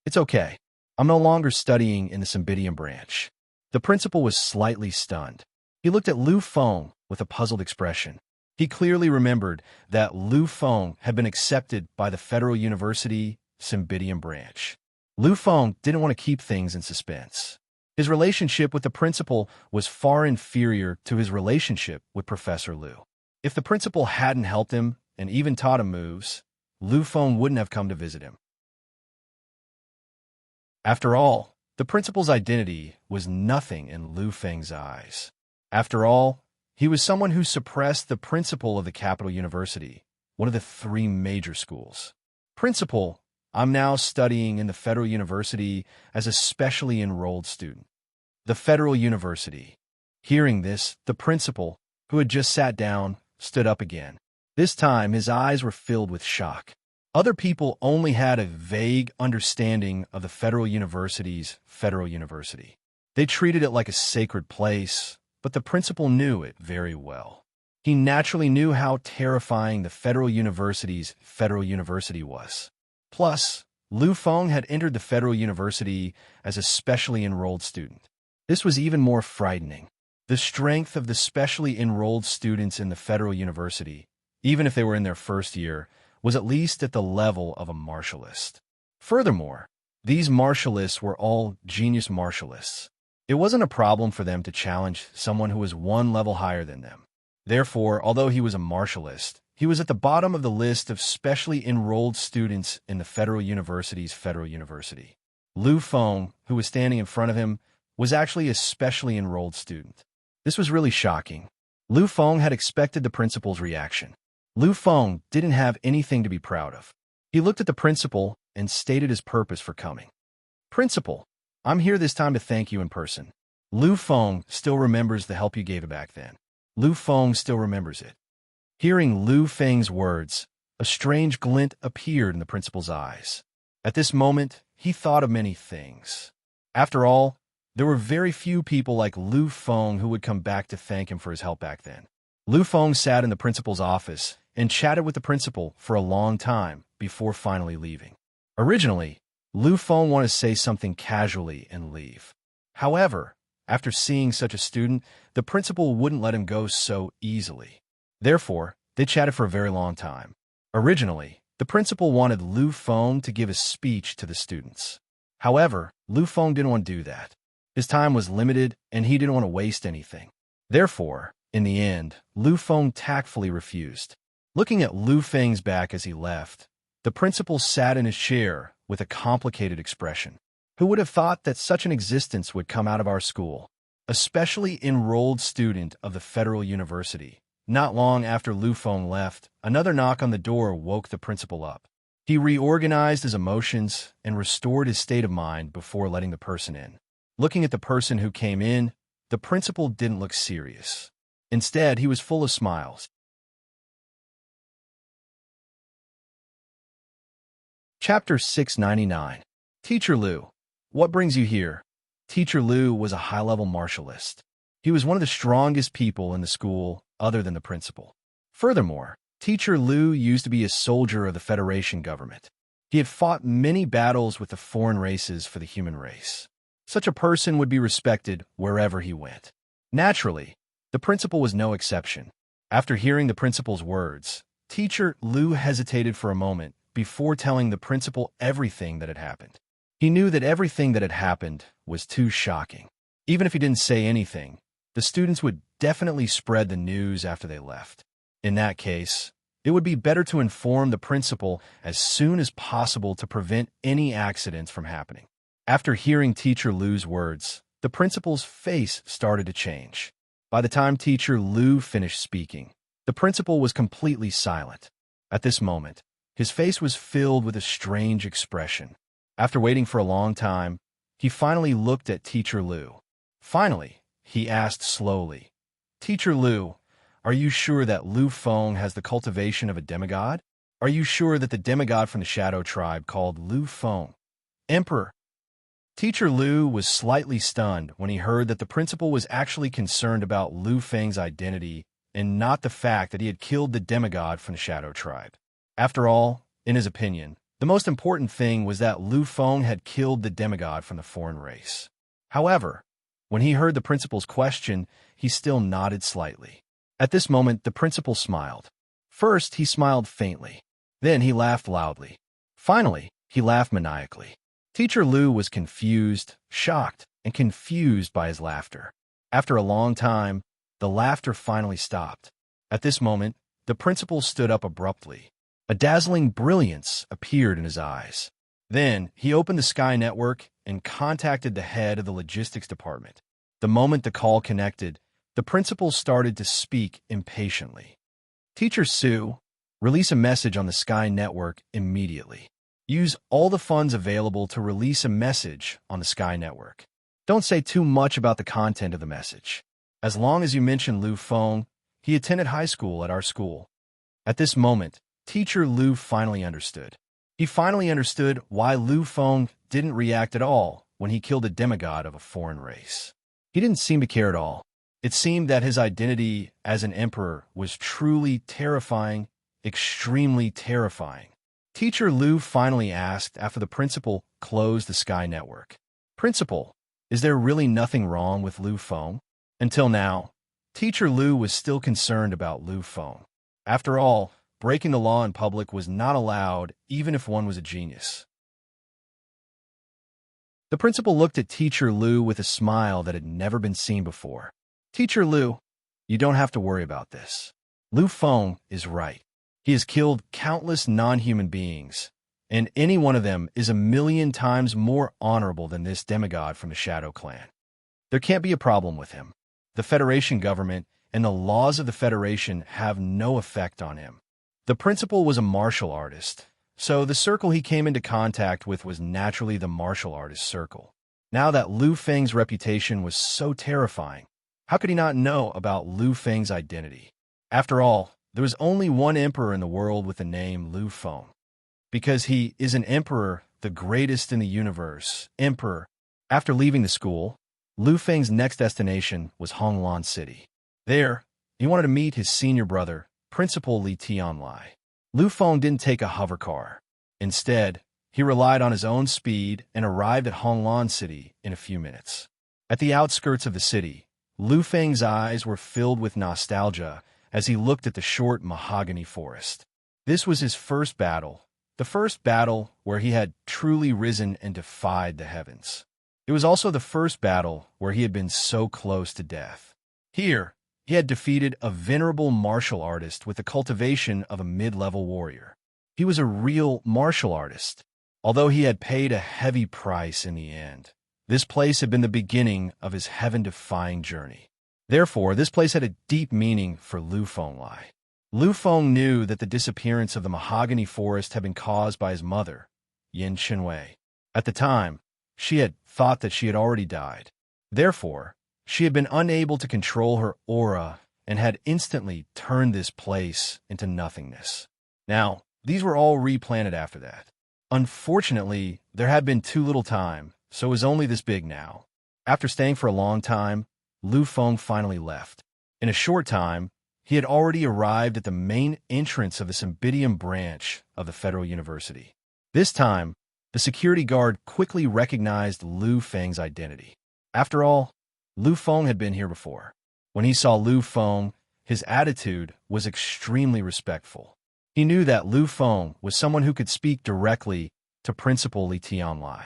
A: "It's okay. I'm no longer studying in the Cymbidium branch." The principal was slightly stunned. He looked at Lu Feng with a puzzled expression. He clearly remembered that Lu Feng had been accepted by the Federal University Cymbidium branch. Lu Feng didn't want to keep things in suspense. His relationship with the principal was far inferior to his relationship with Professor Lu. If the principal hadn't helped him and even taught him moves, Lu Feng wouldn't have come to visit him. After all, the principal's identity was nothing in Lu Feng's eyes. After all, he was someone who suppressed the principal of the capital university, one of the 3 major schools. "Principal, I'm now studying in the Federal University as a specially enrolled student." The Federal University. Hearing this, the principal, who had just sat down, stood up again. This time, his eyes were filled with shock. Other people only had a vague understanding of the Federal University's Federal University. They treated it like a sacred place, but the principal knew it very well. He naturally knew how terrifying the Federal University's Federal University was. Plus, Lu Feng had entered the Federal University as a specially enrolled student. This was even more frightening. The strength of the specially enrolled students in the Federal University, even if they were in their first year, was at least at the level of a martialist. Furthermore, these martialists were all genius martialists. It wasn't a problem for them to challenge someone who was 1 level higher than them. Therefore, although he was a martialist, he was at the bottom of the list of specially enrolled students in the Federal University's Federal University. Lu Feng, who was standing in front of him, was actually a specially enrolled student. This was really shocking. Lu Feng had expected the principal's reaction. Lu Feng didn't have anything to be proud of. He looked at the principal and stated his purpose for coming. Principal, I'm here this time to thank you in person. Lu Feng still remembers the help you gave back then. Lu Feng still remembers it. Hearing Lu Feng's words, a strange glint appeared in the principal's eyes. At this moment, he thought of many things. After all, there were very few people like Lu Feng who would come back to thank him for his help back then. Lu Feng sat in the principal's office and chatted with the principal for a long time before finally leaving. Originally, Lu Feng wanted to say something casually and leave. However, after seeing such a student, the principal wouldn't let him go so easily. Therefore, they chatted for a very long time. Originally, the principal wanted Lu Feng to give a speech to the students. However, Lu Feng didn't want to do that. His time was limited, and he didn't want to waste anything. Therefore, in the end, Lu Feng tactfully refused. Looking at Lu Feng's back as he left, the principal sat in his chair with a complicated expression. Who would have thought that such an existence would come out of our school? Especially enrolled student of the Federal University. Not long after Lu Feng left, another knock on the door woke the principal up. He reorganized his emotions and restored his state of mind before letting the person in. Looking at the person who came in, the principal didn't look serious. Instead, he was full of smiles. Chapter 699. Teacher Lu. What brings you here? Teacher Lu was a high-level martialist. He was one of the strongest people in the school other than the principal. Furthermore, Teacher Lu used to be a soldier of the Federation government. He had fought many battles with the foreign races for the human race. Such a person would be respected wherever he went. Naturally, the principal was no exception. After hearing the principal's words, Teacher Lu hesitated for a moment before telling the principal everything that had happened. He knew that everything that had happened was too shocking. Even if he didn't say anything, the students would definitely spread the news after they left. In that case, it would be better to inform the principal as soon as possible to prevent any accidents from happening. After hearing Teacher Lu's words, the principal's face started to change. By the time Teacher Lu finished speaking, the principal was completely silent. At this moment, his face was filled with a strange expression. After waiting for a long time, he finally looked at Teacher Lu. Finally, he asked slowly, Teacher Lu, are you sure that Lu Feng has the cultivation of a demigod? Are you sure that the demigod from the Shadow Tribe called Lu Feng Emperor? Teacher Lu was slightly stunned when he heard that the principal was actually concerned about Lu Feng's identity and not the fact that he had killed the demigod from the Shadow Tribe. After all, in his opinion, the most important thing was that Lu Feng had killed the demigod from the foreign race. However, when he heard the principal's question, he still nodded slightly. At this moment, the principal smiled. First, he smiled faintly. Then he laughed loudly. Finally, he laughed maniacally. Teacher Lu was confused, shocked, and confused by his laughter. After a long time, the laughter finally stopped. At this moment, the principal stood up abruptly. A dazzling brilliance appeared in his eyes. Then, he opened the Sky Network and contacted the head of the logistics department. The moment the call connected, the principal started to speak impatiently. Teacher Su, release a message on the Sky Network immediately. Use all the funds available to release a message on the Sky Network. Don't say too much about the content of the message. As long as you mention Lu Feng, he attended high school at our school. At this moment, Teacher Lu finally understood. He finally understood why Lu Feng didn't react at all when he killed a demigod of a foreign race. He didn't seem to care at all. It seemed that his identity as an emperor was truly terrifying, extremely terrifying. Teacher Lu finally asked after the principal closed the Sky Network. Principal, is there really nothing wrong with Lu Feng? Until now, Teacher Lu was still concerned about Lu Feng. After all, breaking the law in public was not allowed even if one was a genius. The principal looked at Teacher Lu with a smile that had never been seen before. Teacher Lu, you don't have to worry about this. Lu Feng is right. He has killed countless non-human beings, and any one of them is 1,000,000 times more honorable than this demigod from the Shadow Clan. There can't be a problem with him. The Federation government and the laws of the Federation have no effect on him. The principal was a martial artist, so the circle he came into contact with was naturally the martial artist circle. Now that Lu Feng's reputation was so terrifying, how could he not know about Lu Feng's identity? After all, there was only one emperor in the world with the name Lu Feng. Because he is an emperor, the greatest in the universe, emperor. After leaving the school, Lu Feng's next destination was Honglan City. There, he wanted to meet his senior brother, Principal Li Tianlai. Lu Feng didn't take a hover car. Instead, he relied on his own speed and arrived at Honglan City in a few minutes. At the outskirts of the city, Lu Feng's eyes were filled with nostalgia as he looked at the short mahogany forest. This was his first battle, the first battle where he had truly risen and defied the heavens. It was also the first battle where he had been so close to death. Here, he had defeated a venerable martial artist with the cultivation of a mid-level warrior. He was a real martial artist, although he had paid a heavy price in the end. This place had been the beginning of his heaven-defying journey. Therefore, this place had a deep meaning for Lu Fenglai. Lu Feng knew that the disappearance of the mahogany forest had been caused by his mother, Yin Chenwei. At the time, she had thought that she had already died. Therefore, she had been unable to control her aura and had instantly turned this place into nothingness. Now, these were all replanted after that. Unfortunately, there had been too little time, so it was only this big now. After staying for a long time, Lu Feng finally left. In a short time, he had already arrived at the main entrance of the Cymbidium branch of the Federal University. This time, the security guard quickly recognized Lu Feng's identity. After all, Lu Feng had been here before. When he saw Lu Feng, his attitude was extremely respectful. He knew that Lu Feng was someone who could speak directly to Principal Li Tianlai.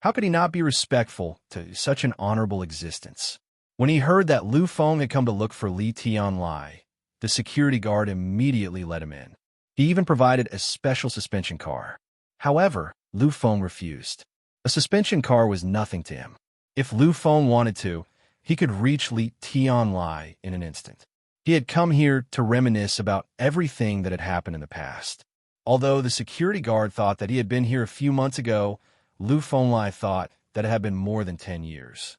A: How could he not be respectful to such an honorable existence? When he heard that Lu Feng had come to look for Li Tianlai, the security guard immediately let him in. He even provided a special suspension car. However, Lu Feng refused. A suspension car was nothing to him. If Lu Feng wanted to, he could reach Li Tianlai in an instant. He had come here to reminisce about everything that had happened in the past. Although the security guard thought that he had been here a few months ago, Lu Fenglai thought that it had been more than 10 years.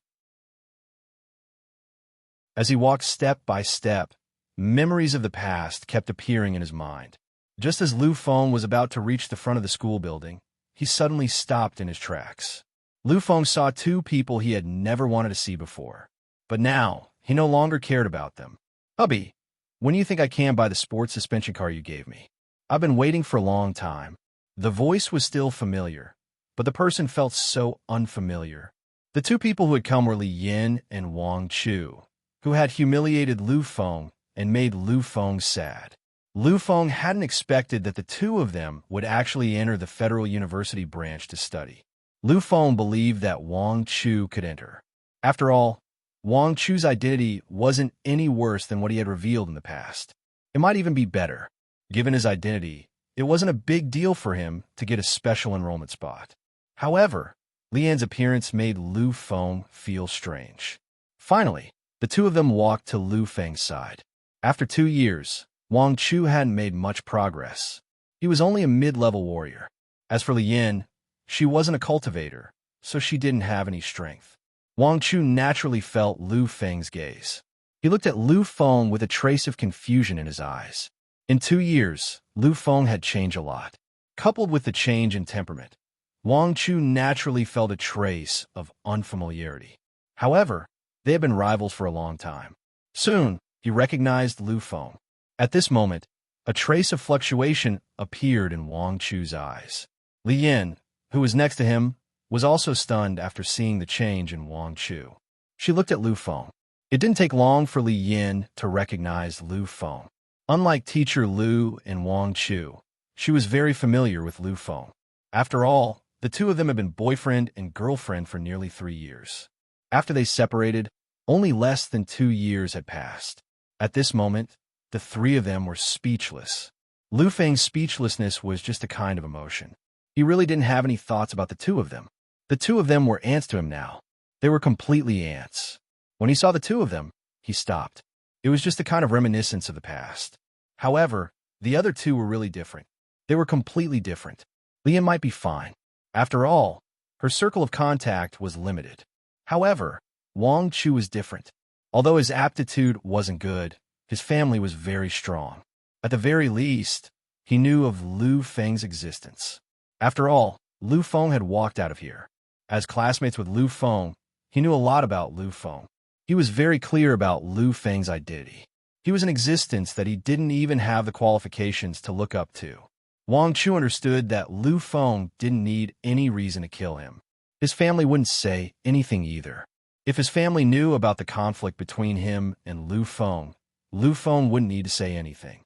A: As he walked step by step, memories of the past kept appearing in his mind. Just as Lu Feng was about to reach the front of the school building, he suddenly stopped in his tracks. Lu Feng saw two people he had never wanted to see before. But now, he no longer cared about them. "Hubby, when do you think I can buy the sports suspension car you gave me? I've been waiting for a long time." The voice was still familiar, but the person felt so unfamiliar. The two people who had come were Li Yin and Wang Chu, who had humiliated Lu Feng and made Lu Feng sad. Lu Feng hadn't expected that the two of them would actually enter the Federal University branch to study. Lu Feng believed that Wang Chu could enter. After all, Wang Chu's identity wasn't any worse than what he had revealed in the past. It might even be better. Given his identity, it wasn't a big deal for him to get a special enrollment spot. However, Lian's appearance made Lu Feng feel strange. Finally, the two of them walked to Lu Feng's side. After 2 years, Wang Chu hadn't made much progress. He was only a mid-level warrior. As for Li Yin, she wasn't a cultivator, so she didn't have any strength. Wang Chu naturally felt Lu Feng's gaze. He looked at Lu Feng with a trace of confusion in his eyes. In 2 years, Lu Feng had changed a lot. Coupled with the change in temperament, Wang Chu naturally felt a trace of unfamiliarity. However, they had been rivals for a long time. Soon, he recognized Lu Feng. At this moment, a trace of fluctuation appeared in Wang Chu's eyes. Li Yin, who was next to him, was also stunned after seeing the change in Wang Chu. She looked at Lu Feng. It didn't take long for Li Yin to recognize Lu Feng. Unlike teacher Lu and Wang Chu, she was very familiar with Lu Feng. After all, the two of them had been boyfriend and girlfriend for nearly 3 years. After they separated, only less than 2 years had passed. At this moment, the three of them were speechless. Lu Feng's speechlessness was just a kind of emotion. He really didn't have any thoughts about the two of them. The two of them were ants to him now. They were completely ants. When he saw the two of them, he stopped. It was just a kind of reminiscence of the past. However, the other two were really different. They were completely different. Lian might be fine. After all, her circle of contact was limited. However, Wang Chu was different. Although his aptitude wasn't good, his family was very strong. At the very least, he knew of Lu Feng's existence. After all, Lu Feng had walked out of here. As classmates with Lu Feng, he knew a lot about Lu Feng. He was very clear about Lu Feng's identity. He was an existence that he didn't even have the qualifications to look up to. Wang Chu understood that Lu Feng didn't need any reason to kill him. His family wouldn't say anything either. If his family knew about the conflict between him and Lu Feng wouldn't need to say anything.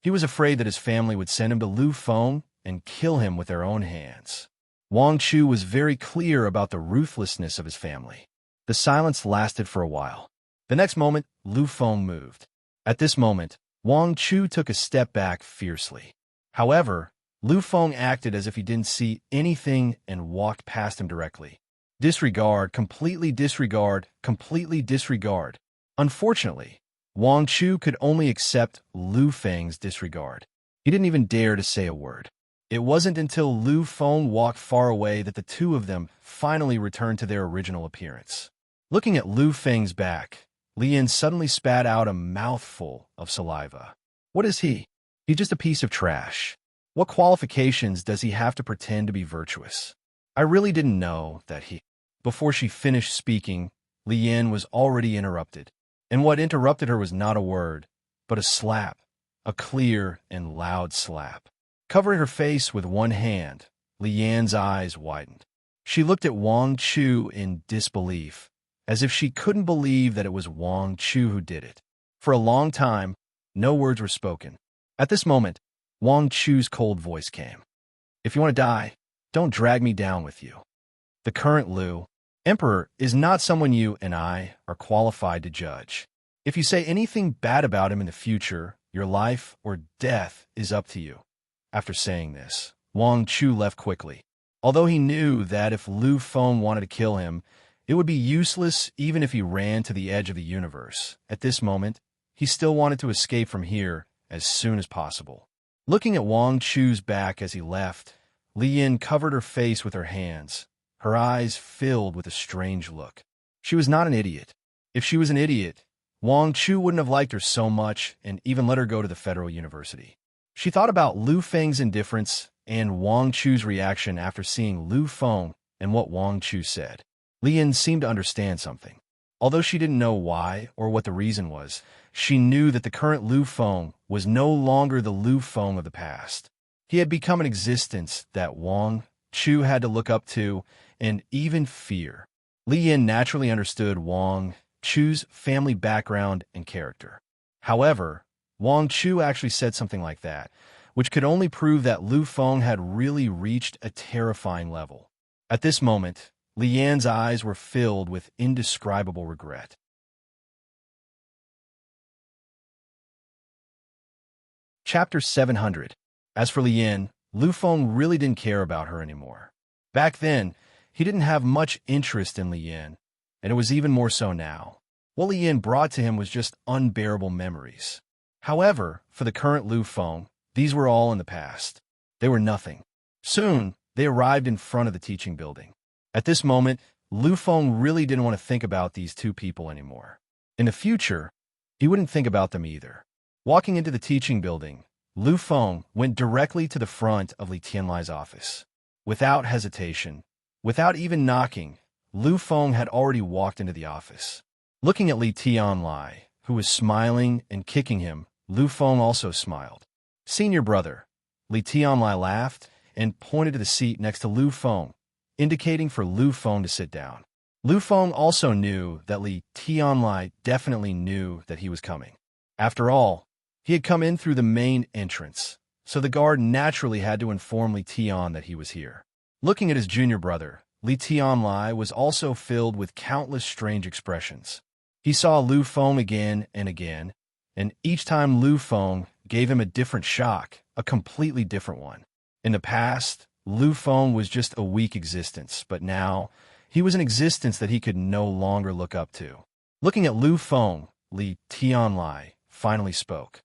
A: He was afraid that his family would send him to Lu Feng and kill him with their own hands. Wang Chu was very clear about the ruthlessness of his family. The silence lasted for a while. The next moment, Lu Feng moved. At this moment, Wang Chu took a step back fiercely. However, Lu Feng acted as if he didn't see anything and walked past him directly. Disregard, completely disregard, completely disregard. Unfortunately, Wang Chu could only accept Lu Feng's disregard. He didn't even dare to say a word. It wasn't until Lu Feng walked far away that the two of them finally returned to their original appearance. Looking at Lu Feng's back, Lian suddenly spat out a mouthful of saliva. What is he? He's just a piece of trash. What qualifications does he have to pretend to be virtuous? I really didn't know that he... Before she finished speaking, Lian was already interrupted. And what interrupted her was not a word, but a slap, a clear and loud slap. Covering her face with one hand, Lian's eyes widened. She looked at Wang Chu in disbelief, as if she couldn't believe that it was Wang Chu who did it. For a long time, no words were spoken. At this moment, Wang Chu's cold voice came. If you want to die, don't drag me down with you. The current Lu Emperor is not someone you and I are qualified to judge. If you say anything bad about him in the future, your life or death is up to you. After saying this, Wang Chu left quickly. Although he knew that if Lu Feng wanted to kill him, it would be useless even if he ran to the edge of the universe. At this moment, he still wanted to escape from here as soon as possible. Looking at Wang Chu's back as he left, Lian covered her face with her hands, her eyes filled with a strange look. She was not an idiot. If she was an idiot, Wang Chu wouldn't have liked her so much and even let her go to the Federal University. She thought about Lu Feng's indifference and Wang Chu's reaction after seeing Lu Feng and what Wang Chu said. Lian seemed to understand something. Although she didn't know why or what the reason was, she knew that the current Lu Feng was no longer the Lu Feng of the past. He had become an existence that Wang Chu had to look up to and even fear. Lian naturally understood Wang Chu's family background and character. However, Wang Chu actually said something like that, which could only prove that Lu Feng had really reached a terrifying level. At this moment, Lian's eyes were filled with indescribable regret. Chapter 700. As for Lian, Lu Feng really didn't care about her anymore. Back then, he didn't have much interest in Lian, and it was even more so now. What Lian brought to him was just unbearable memories. However, for the current Lu Feng, these were all in the past. They were nothing. Soon, they arrived in front of the teaching building. At this moment, Lu Feng really didn't want to think about these two people anymore. In the future, he wouldn't think about them either. Walking into the teaching building, Lu Feng went directly to the front of Li Tianlai's office. Without hesitation, without even knocking, Lu Feng had already walked into the office. Looking at Li Tianlai, who was smiling and kicking him, Lu Feng also smiled. Senior brother, Li Tianlai laughed and pointed to the seat next to Lu Feng, indicating for Lu Feng to sit down. Lu Feng also knew that Li Tianlai definitely knew that he was coming. After all, he had come in through the main entrance, so the guard naturally had to inform Li Tian that he was here. Looking at his junior brother, Li Tianlai was also filled with countless strange expressions. He saw Lu Feng again, and each time Lu Feng gave him a different shock, a completely different one. In the past, Lu Feng was just a weak existence, but now, he was an existence that he could no longer look up to. Looking at Lu Feng, Li Tianlai finally spoke.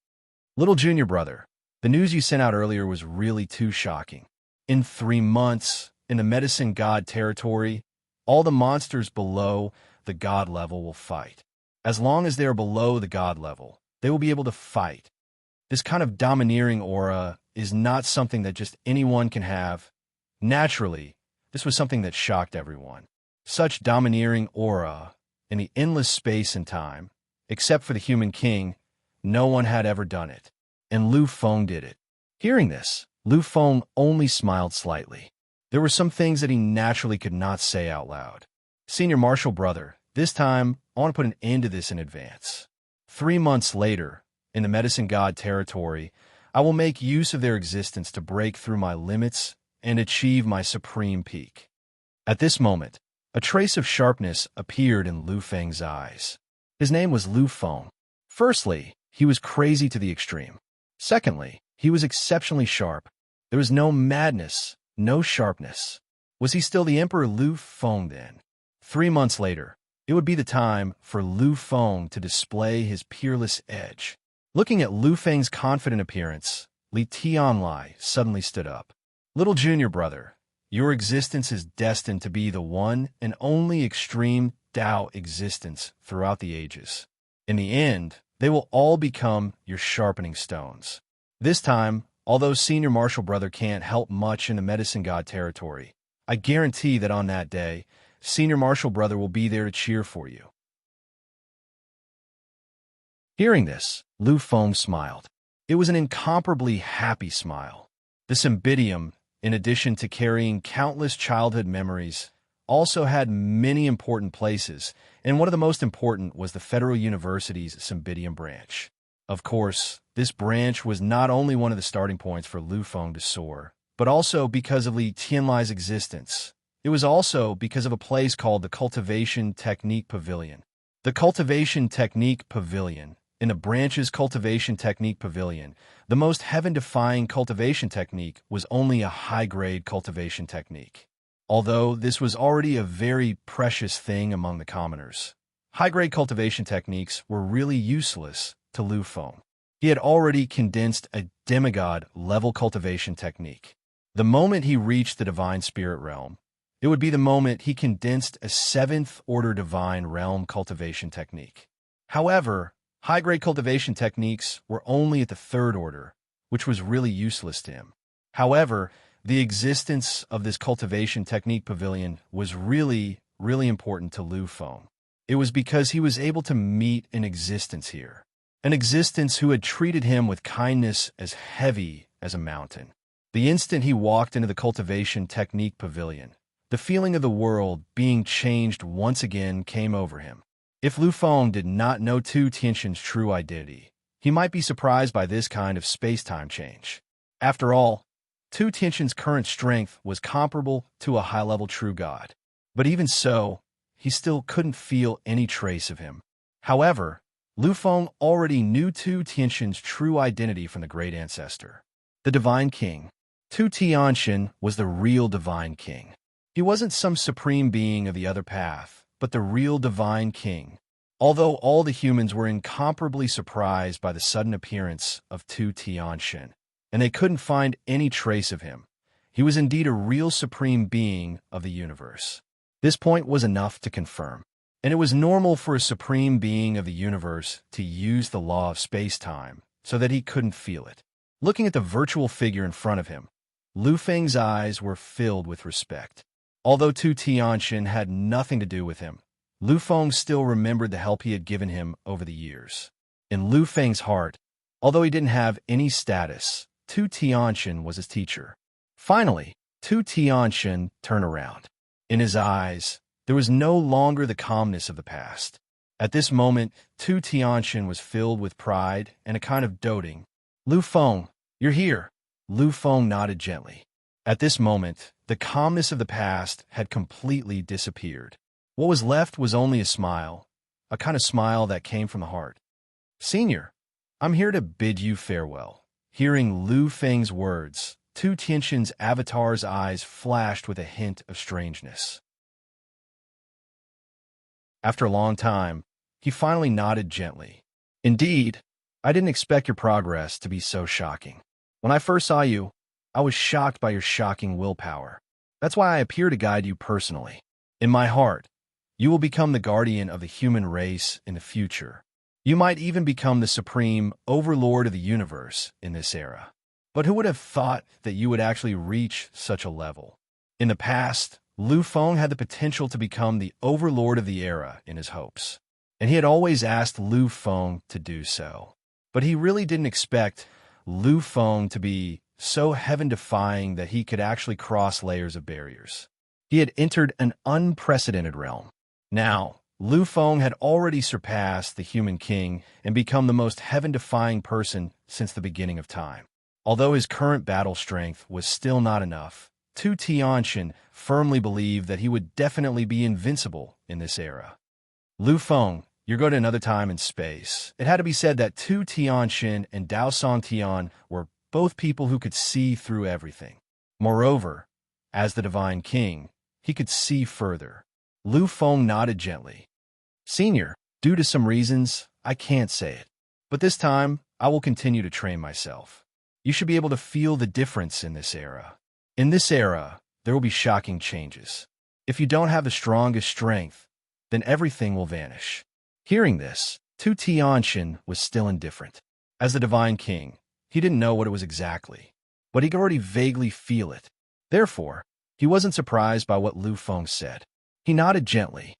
A: Little junior brother, the news you sent out earlier was really too shocking. In 3 months, in the medicine god territory, all the monsters below the god level will fight. As long as they are below the god level, they will be able to fight. This kind of domineering aura is not something that just anyone can have. Naturally, this was something that shocked everyone. Such domineering aura in the endless space and time, except for the human king, no one had ever done it. And Lu Feng did it. Hearing this, Lu Feng only smiled slightly. There were some things that he naturally could not say out loud. Senior Marshal Brother, this time, I want to put an end to this in advance. 3 months later, in the Medicine God territory, I will make use of their existence to break through my limits and achieve my supreme peak. At this moment, a trace of sharpness appeared in Lu Feng's eyes. His name was Lu Feng. Firstly, he was crazy to the extreme. Secondly, he was exceptionally sharp. There was no madness, no sharpness. Was he still the Emperor Lu Feng then? 3 months later, it would be the time for Lu Feng to display his peerless edge. Looking at Lu Feng's confident appearance, Li Tianlai suddenly stood up. Little junior brother, your existence is destined to be the one and only extreme Tao existence throughout the ages. In the end, they will all become your sharpening stones. This time, although Senior Marshal Brother can't help much in the Medicine God territory, I guarantee that on that day, Senior Marshal Brother will be there to cheer for you. Hearing this, Lu Feng smiled. It was an incomparably happy smile. The Cymbidium, in addition to carrying countless childhood memories, also had many important places, and one of the most important was the Federal University's Cymbidium branch. Of course, this branch was not only one of the starting points for Lu Feng to soar, but also because of Li Tianlai's existence. It was also because of a place called the Cultivation Technique Pavilion. The Cultivation Technique Pavilion, in the branch's Cultivation Technique Pavilion, the most heaven-defying cultivation technique was only a high-grade cultivation technique. Although this was already a very precious thing among the commoners, high-grade cultivation techniques were really useless to Lu Feng. He had already condensed a demigod-level cultivation technique. The moment he reached the Divine Spirit Realm, it would be the moment he condensed a 7th-order Divine Realm cultivation technique. However, high-grade cultivation techniques were only at the 3rd order, which was really useless to him. However, the existence of this cultivation technique pavilion was really important to Lu Feng. It was because he was able to meet an existence here. An existence who had treated him with kindness as heavy as a mountain. The instant he walked into the cultivation technique pavilion, the feeling of the world being changed once again came over him. If Lu Feng did not know Tu Tianxin's true identity, he might be surprised by this kind of space-time change. After all, Tu Tianxin's current strength was comparable to a high-level true god. But even so, he still couldn't feel any trace of him. However, Lu Feng already knew Tu Tianxin's true identity from the Great Ancestor, the Divine King. Tu Tianxin was the real Divine King. He wasn't some supreme being of the other path, but the real Divine King. Although all the humans were incomparably surprised by the sudden appearance of Tu Tianxin, and they couldn't find any trace of him, he was indeed a real supreme being of the universe. This point was enough to confirm, and it was normal for a supreme being of the universe to use the law of space-time so that he couldn't feel it. Looking at the virtual figure in front of him, Lu Feng's eyes were filled with respect. Although Tu Tianxin had nothing to do with him, Lu Feng still remembered the help he had given him over the years. In Lu Feng's heart, although he didn't have any status, Tu Tianxin was his teacher. Finally, Tu Tianxin turned around. In his eyes, there was no longer the calmness of the past. At this moment, Tu Tianxin was filled with pride and a kind of doting. Lu Feng, you're here. Lu Feng nodded gently. At this moment, the calmness of the past had completely disappeared. What was left was only a smile, a kind of smile that came from the heart. Senior, I'm here to bid you farewell. Hearing Lu Feng's words, Tu Tianxin's avatar's eyes flashed with a hint of strangeness. After a long time, He finally nodded gently. Indeed, I didn't expect your progress to be so shocking. When I first saw you, I was shocked by your shocking willpower. That's why I appear to guide you personally. In my heart, you will become the guardian of the human race in the future. You might even become the supreme overlord of the universe in this era. But who would have thought that you would actually reach such a level? In the past, Lu Feng had the potential to become the overlord of the era in his hopes, and he had always asked Lu Feng to do so. But he really didn't expect Lu Feng to be so heaven-defying that he could actually cross layers of barriers. He had entered an unprecedented realm. Now, Lu Feng had already surpassed the human king and become the most heaven-defying person since the beginning of time. Although his current battle strength was still not enough, Tu Tianxin firmly believed that he would definitely be invincible in this era. Lu Feng, you're going to another time in space. It had to be said that Tu Tianxin and Dao Song Tian were both people who could see through everything. Moreover, as the Divine King, he could see further. Lu Feng nodded gently. Senior, due to some reasons, I can't say it. But this time, I will continue to train myself. You should be able to feel the difference in this era. In this era, there will be shocking changes. If you don't have the strongest strength, then everything will vanish. Hearing this, Tu Tianxin was still indifferent. As the Divine King, he didn't know what it was exactly, but he could already vaguely feel it. Therefore, he wasn't surprised by what Lu Feng said. He nodded gently.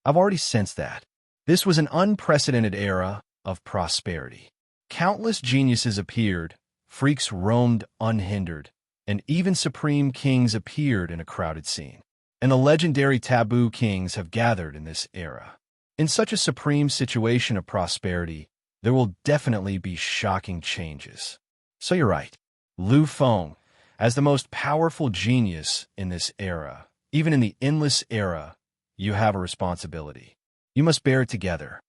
A: I've already sensed that. This was an unprecedented era of prosperity. Countless geniuses appeared, freaks roamed unhindered, and even supreme kings appeared in a crowded scene. And the legendary taboo kings have gathered in this era. In such a supreme situation of prosperity, there will definitely be shocking changes. So you're right. Lu Feng, as the most powerful genius in this era, even in the endless era, you have a responsibility. You must bear it together.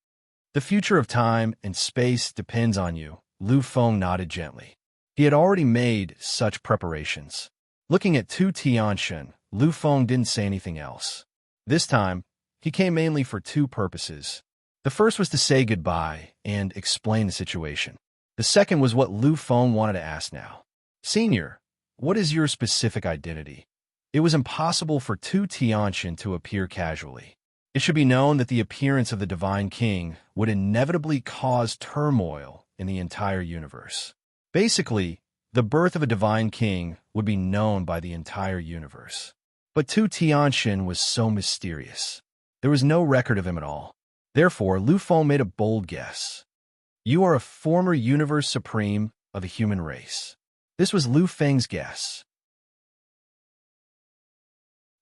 A: The future of time and space depends on you. Lu Feng nodded gently. He had already made such preparations. Looking at Tu Tianxin, Lu Feng didn't say anything else. This time, he came mainly for two purposes. The first was to say goodbye and explain the situation. The second was what Lu Feng wanted to ask now. Senior, what is your specific identity? It was impossible for Tu Tianxin to appear casually. It should be known that the appearance of the Divine King would inevitably cause turmoil in the entire universe. Basically, the birth of a Divine King would be known by the entire universe. But Tu Tianxin was so mysterious. There was no record of him at all. Therefore, Lu Feng made a bold guess. You are a former Universe Supreme of the human race. This was Lu Feng's guess.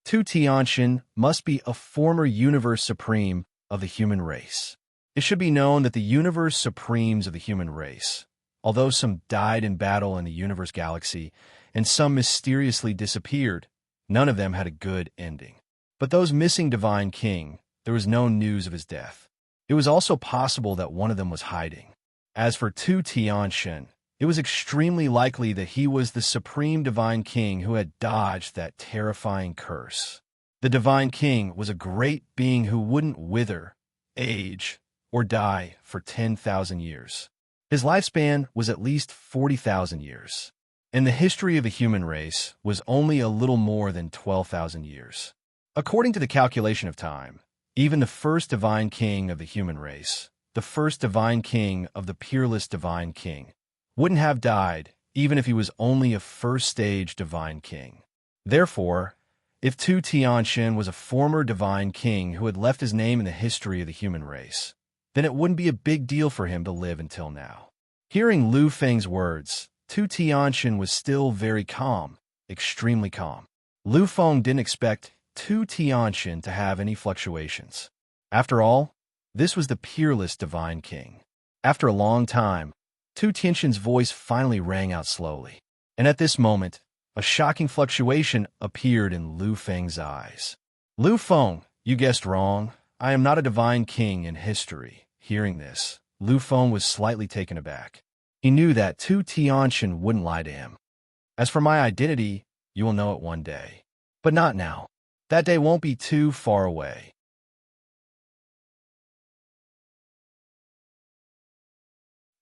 A: Tu Tianxin must be a former Universe Supreme of the human race. It should be known that the Universe Supremes of the human race, although some died in battle in the universe galaxy and some mysteriously disappeared, none of them had a good ending. But those missing Divine King, there was no news of his death. It was also possible that one of them was hiding. As for Tu Tianxin, it was extremely likely that he was the supreme Divine King who had dodged that terrifying curse. The Divine King was a great being who wouldn't wither, age, or die for 10,000 years. His lifespan was at least 40,000 years, and the history of the human race was only a little more than 12,000 years. According to the calculation of time, even the first Divine King of the human race, the first Divine King of the peerless Divine King, wouldn't have died even if he was only a first-stage Divine King. Therefore, if Tu Tianxin was a former Divine King who had left his name in the history of the human race, then it wouldn't be a big deal for him to live until now. Hearing Lu Feng's words, Tu Tianxin was still very calm, extremely calm. Lu Feng didn't expect Tu Tianxin to have any fluctuations. After all, this was the peerless Divine King. After a long time, Tu Tianxin's voice finally rang out slowly. And at this moment, a shocking fluctuation appeared in Lu Feng's eyes. Lu Feng, you guessed wrong. I am not a Divine King in history. Hearing this, Lu Feng was slightly taken aback. He knew that Tu Tianxin wouldn't lie to him. As for my identity, you will know it one day. But not now. That day won't be too far away.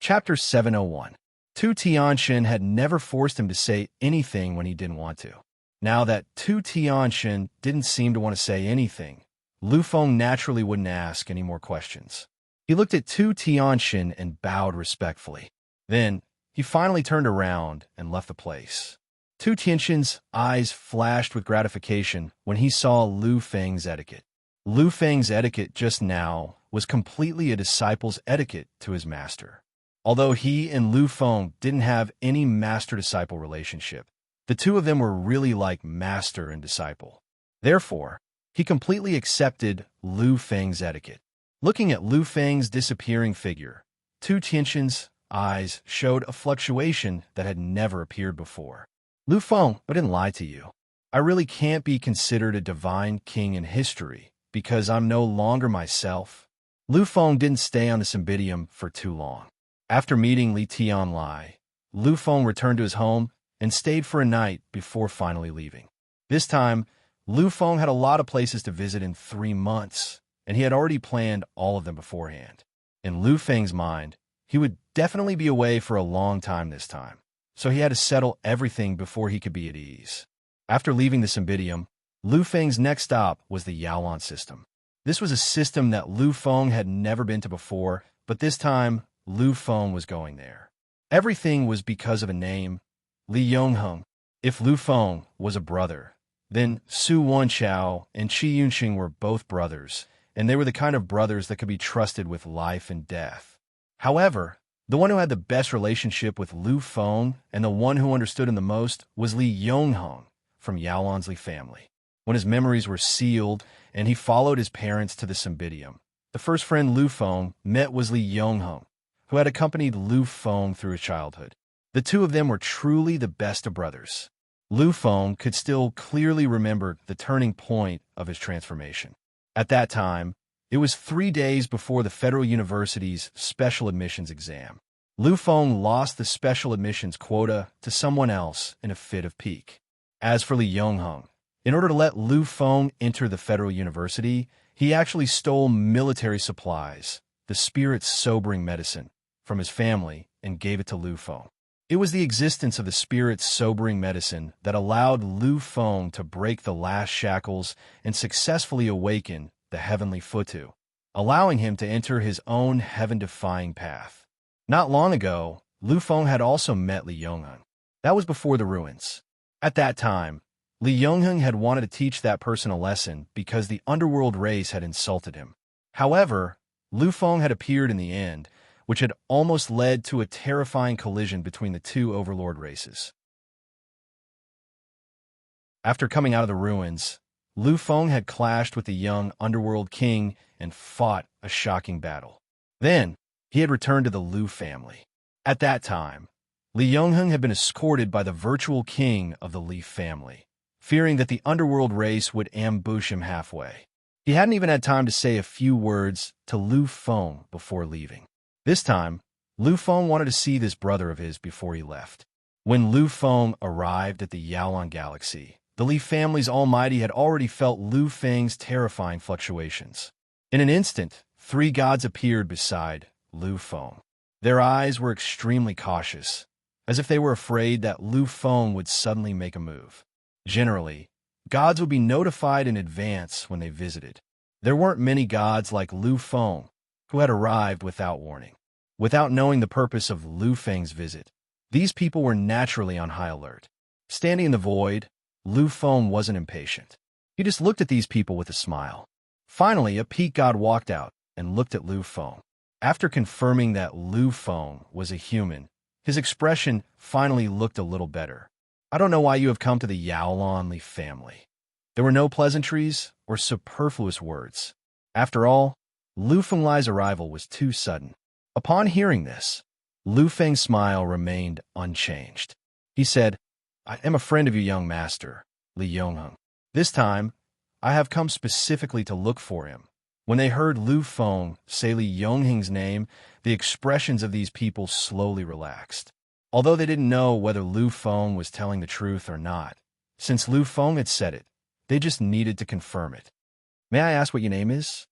A: Chapter 701. Tu Tianxin had never forced him to say anything when he didn't want to. Now that Tu Tianxin didn't seem to want to say anything, Lu Feng naturally wouldn't ask any more questions. He looked at Tu Tianxin and bowed respectfully. Then, he finally turned around and left the place. Tu Tianxin's eyes flashed with gratification when he saw Lu Feng's etiquette. Lu Feng's etiquette just now was completely a disciple's etiquette to his master. Although he and Lu Feng didn't have any master-disciple relationship, the two of them were really like master and disciple. Therefore, he completely accepted Lu Feng's etiquette. Looking at Lu Feng's disappearing figure, Tu Tianxin's eyes showed a fluctuation that had never appeared before. Lu Feng, I didn't lie to you. I really can't be considered a divine king in history because I'm no longer myself. Lu Feng didn't stay on the Cymbidium for too long. After meeting Li Tianlai, Lu Feng returned to his home and stayed for a night before finally leaving. This time, Lu Feng had a lot of places to visit in 3 months, and he had already planned all of them beforehand. In Lu Feng's mind, he would definitely be away for a long time this time, so he had to settle everything before he could be at ease. After leaving the Cymbidium, Lu Feng's next stop was the Yaolon system. This was a system that Lu Feng had never been to before, but this time, Lu Feng was going there. Everything was because of a name, Li Yongheng. If Lu Feng was a brother, then Su Wanchao and Qi Yunxing were both brothers, and they were the kind of brothers that could be trusted with life and death. However, the one who had the best relationship with Lu Feng and the one who understood him the most was Li Yongheng from Yaolon's Li family. When his memories were sealed and he followed his parents to the Cymbidium, the first friend Lu Feng met was Li Yongheng, who had accompanied Lu Feng through his childhood. The two of them were truly the best of brothers. Lu Feng could still clearly remember the turning point of his transformation. At that time, it was 3 days before the Federal University's special admissions exam. Lu Feng lost the special admissions quota to someone else in a fit of pique. As for Li Yongheng, in order to let Lu Feng enter the Federal University, he actually stole military supplies, the spirit's sobering medicine, from his family and gave it to Lu Feng. It was the existence of the spirit's sobering medicine that allowed Lu Feng to break the last shackles and successfully awaken the heavenly Futu, allowing him to enter his own heaven-defying path. Not long ago, Lu Feng had also met Li Yongheng. That was before the ruins. At that time, Li Yongheng had wanted to teach that person a lesson because the underworld race had insulted him. However, Lu Feng had appeared in the end, which had almost led to a terrifying collision between the two Overlord races. After coming out of the ruins, Lu Feng had clashed with the young underworld king and fought a shocking battle. Then, he had returned to the Lu family. At that time, Li Yongheng had been escorted by the virtual king of the Li family, fearing that the underworld race would ambush him halfway. He hadn't even had time to say a few words to Lu Feng before leaving. This time, Lu Feng wanted to see this brother of his before he left. When Lu Feng arrived at the Yaolon Galaxy, the Li family's almighty had already felt Lu Feng's terrifying fluctuations. In an instant, 3 gods appeared beside Lu Feng. Their eyes were extremely cautious, as if they were afraid that Lu Feng would suddenly make a move. Generally, gods would be notified in advance when they visited. There weren't many gods like Lu Feng, who had arrived without warning. Without knowing the purpose of Lu Feng's visit, these people were naturally on high alert. Standing in the void, Lu Feng wasn't impatient. He just looked at these people with a smile. Finally, a peak god walked out and looked at Lu Feng. After confirming that Lu Feng was a human, his expression finally looked a little better. I don't know why you have come to the Yaolon Li family. There were no pleasantries or superfluous words. After all, Lu Fenglai's arrival was too sudden. Upon hearing this, Lu Feng's smile remained unchanged. He said, I am a friend of your young master, Li Yongheng. This time, I have come specifically to look for him. When they heard Lu Feng say Li Yongheng's name, the expressions of these people slowly relaxed. Although they didn't know whether Lu Feng was telling the truth or not, since Lu Feng had said it, they just needed to confirm it. May I ask what your name is?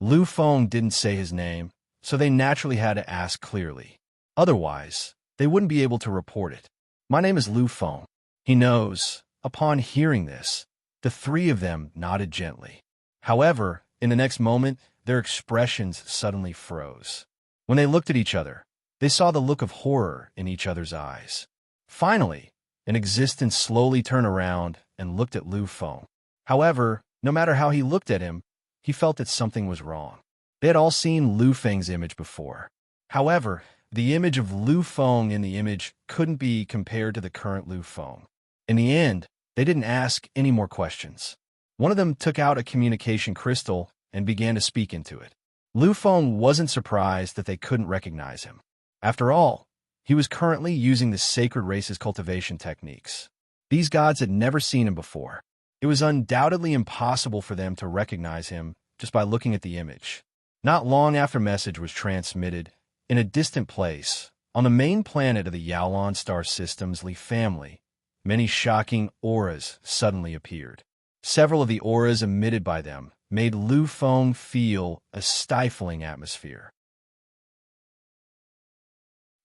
A: Lu Feng didn't say his name, so they naturally had to ask clearly. Otherwise, they wouldn't be able to report it. My name is Lu Feng. He knows. Upon hearing this, the three of them nodded gently. However, in the next moment, their expressions suddenly froze. When they looked at each other, they saw the look of horror in each other's eyes. Finally, an existence slowly turned around and looked at Lu Feng. However, no matter how he looked at him, he felt that something was wrong. They had all seen Lu Feng's image before. However, the image of Lu Feng in the image couldn't be compared to the current Lu Feng. In the end, they didn't ask any more questions. One of them took out a communication crystal and began to speak into it. Lu Feng wasn't surprised that they couldn't recognize him. After all, he was currently using the sacred race's cultivation techniques. These gods had never seen him before. It was undoubtedly impossible for them to recognize him just by looking at the image. Not long after message was transmitted, in a distant place, on the main planet of the Yaolon star system's Li family, many shocking auras suddenly appeared. Several of the auras emitted by them made Lu Feng feel a stifling atmosphere.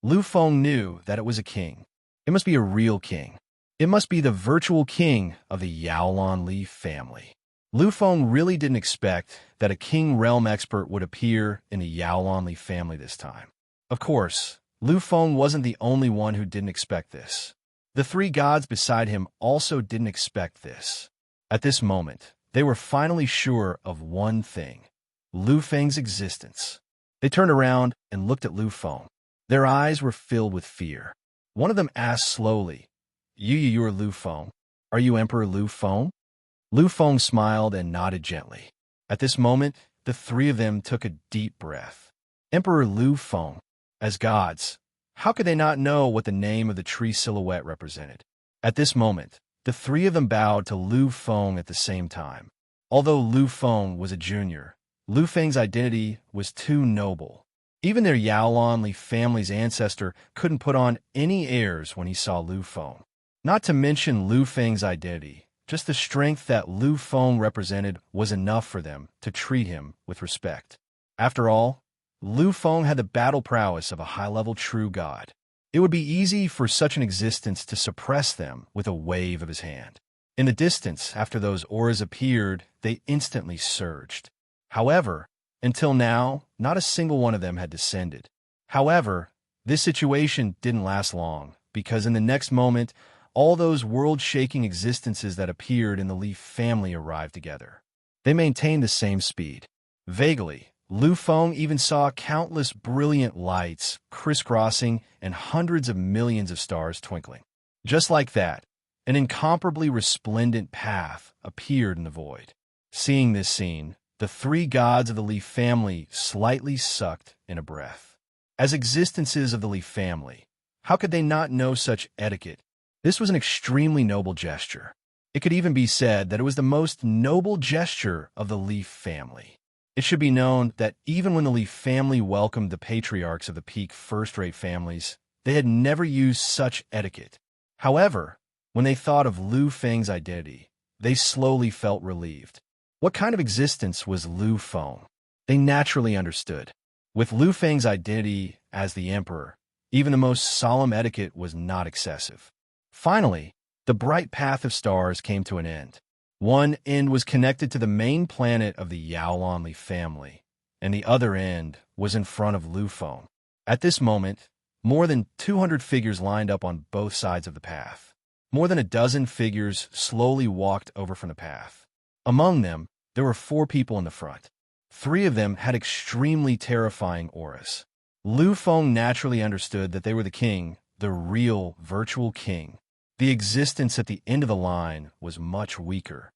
A: Lu Feng knew that it was a king. It must be a real king. It must be the virtual king of the Yaolon Li family. Lu Feng really didn't expect that a king realm expert would appear in the Yaolon Li family this time. Of course, Lu Feng wasn't the only one who didn't expect this. The three gods beside him also didn't expect this. At this moment, they were finally sure of one thing: Lu Feng's existence. They turned around and looked at Lu Feng. Their eyes were filled with fear. One of them asked slowly, You're Lu Feng? Are you Emperor Lu Feng? Lu Feng smiled and nodded gently. At this moment, the three of them took a deep breath. Emperor Lu Feng. As gods, how could they not know what the name of the tree silhouette represented? At this moment, the three of them bowed to Lu Feng at the same time. Although Lu Feng was a junior, Lu Feng's identity was too noble. Even their Yaolon Li family's ancestor couldn't put on any airs when he saw Lu Feng. Not to mention Lu Feng's identity, just the strength that Lu Feng represented was enough for them to treat him with respect. After all, Lu Feng had the battle prowess of a high-level true god. It would be easy for such an existence to suppress them with a wave of his hand. In the distance, after those auras appeared, they instantly surged. However, until now, not a single one of them had descended. However, this situation didn't last long, because in the next moment, all those world-shaking existences that appeared in the Li family arrived together. They maintained the same speed. Vaguely, Lu Feng even saw countless brilliant lights crisscrossing and hundreds of millions of stars twinkling. Just like that, an incomparably resplendent path appeared in the void. Seeing this scene, the three gods of the Li family slightly sucked in a breath. As existences of the Li family, how could they not know such etiquette? This was an extremely noble gesture. It could even be said that it was the most noble gesture of the Li family. It should be known that even when the Li family welcomed the patriarchs of the peak first-rate families, they had never used such etiquette. However, when they thought of Lu Feng's identity, they slowly felt relieved. What kind of existence was Lu Feng? They naturally understood. With Lu Feng's identity as the emperor, even the most solemn etiquette was not excessive. Finally, the bright path of stars came to an end. One end was connected to the main planet of the Yaolon Li family, and the other end was in front of Lu Feng. At this moment, more than 200 figures lined up on both sides of the path. More than a dozen figures slowly walked over from the path. Among them, there were 4 people in the front. 3 of them had extremely terrifying auras. Lu Feng naturally understood that they were the king, the real virtual king. The existence at the end of the line was much weaker.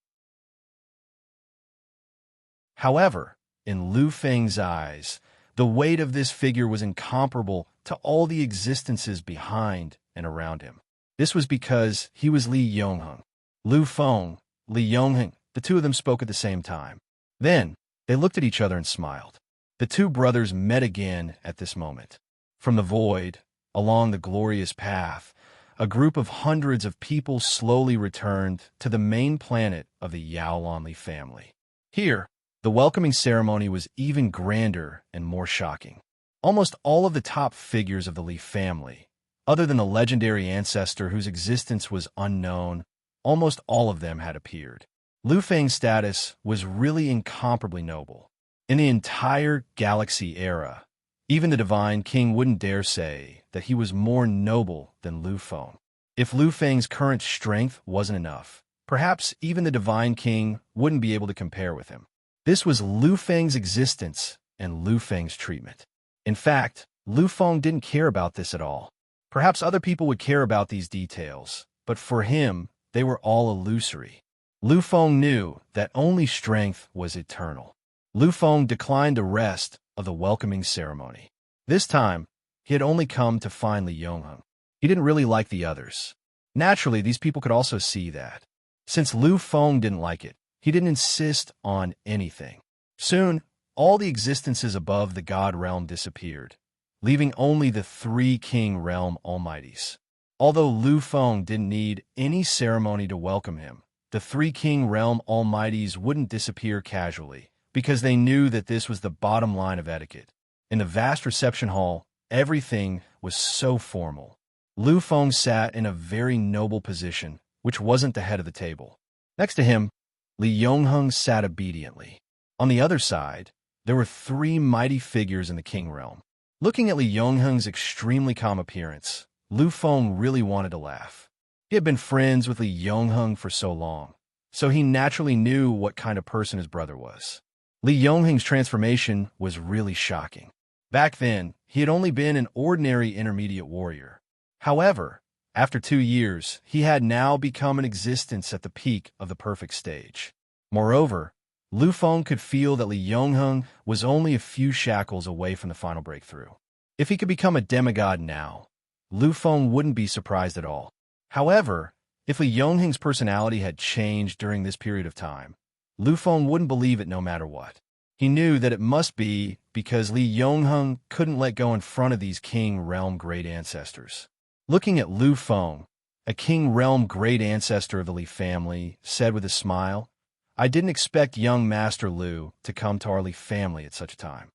A: However, in Lu Feng's eyes, the weight of this figure was incomparable to all the existences behind and around him. This was because he was Li Yongheng. Lu Feng, Li Yongheng, the two of them spoke at the same time. Then, they looked at each other and smiled. The 2 brothers met again at this moment. From the void, along the glorious path, a group of hundreds of people slowly returned to the main planet of the Yaolon Li family. Here, the welcoming ceremony was even grander and more shocking. Almost all of the top figures of the Li family, other than the legendary ancestor whose existence was unknown, almost all of them had appeared. Lu Feng's status was really incomparably noble. In the entire galaxy era, even the Divine King wouldn't dare say that he was more noble than Lu Feng. If Lu Feng's current strength wasn't enough, perhaps even the Divine King wouldn't be able to compare with him. This was Lu Feng's existence and Lu Feng's treatment. In fact, Lu Feng didn't care about this at all. Perhaps other people would care about these details, but for him, they were all illusory. Lu Feng knew that only strength was eternal. Lu Feng declined the rest of the welcoming ceremony. This time, he had only come to find Li Yongheng. He didn't really like the others. Naturally, these people could also see that. Since Lu Feng didn't like it, he didn't insist on anything. Soon, all the existences above the God realm disappeared, leaving only the three King Realm Almighties. Although Lu Feng didn't need any ceremony to welcome him, the three King Realm Almighties wouldn't disappear casually, because they knew that this was the bottom line of etiquette. In the vast reception hall, everything was so formal. Lu Feng sat in a very noble position, which wasn't the head of the table. Next to him, Li Yongheng sat obediently. On the other side, there were three mighty figures in the King Realm. Looking at Li Yongheng's extremely calm appearance, Lu Feng really wanted to laugh. He had been friends with Li Yongheng for so long, so he naturally knew what kind of person his brother was. Li Yongheng's transformation was really shocking. Back then, he had only been an ordinary intermediate warrior. However, after 2 years, he had now become an existence at the peak of the perfect stage. Moreover, Lu Feng could feel that Li Yongheng was only a few shackles away from the final breakthrough. If he could become a demigod now, Lu Feng wouldn't be surprised at all. However, if Li Yongheng's personality had changed during this period of time, Lu Feng wouldn't believe it no matter what. He knew that it must be because Li Yongheng couldn't let go in front of these King Realm great ancestors. Looking at Lu Feng, a King Realm great ancestor of the Li family, said with a smile, "I didn't expect young Master Lu to come to our Li family at such a time."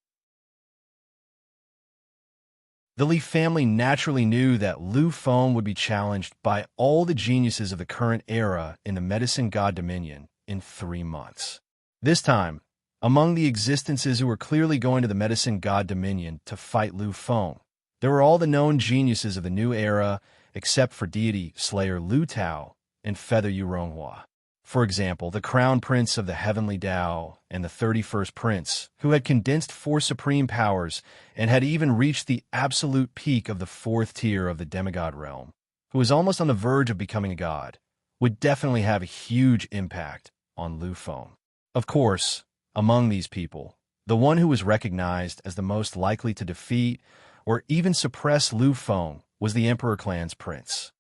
A: The Li family naturally knew that Lu Feng would be challenged by all the geniuses of the current era in the Medicine God Dominion in 3 months. This time, among the existences who were clearly going to the Medicine God Dominion to fight Lu Feng, there were all the known geniuses of the new era except for deity slayer Lu Tao and Feather Yu Ronghua. For example, the Crown Prince of the Heavenly Tao and the 31st Prince, who had condensed 4 supreme powers and had even reached the absolute peak of the 4th tier of the demigod realm, who was almost on the verge of becoming a god, would definitely have a huge impact on Lu Feng. Of course, among these people, the one who was recognized as the most likely to defeat or even suppress Lu Feng was the Emperor Clan's prince.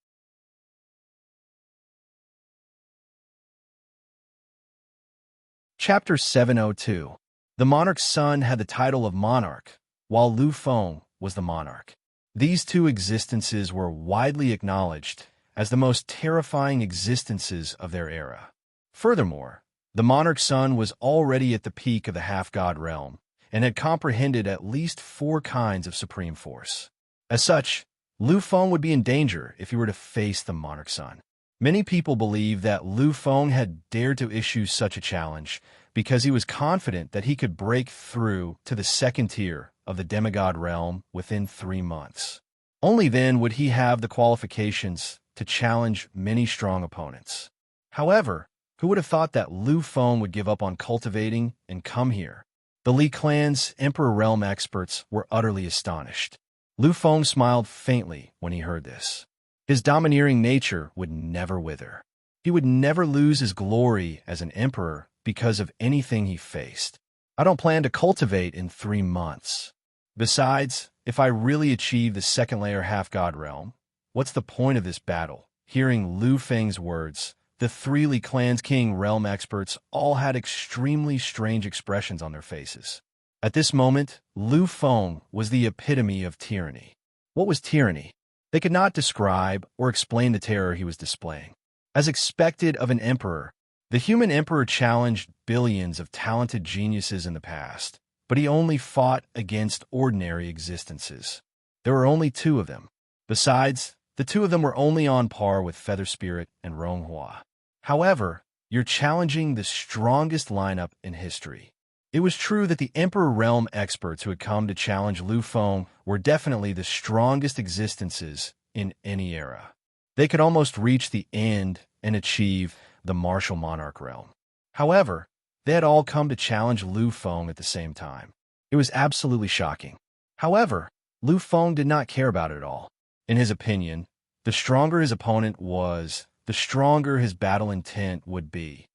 A: Chapter 702. The monarch's son had the title of monarch, while Lu Feng was the monarch. These two existences were widely acknowledged as the most terrifying existences of their era. Furthermore, the monarch's son was already at the peak of the half-god realm and had comprehended at least 4 kinds of supreme force. As such, Lu Feng would be in danger if he were to face the monarch's son. Many people believe that Lu Feng had dared to issue such a challenge because he was confident that he could break through to the 2nd tier of the demigod realm within 3 months. Only then would he have the qualifications to challenge many strong opponents. However, who would have thought that Lu Feng would give up on cultivating and come here? The Li clan's Emperor Realm experts were utterly astonished. Lu Feng smiled faintly when he heard this. His domineering nature would never wither. He would never lose his glory as an emperor because of anything he faced. I don't plan to cultivate in 3 months. Besides, if I really achieve the 2nd layer half-god realm, what's the point of this battle? Hearing Lu Feng's words, the 3 Li clan's King Realm experts all had extremely strange expressions on their faces. At this moment, Lu Feng was the epitome of tyranny. What was tyranny? They could not describe or explain the terror he was displaying. As expected of an emperor, the human emperor challenged billions of talented geniuses in the past, but he only fought against ordinary existences. There were only two of them. Besides, the two of them were only on par with Feather Spirit and Ronghua. However, you're challenging the strongest lineup in history. It was true that the Emperor Realm experts who had come to challenge Lu Feng were definitely the strongest existences in any era. They could almost reach the end and achieve the martial monarch realm. However, they had all come to challenge Lu Feng at the same time. It was absolutely shocking. However, Lu Feng did not care about it at all. In his opinion, the stronger his opponent was, the stronger his battle intent would be.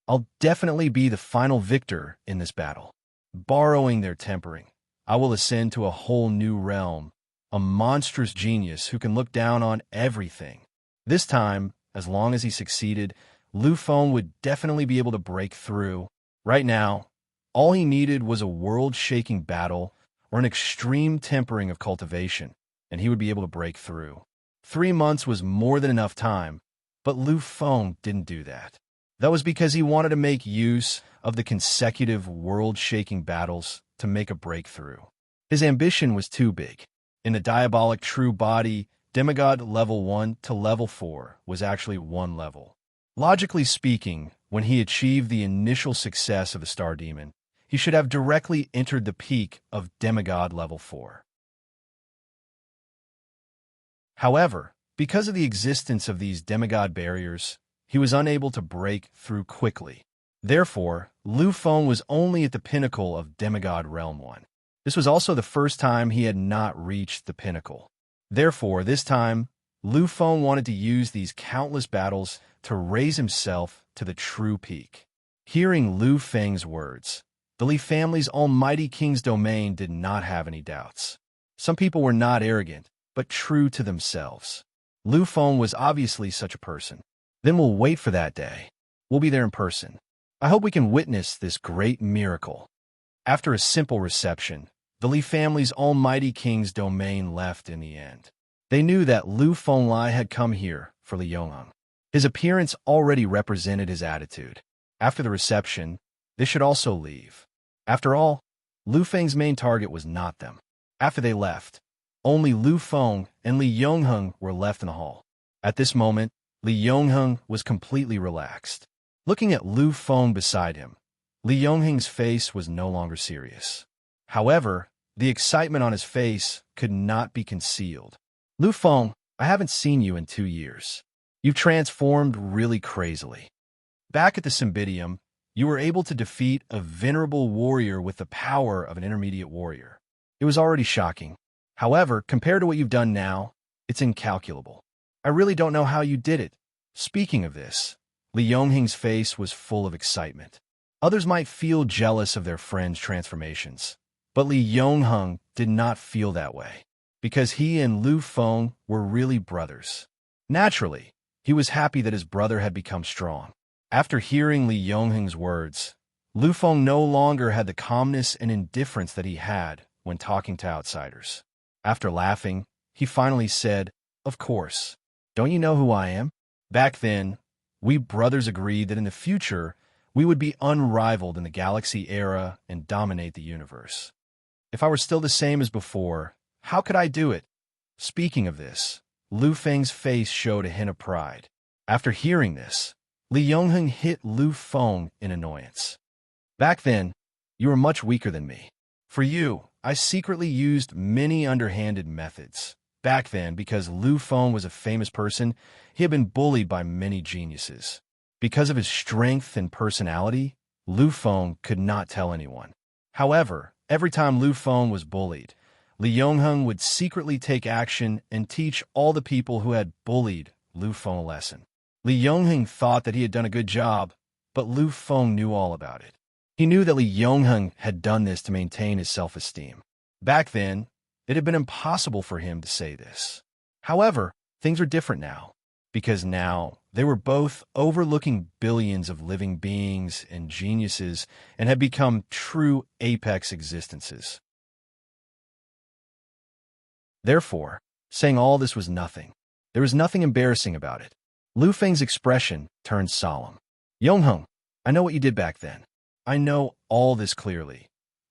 A: I'll definitely be the final victor in this battle. Borrowing their tempering, I will ascend to a whole new realm, a monstrous genius who can look down on everything. This time, as long as he succeeded, Lu Feng would definitely be able to break through. Right now, all he needed was a world-shaking battle or an extreme tempering of cultivation, and he would be able to break through. 3 months was more than enough time, but Lu Feng didn't do that. That was because he wanted to make use of the consecutive world-shaking battles to make a breakthrough. His ambition was too big. In the diabolic true body, demigod level 1 to level 4 was actually one level. Logically speaking, when he achieved the initial success of the Star Demon, he should have directly entered the peak of demigod level 4. However, because of the existence of these demigod barriers, he was unable to break through quickly. Therefore, Lu Feng was only at the pinnacle of demigod realm 1. This was also the first time he had not reached the pinnacle. Therefore, this time, Lu Feng wanted to use these countless battles to raise himself to the true peak. Hearing Lu Feng's words, the Li family's almighty king's domain did not have any doubts. Some people were not arrogant, but true to themselves. Lu Feng was obviously such a person. Then we'll wait for that day. We'll be there in person. I hope we can witness this great miracle. After a simple reception, the Li family's almighty king's domain left in the end. They knew that Lu Fenglai had come here for Li Yongheng. His appearance already represented his attitude. After the reception, they should also leave. After all, Lu Feng's main target was not them. After they left, only Lu Feng and Li Yongheng were left in the hall. At this moment, Li Yongheng was completely relaxed. Looking at Lu Feng beside him, Li Yongheng's face was no longer serious. However, the excitement on his face could not be concealed. Lu Feng, I haven't seen you in 2 years. You've transformed really crazily. Back at the Cymbidium, you were able to defeat a venerable warrior with the power of an intermediate warrior. It was already shocking. However, compared to what you've done now, it's incalculable. I really don't know how you did it. Speaking of this, Li Yongheng's face was full of excitement. Others might feel jealous of their friend's transformations, but Li Yongheng did not feel that way, because he and Lu Feng were really brothers. Naturally, he was happy that his brother had become strong. After hearing Li Yongheng's words, Lu Feng no longer had the calmness and indifference that he had when talking to outsiders. After laughing, he finally said, "Of course. Don't you know who I am?" Back then, we brothers agreed that in the future, we would be unrivaled in the galaxy era and dominate the universe. If I were still the same as before, how could I do it? Speaking of this, Lu Feng's face showed a hint of pride. After hearing this, Li Yongheng hit Lu Feng in annoyance. Back then, you were much weaker than me. For you, I secretly used many underhanded methods. Back then, because Lu Feng was a famous person, he had been bullied by many geniuses. Because of his strength and personality, Lu Feng could not tell anyone. However, every time Lu Feng was bullied, Li Yongheng would secretly take action and teach all the people who had bullied Lu Feng a lesson. Li Yongheng thought that he had done a good job, but Lu Feng knew all about it. He knew that Li Yongheng had done this to maintain his self-esteem. Back then, it had been impossible for him to say this. However, things were different now, because now they were both overlooking billions of living beings and geniuses and had become true apex existences. Therefore, saying all this was nothing. There was nothing embarrassing about it. Lu Feng's expression turned solemn. "Yongheng, I know what you did back then. I know all this clearly.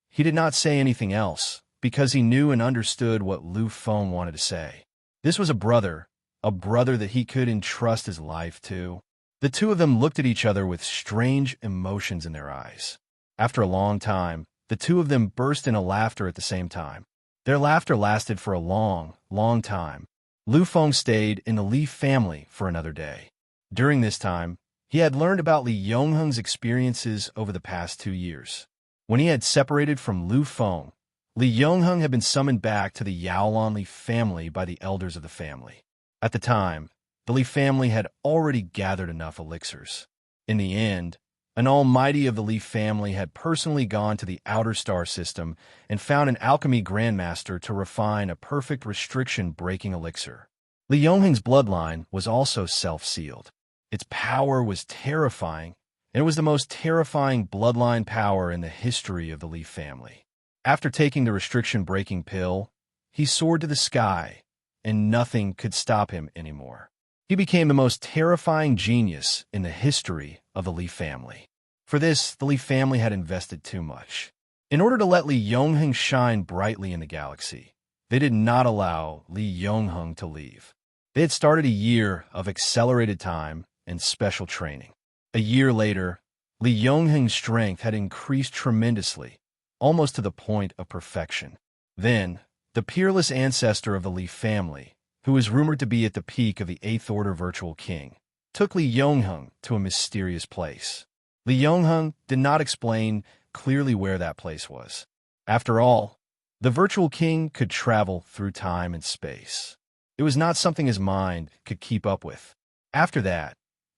A: he did not say anything else, because he knew and understood what Lu Feng wanted to say. This was a brother that he could entrust his life to. The two of them looked at each other with strange emotions in their eyes. After a long time, the two of them burst into laughter at the same time. Their laughter lasted for a long, long time. Lu Feng stayed in the Li family for another day. During this time, he had learned about Li Yongheng's experiences over the past 2 years. When he had separated from Lu Feng, Li Yongheng had been summoned back to the Yaolan Li family by the elders of the family. At the time, the Li family had already gathered enough elixirs. In the end, an almighty of the Li family had personally gone to the outer star system and found an alchemy grandmaster to refine a perfect restriction-breaking elixir. Li Yongheng's bloodline was also self-sealed. Its power was terrifying, and it was the most terrifying bloodline power in the history of the Li family. After taking the restriction-breaking pill, he soared to the sky, and nothing could stop him anymore. He became the most terrifying genius in the history of the Li family. For this, the Li family had invested too much. In order to let Li Yongheng shine brightly in the galaxy, they did not allow Li Yongheng to leave. They had started a year of accelerated time and special training. A year later, Li Yongheng's strength had increased tremendously, almost to the point of perfection. Then, the peerless ancestor of the Li family, who was rumored to be at the peak of the 8th Order Virtual King, took Li Yongheng to a mysterious place. Li Yongheng did not explain clearly where that place was. After all, the Virtual King could travel through time and space. It was not something his mind could keep up with. After that,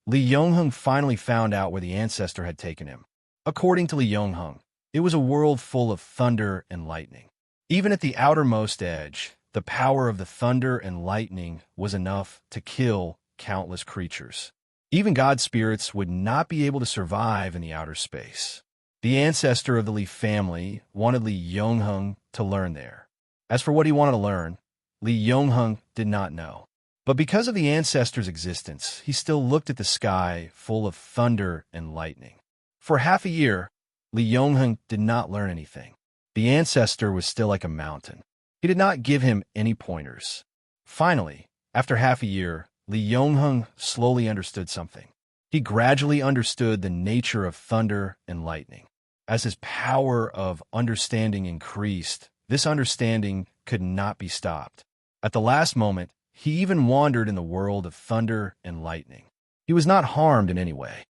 A: Li Yongheng finally found out where the ancestor had taken him. According to Li Yongheng, it was a world full of thunder and lightning. Even at the outermost edge, the power of the thunder and lightning was enough to kill countless creatures. Even god spirits would not be able to survive in the outer space. The ancestor of the Li family wanted Li Yongheng to learn there. As for what he wanted to learn, Li Yongheng did not know. But because of the ancestor's existence, he still looked at the sky full of thunder and lightning. For half a year, Li Yongheng did not learn anything. The ancestor was still like a mountain. He did not give him any pointers. Finally, after half a year, Li Yongheng slowly understood something. He gradually understood the nature of thunder and lightning. As his power of understanding increased, this understanding could not be stopped. At the last moment, he even wandered in the world of thunder and lightning. He was not harmed in any way.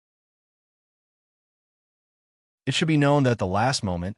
A: It should be known that at the last moment,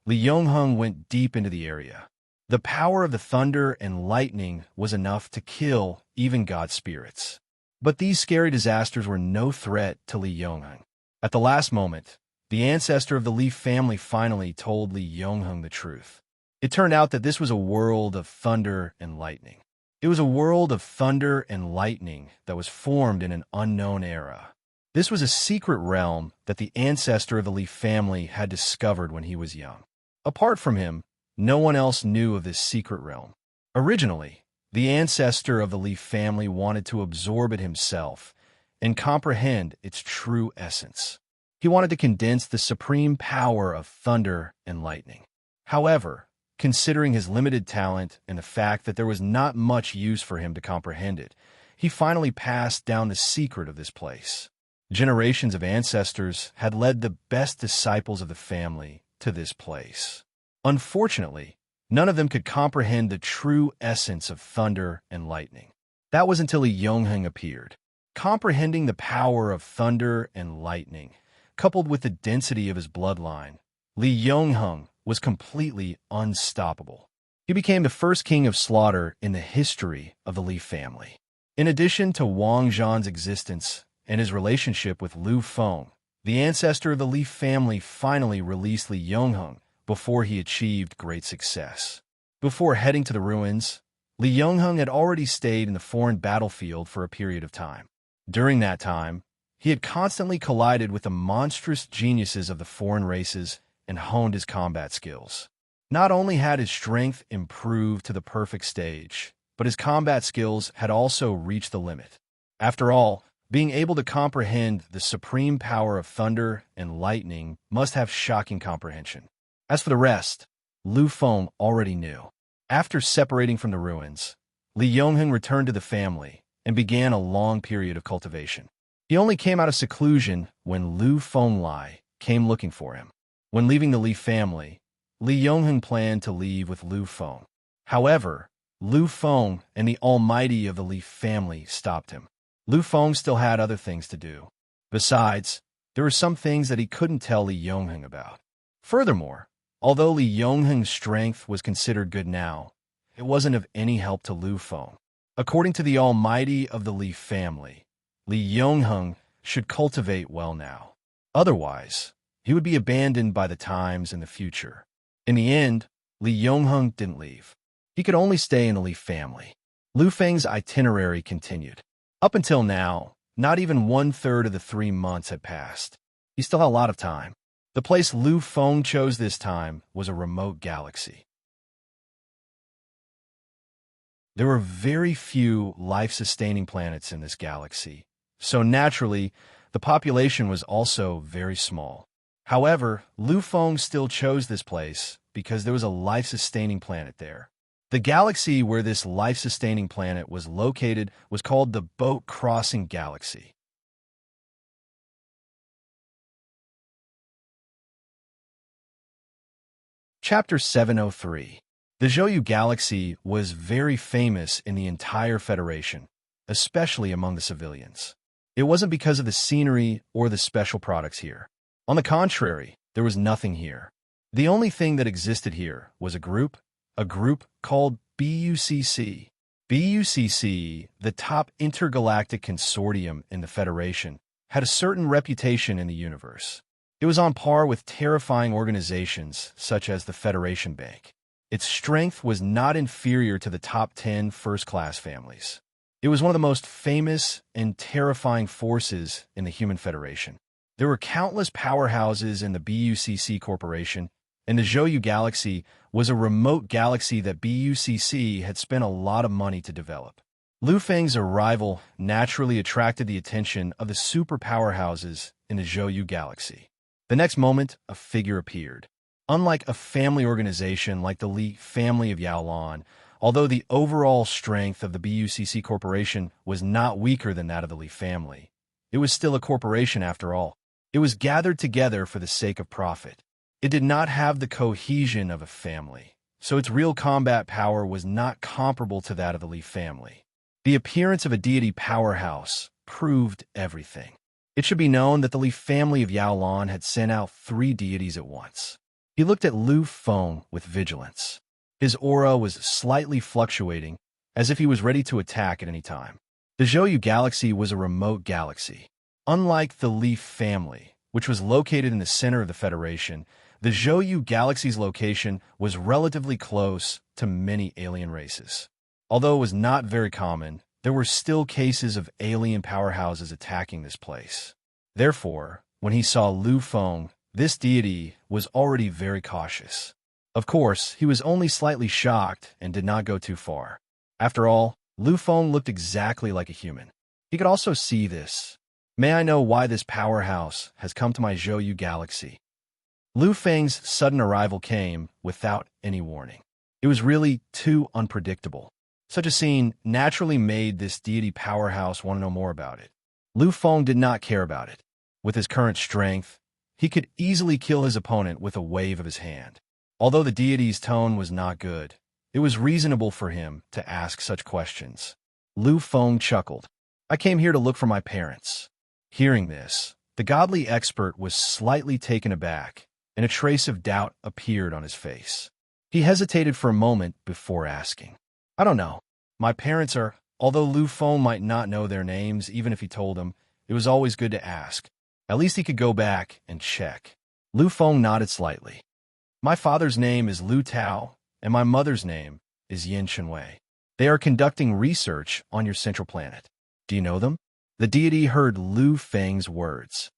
A: Li Yongheng went deep into the area. The power of the thunder and lightning was enough to kill even god spirits. But these scary disasters were no threat to Li Yongheng. At the last moment, the ancestor of the Li family finally told Li Yongheng the truth. It turned out that this was a world of thunder and lightning. It was a world of thunder and lightning that was formed in an unknown era. This was a secret realm that the ancestor of the Li family had discovered when he was young. Apart from him, no one else knew of this secret realm. Originally, the ancestor of the Li family wanted to absorb it himself and comprehend its true essence. He wanted to condense the supreme power of thunder and lightning. However, considering his limited talent and the fact that there was not much use for him to comprehend it, he finally passed down the secret of this place. Generations of ancestors had led the best disciples of the family to this place. Unfortunately, none of them could comprehend the true essence of thunder and lightning. That was until Li Yongheng appeared. Comprehending the power of thunder and lightning, coupled with the density of his bloodline, Li Yongheng was completely unstoppable. He became the first king of slaughter in the history of the Li family. In addition to Wang Zhan's existence and his relationship with Lu Feng, the ancestor of the Li family finally released Li Yongheng before he achieved great success. Before heading to the ruins, Li Yongheng had already stayed in the foreign battlefield for a period of time. During that time, he had constantly collided with the monstrous geniuses of the foreign races and honed his combat skills. Not only had his strength improved to the perfect stage, but his combat skills had also reached the limit. After all, being able to comprehend the supreme power of thunder and lightning must have shocking comprehension. As for the rest, Lu Feng already knew. After separating from the ruins, Li Yongheng returned to the family and began a long period of cultivation. He only came out of seclusion when Lu Fenglai came looking for him. When leaving the Li family, Li Yongheng planned to leave with Lu Feng. However, Lu Feng and the Almighty of the Li family stopped him. Lu Feng still had other things to do. Besides, there were some things that he couldn't tell Li Yongheng about. Furthermore, although Li Yongheng's strength was considered good now, it wasn't of any help to Lu Feng. According to the Almighty of the Li family, Li Yongheng should cultivate well now. Otherwise, he would be abandoned by the times in the future. In the end, Li Yongheng didn't leave. He could only stay in the Li family. Lu Feng's itinerary continued. Up until now, not even 1/3 of the 3 months had passed. He still had a lot of time. The place Lu Feng chose this time was a remote galaxy. There were very few life-sustaining planets in this galaxy, so naturally, the population was also very small. However, Lu Feng still chose this place because there was a life-sustaining planet there. The galaxy where this life-sustaining planet was located was called the Boat Crossing Galaxy. Chapter 703. The Zhouyu Galaxy was very famous in the entire Federation, especially among the civilians. It wasn't because of the scenery or the special products here. On the contrary, there was nothing here. The only thing that existed here was a group called BUCC. BUCC, the top intergalactic consortium in the Federation, had a certain reputation in the universe. It was on par with terrifying organizations such as the Federation Bank. Its strength was not inferior to the top 10 first-class families. It was one of the most famous and terrifying forces in the Human Federation. There were countless powerhouses in the BUCC Corporation, and the Zhouyu Galaxy was a remote galaxy that BUCC had spent a lot of money to develop. Lu Feng's arrival naturally attracted the attention of the super powerhouses in the Zhouyu Galaxy. The next moment, a figure appeared. Unlike a family organization like the Li family of Yaolan, although the overall strength of the BUCC Corporation was not weaker than that of the Li family, it was still a corporation after all. It was gathered together for the sake of profit. It did not have the cohesion of a family, so its real combat power was not comparable to that of the Li family. The appearance of a deity powerhouse proved everything. It should be known that the Li family of Yaolan had sent out 3 deities at once. He looked at Lu Feng with vigilance. His aura was slightly fluctuating, as if he was ready to attack at any time. The Zhouyu Galaxy was a remote galaxy. Unlike the Li family, which was located in the center of the Federation, the Zhouyu Galaxy's location was relatively close to many alien races. Although it was not very common, there were still cases of alien powerhouses attacking this place. Therefore, when he saw Lu Feng, this deity was already very cautious. Of course, he was only slightly shocked and did not go too far. After all, Lu Feng looked exactly like a human. He could also see this. May I know why this powerhouse has come to my Zhouyu Galaxy? Lu Feng's sudden arrival came without any warning. It was really too unpredictable. Such a scene naturally made this deity powerhouse want to know more about it. Lu Feng did not care about it. With his current strength, he could easily kill his opponent with a wave of his hand. Although the deity's tone was not good, it was reasonable for him to ask such questions. Lu Feng chuckled. I came here to look for my parents. Hearing this, the godly expert was slightly taken aback, and a trace of doubt appeared on his face. He hesitated for a moment before asking. I don't know. My parents are... Although Lu Feng might not know their names even if he told them, it was always good to ask. At least he could go back and check. Lu Feng nodded slightly. My father's name is Lu Tao, and my mother's name is Yin Shenwei. They are conducting research on your central planet. Do you know them? The deity heard Lu Feng's words.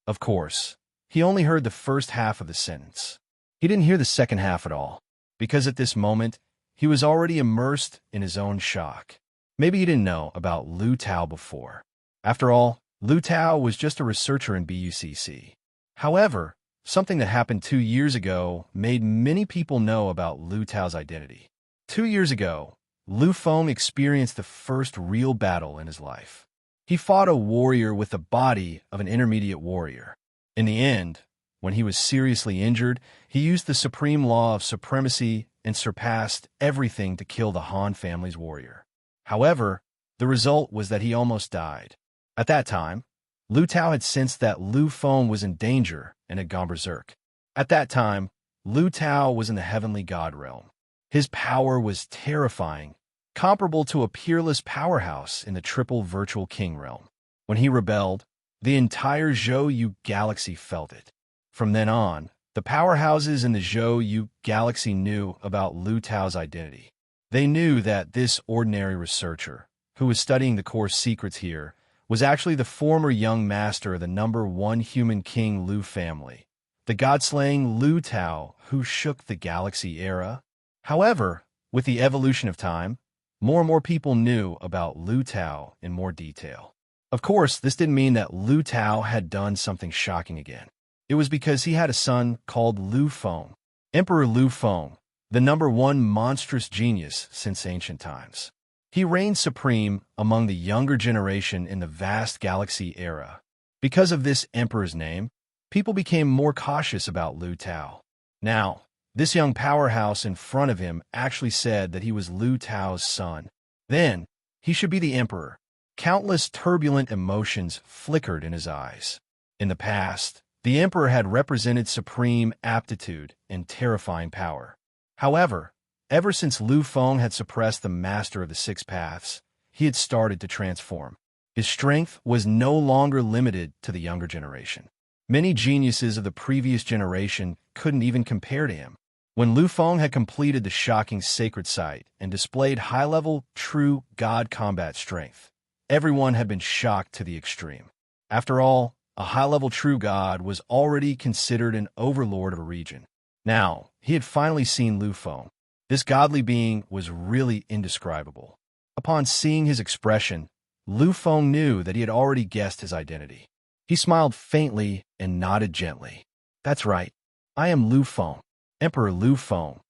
A: Of course, he only heard the first half of the sentence. He didn't hear the second half at all, because at this moment, he was already immersed in his own shock. Maybe he didn't know about Lu Tao before. After all, Lu Tao was just a researcher in BUCC. However, something that happened 2 years ago made many people know about Lu Tao's identity. 2 years ago, Lu Feng experienced the first real battle in his life. He fought a warrior with the body of an intermediate warrior. In the end, when he was seriously injured, he used the supreme law of supremacy and surpassed everything to kill the Han family's warrior. However, the result was that he almost died. At that time, Lu Tao had sensed that Lu Feng was in danger and had gone berserk. At that time, Lu Tao was in the heavenly god realm. His power was terrifying, comparable to a peerless powerhouse in the triple virtual king realm. When he rebelled, the entire Zhou Yu galaxy felt it. From then on, the powerhouses in the Zhou Yu galaxy knew about Lu Tao's identity. They knew that this ordinary researcher, who was studying the core secrets here, was actually the former young master of the #1 human king Lu family, the god-slaying Lu Tao who shook the galaxy era. However, with the evolution of time, more and more people knew about Lu Tao in more detail. Of course, this didn't mean that Lu Tao had done something shocking again. It was because he had a son called Lu Feng, Emperor Lu Feng, the #1 monstrous genius since ancient times. He reigned supreme among the younger generation in the vast galaxy era. Because of this emperor's name, people became more cautious about Lu Tao. Now, this young powerhouse in front of him actually said that he was Lu Tao's son. Then, he should be the emperor. Countless turbulent emotions flickered in his eyes. In the past, the emperor had represented supreme aptitude and terrifying power. However, ever since Lu Feng had suppressed the master of the six paths, he had started to transform. His strength was no longer limited to the younger generation. Many geniuses of the previous generation couldn't even compare to him. When Lu Feng had completed the shocking sacred site and displayed high-level, true god combat strength, everyone had been shocked to the extreme. After all, a high-level true god was already considered an overlord of a region. Now, he had finally seen Lu Feng. This godly being was really indescribable. Upon seeing his expression, Lu Feng knew that he had already guessed his identity. He smiled faintly and nodded gently. "That's right. I am Lu Feng, Emperor Lu Feng."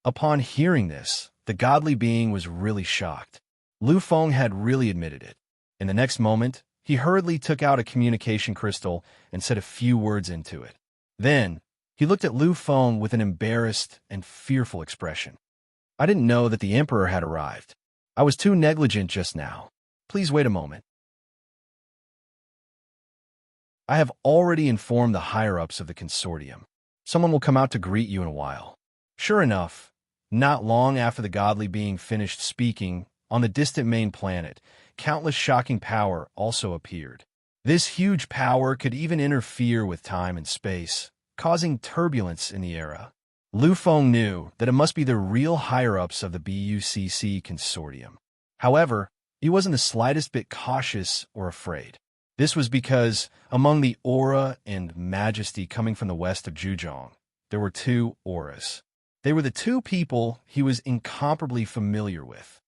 A: Upon hearing this, the godly being was really shocked. Lu Feng had really admitted it. In the next moment, he hurriedly took out a communication crystal and said a few words into it. Then, he looked at Lu Feng with an embarrassed and fearful expression. "I didn't know that the Emperor had arrived. I was too negligent just now. Please wait a moment. I have already informed the higher-ups of the consortium. Someone will come out to greet you in a while." Sure enough, not long after the godly being finished speaking, on the distant main planet, countless shocking power also appeared. This huge power could even interfere with time and space, causing turbulence in the era. Lu Feng knew that it must be the real higher-ups of the BUCC consortium. However, he wasn't the slightest bit cautious or afraid. This was because, among the aura and majesty coming from the west of Zhejiang, there were two auras. They were the two people he was incomparably familiar with.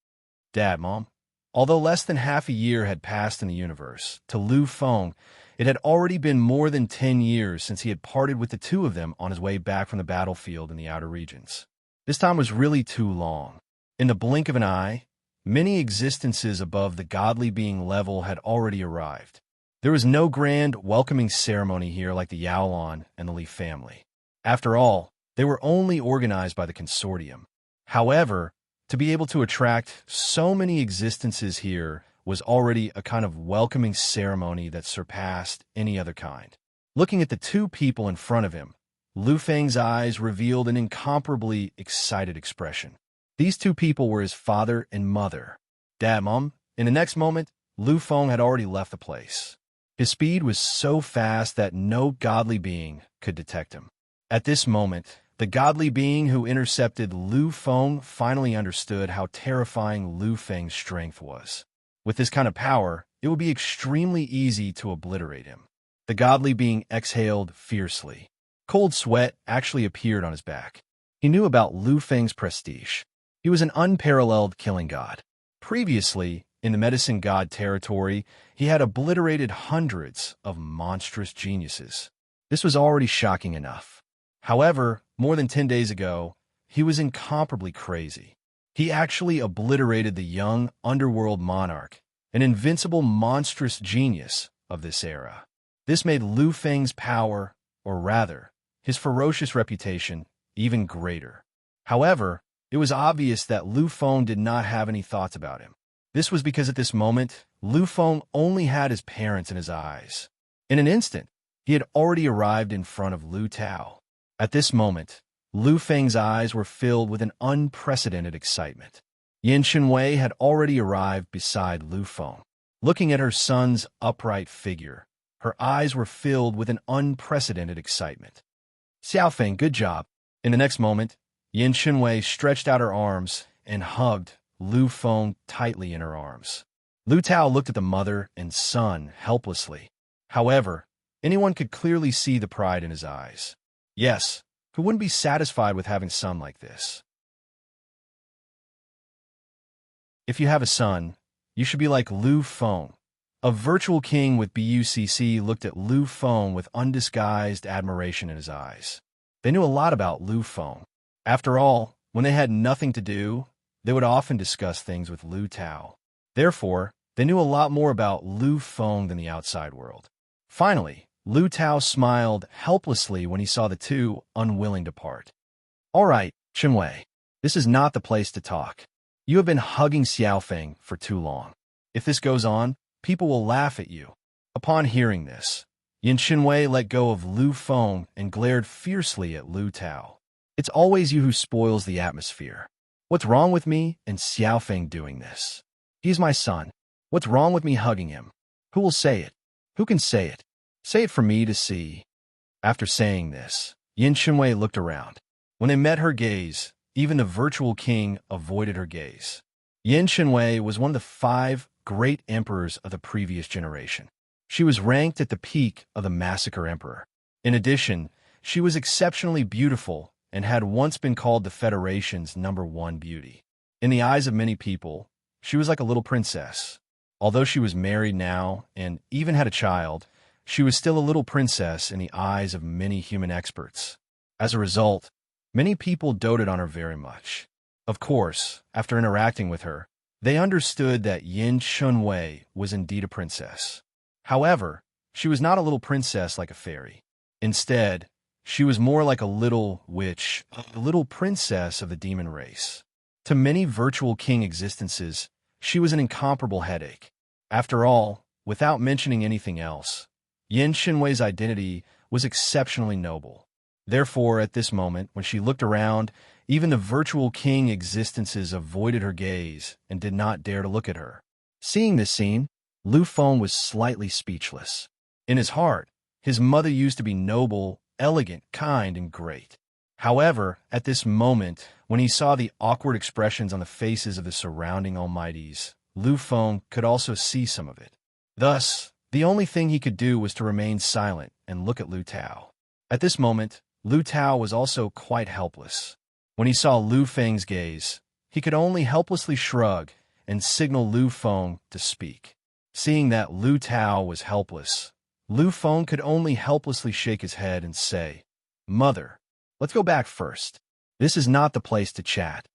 A: Dad, Mom. Although less than half a year had passed in the universe, to Lu Feng, it had already been more than 10 years since he had parted with the two of them on his way back from the battlefield in the outer regions. This time was really too long. In the blink of an eye, many existences above the godly being level had already arrived. There was no grand welcoming ceremony here like the Yaolon and the Li family. After all, they were only organized by the consortium. However, to be able to attract so many existences here was already a kind of welcoming ceremony that surpassed any other kind. Looking at the two people in front of him, Lu Feng's eyes revealed an incomparably excited expression. These two people were his father and mother. Dad, Mom. In the next moment, Lu Feng had already left the place. His speed was so fast that no godly being could detect him. At this moment, the godly being who intercepted Lu Feng finally understood how terrifying Lu Feng's strength was. With this kind of power, it would be extremely easy to obliterate him. The godly being exhaled fiercely. Cold sweat actually appeared on his back. He knew about Lu Feng's prestige. He was an unparalleled killing god. Previously, in the medicine god territory, he had obliterated hundreds of monstrous geniuses. This was already shocking enough. However, more than 10 days ago, he was incomparably crazy. He actually obliterated the young underworld monarch, an invincible monstrous genius of this era. This made Lu Feng's power, or rather, his ferocious reputation, even greater. However, it was obvious that Lu Feng did not have any thoughts about him. This was because at this moment, Lu Feng only had his parents in his eyes. In an instant, he had already arrived in front of Lu Tao. At this moment, Lu Feng's eyes were filled with an unprecedented excitement. Yin Shenwei had already arrived beside Lu Feng. Looking at her son's upright figure, her eyes were filled with an unprecedented excitement. Xiaofeng, good job. In the next moment, Yin Shenwei stretched out her arms and hugged Lu Feng tightly in her arms. Lu Tao looked at the mother and son helplessly. However, anyone could clearly see the pride in his eyes. Yes, who wouldn't be satisfied with having a son like this? If you have a son, you should be like Lu Feng. A virtual king with BUCC looked at Lu Feng with undisguised admiration in his eyes. They knew a lot about Lu Feng. After all, when they had nothing to do, they would often discuss things with Lu Tao. Therefore, they knew a lot more about Lu Feng than the outside world. Finally, Lu Tao smiled helplessly when he saw the two, unwilling to part. All right, Shenwei, this is not the place to talk. You have been hugging Xiaofeng for too long. If this goes on, people will laugh at you. Upon hearing this, Yin Shenwei let go of Lu Feng and glared fiercely at Lu Tao. It's always you who spoils the atmosphere. What's wrong with me and Xiaofeng doing this? He's my son. What's wrong with me hugging him? Who will say it? Who can say it? Say it for me to see. After saying this, Yin Shenwei looked around. When they met her gaze, even the virtual king avoided her gaze. Yin Shenwei was one of the 5 great emperors of the previous generation. She was ranked at the peak of the Massacre Emperor. In addition, she was exceptionally beautiful and had once been called the Federation's #1 beauty. In the eyes of many people, she was like a little princess. Although she was married now and even had a child, she was still a little princess in the eyes of many human experts. As a result, many people doted on her very much. Of course, after interacting with her, they understood that Yin Shenwei was indeed a princess. However, she was not a little princess like a fairy. Instead, she was more like a little witch, a little princess of the demon race. To many virtual king existences, she was an incomparable headache. After all, without mentioning anything else, Yin Shenwei's identity was exceptionally noble. Therefore, at this moment, when she looked around, even the virtual king existences avoided her gaze and did not dare to look at her. Seeing this scene, Lu Feng was slightly speechless. In his heart, his mother used to be noble, elegant, kind, and great. However, at this moment, when he saw the awkward expressions on the faces of the surrounding almighties, Lu Feng could also see some of it. Thus, the only thing he could do was to remain silent and look at Lu Tao. At this moment, Lu Tao was also quite helpless. When he saw Lu Feng's gaze, he could only helplessly shrug and signal Lu Feng to speak. Seeing that Lu Tao was helpless, Lu Feng could only helplessly shake his head and say, "Mother, let's go back first. This is not the place to chat."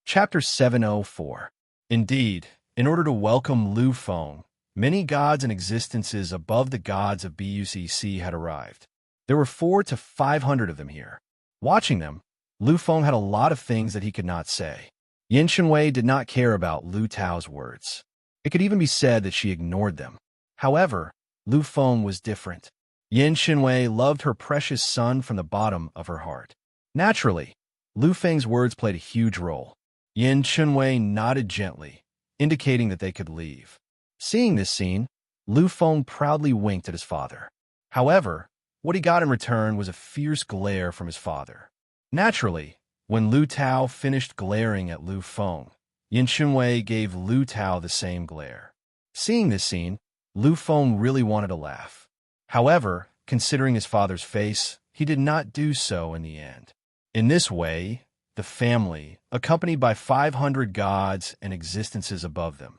A: Chapter 704. Indeed, in order to welcome Lu Feng, many gods and existences above the gods of BUCC had arrived. There were 400 to 500 of them here. Watching them, Lu Feng had a lot of things that he could not say. Yin Shenwei did not care about Lu Tao's words. It could even be said that she ignored them. However, Lu Feng was different. Yin Shenwei loved her precious son from the bottom of her heart. Naturally, Lu Feng's words played a huge role. Yin Shenwei nodded gently, indicating that they could leave. Seeing this scene, Lu Feng proudly winked at his father. However, what he got in return was a fierce glare from his father. Naturally, when Lu Tao finished glaring at Lu Feng, Yin Shenwei gave Lu Tao the same glare. Seeing this scene, Lu Feng really wanted to laugh. However, considering his father's face, he did not do so in the end. In this way, the family, accompanied by 500 gods and existences above them,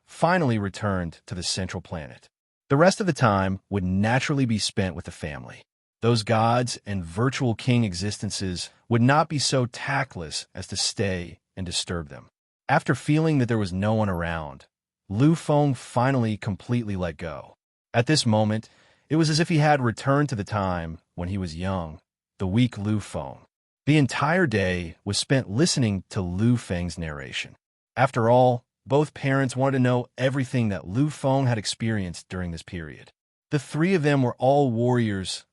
A: finally returned to the central planet. The rest of the time would naturally be spent with the family. Those gods and virtual king existences would not be so tactless as to stay and disturb them. After feeling that there was no one around, Lu Feng finally completely let go. At this moment, it was as if he had returned to the time when he was young, the weak Lu Feng. The entire day was spent listening to Lu Feng's narration. After all, both parents wanted to know everything that Lu Feng had experienced during this period. The three of them were all warriors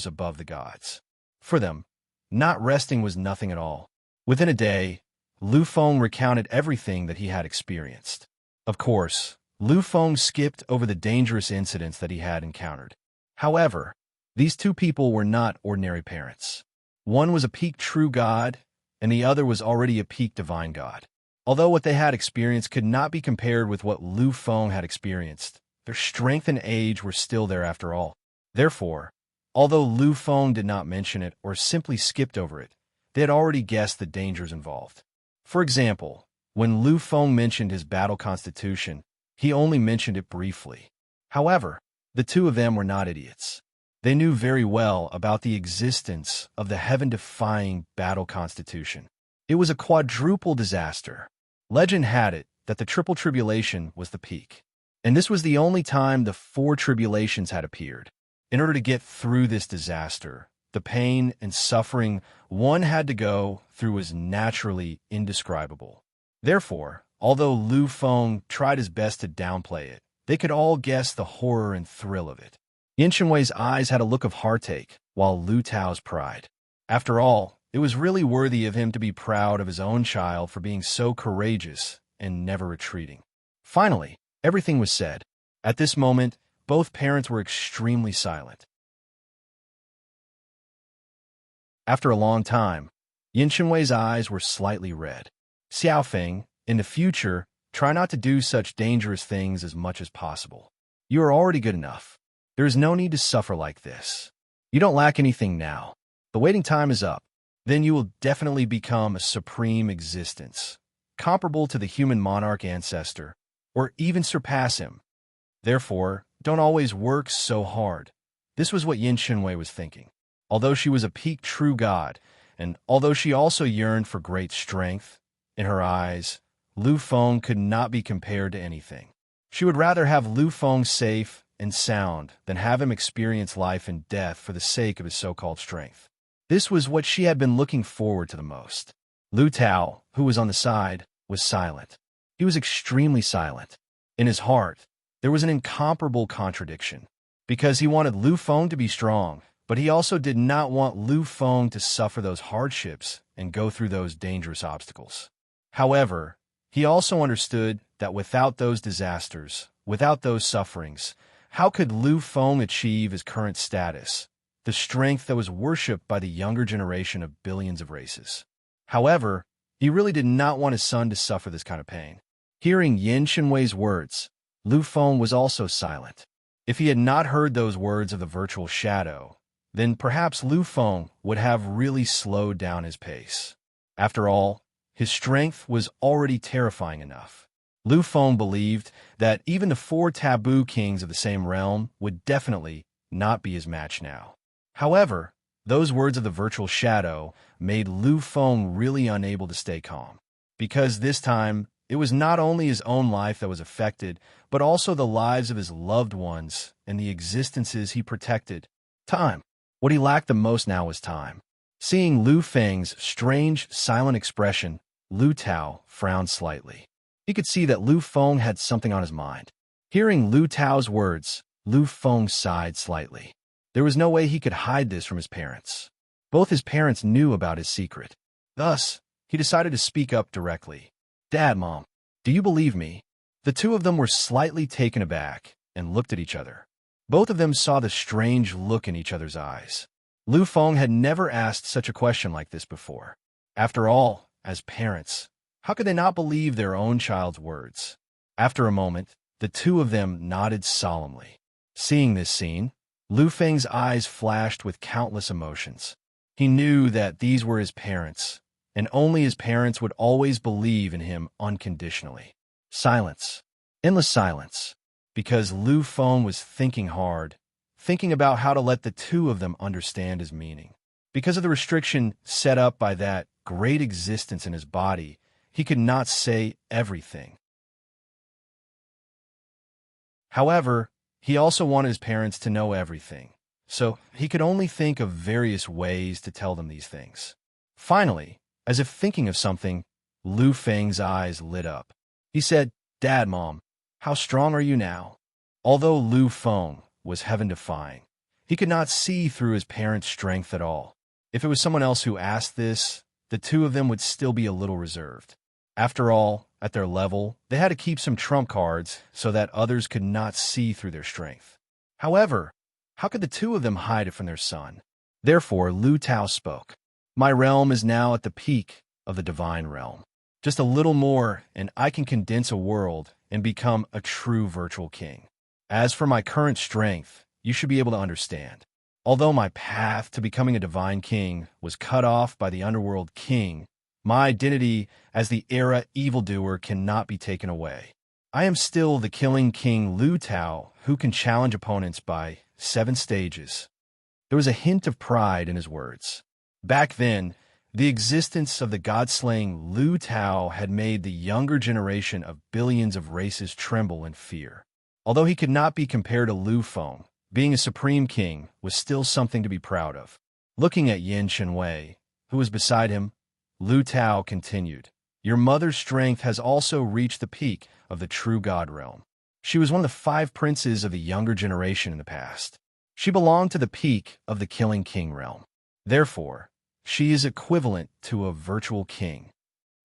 A: above the gods. For them, not resting was nothing at all. Within a day, Lu Feng recounted everything that he had experienced. Of course, Lu Feng skipped over the dangerous incidents that he had encountered. However, these two people were not ordinary parents. One was a peak true god, and the other was already a peak divine god. Although what they had experienced could not be compared with what Lu Feng had experienced, their strength and age were still there after all. Therefore, although Lu Feng did not mention it or simply skipped over it, they had already guessed the dangers involved. For example, when Lu Feng mentioned his battle constitution, he only mentioned it briefly. However, the two of them were not idiots. They knew very well about the existence of the heaven-defying battle constitution. It was a quadruple disaster. Legend had it that the triple tribulation was the peak, and this was the only time the four tribulations had appeared. In order to get through this disaster, the pain and suffering one had to go through was naturally indescribable. Therefore, although Lu Feng tried his best to downplay it, they could all guess the horror and thrill of it. Yin Shenwei's eyes had a look of heartache, while Lu Tao's pride. After all, it was really worthy of him to be proud of his own child for being so courageous and never retreating. Finally, everything was said. At this moment, both parents were extremely silent. After a long time, Yin Shenwei's eyes were slightly red. Xiaofeng, in the future, try not to do such dangerous things as much as possible. You are already good enough. There is no need to suffer like this. You don't lack anything now. The waiting time is up. Then you will definitely become a supreme existence, comparable to the human monarch ancestor, or even surpass him. Therefore, don't always work so hard. This was what Yin Shenwei was thinking. Although she was a peak true god, and although she also yearned for great strength, in her eyes, Lu Feng could not be compared to anything. She would rather have Lu Feng safe and sound than have him experience life and death for the sake of his so-called strength. This was what she had been looking forward to the most. Lu Tao, who was on the side, was silent. He was extremely silent. In his heart, there was an incomparable contradiction, because he wanted Lu Feng to be strong, but he also did not want Lu Feng to suffer those hardships and go through those dangerous obstacles. However, he also understood that without those disasters, without those sufferings, how could Lu Feng achieve his current status, the strength that was worshipped by the younger generation of billions of races? However, he really did not want his son to suffer this kind of pain. Hearing Yin Shenwei's words, Lu Feng was also silent. If he had not heard those words of the virtual shadow, then perhaps Lu Feng would have really slowed down his pace. After all, his strength was already terrifying enough. Lu Feng believed that even the four taboo kings of the same realm would definitely not be his match now. However, those words of the virtual shadow made Lu Feng really unable to stay calm, because this time it was not only his own life that was affected, but also the lives of his loved ones and the existences he protected. Time. What he lacked the most now was time. Seeing Lu Feng's strange, silent expression, Lu Tao frowned slightly. He could see that Lu Feng had something on his mind. Hearing Lu Tao's words, Lu Feng sighed slightly. There was no way he could hide this from his parents. Both his parents knew about his secret. Thus, he decided to speak up directly. "Dad, Mom, do you believe me?" The two of them were slightly taken aback and looked at each other. Both of them saw the strange look in each other's eyes. Lu Feng had never asked such a question like this before. After all, as parents, how could they not believe their own child's words? After a moment, the two of them nodded solemnly. Seeing this scene, Lu Feng's eyes flashed with countless emotions. He knew that these were his parents, and only his parents would always believe in him unconditionally. Silence. Endless silence, because Lu Feng was thinking hard, thinking about how to let the two of them understand his meaning. Because of the restriction set up by that great existence in his body, he could not say everything. However, he also wanted his parents to know everything, so he could only think of various ways to tell them these things. Finally, as if thinking of something, Lu Feng's eyes lit up. He said, "Dad, Mom, how strong are you now?" Although Lu Feng was heaven-defying, he could not see through his parents' strength at all. If it was someone else who asked this, the two of them would still be a little reserved. After all, at their level, they had to keep some trump cards so that others could not see through their strength. However, how could the two of them hide it from their son? Therefore, Lu Tao spoke. "My realm is now at the peak of the divine realm. Just a little more, and I can condense a world and become a true virtual king. As for my current strength, you should be able to understand. Although my path to becoming a divine king was cut off by the underworld king, my identity as the era evildoer cannot be taken away. I am still the killing king Lu Tao, who can challenge opponents by 7 stages." There was a hint of pride in his words. Back then, the existence of the god-slaying Lu Tao had made the younger generation of billions of races tremble in fear. Although he could not be compared to Lu Feng, being a supreme king was still something to be proud of. Looking at Yin Shenwei, who was beside him, Lu Tao continued, "Your mother's strength has also reached the peak of the true god realm. She was one of the 5 princes of the younger generation in the past. She belonged to the peak of the killing king realm. Therefore, she is equivalent to a virtual king.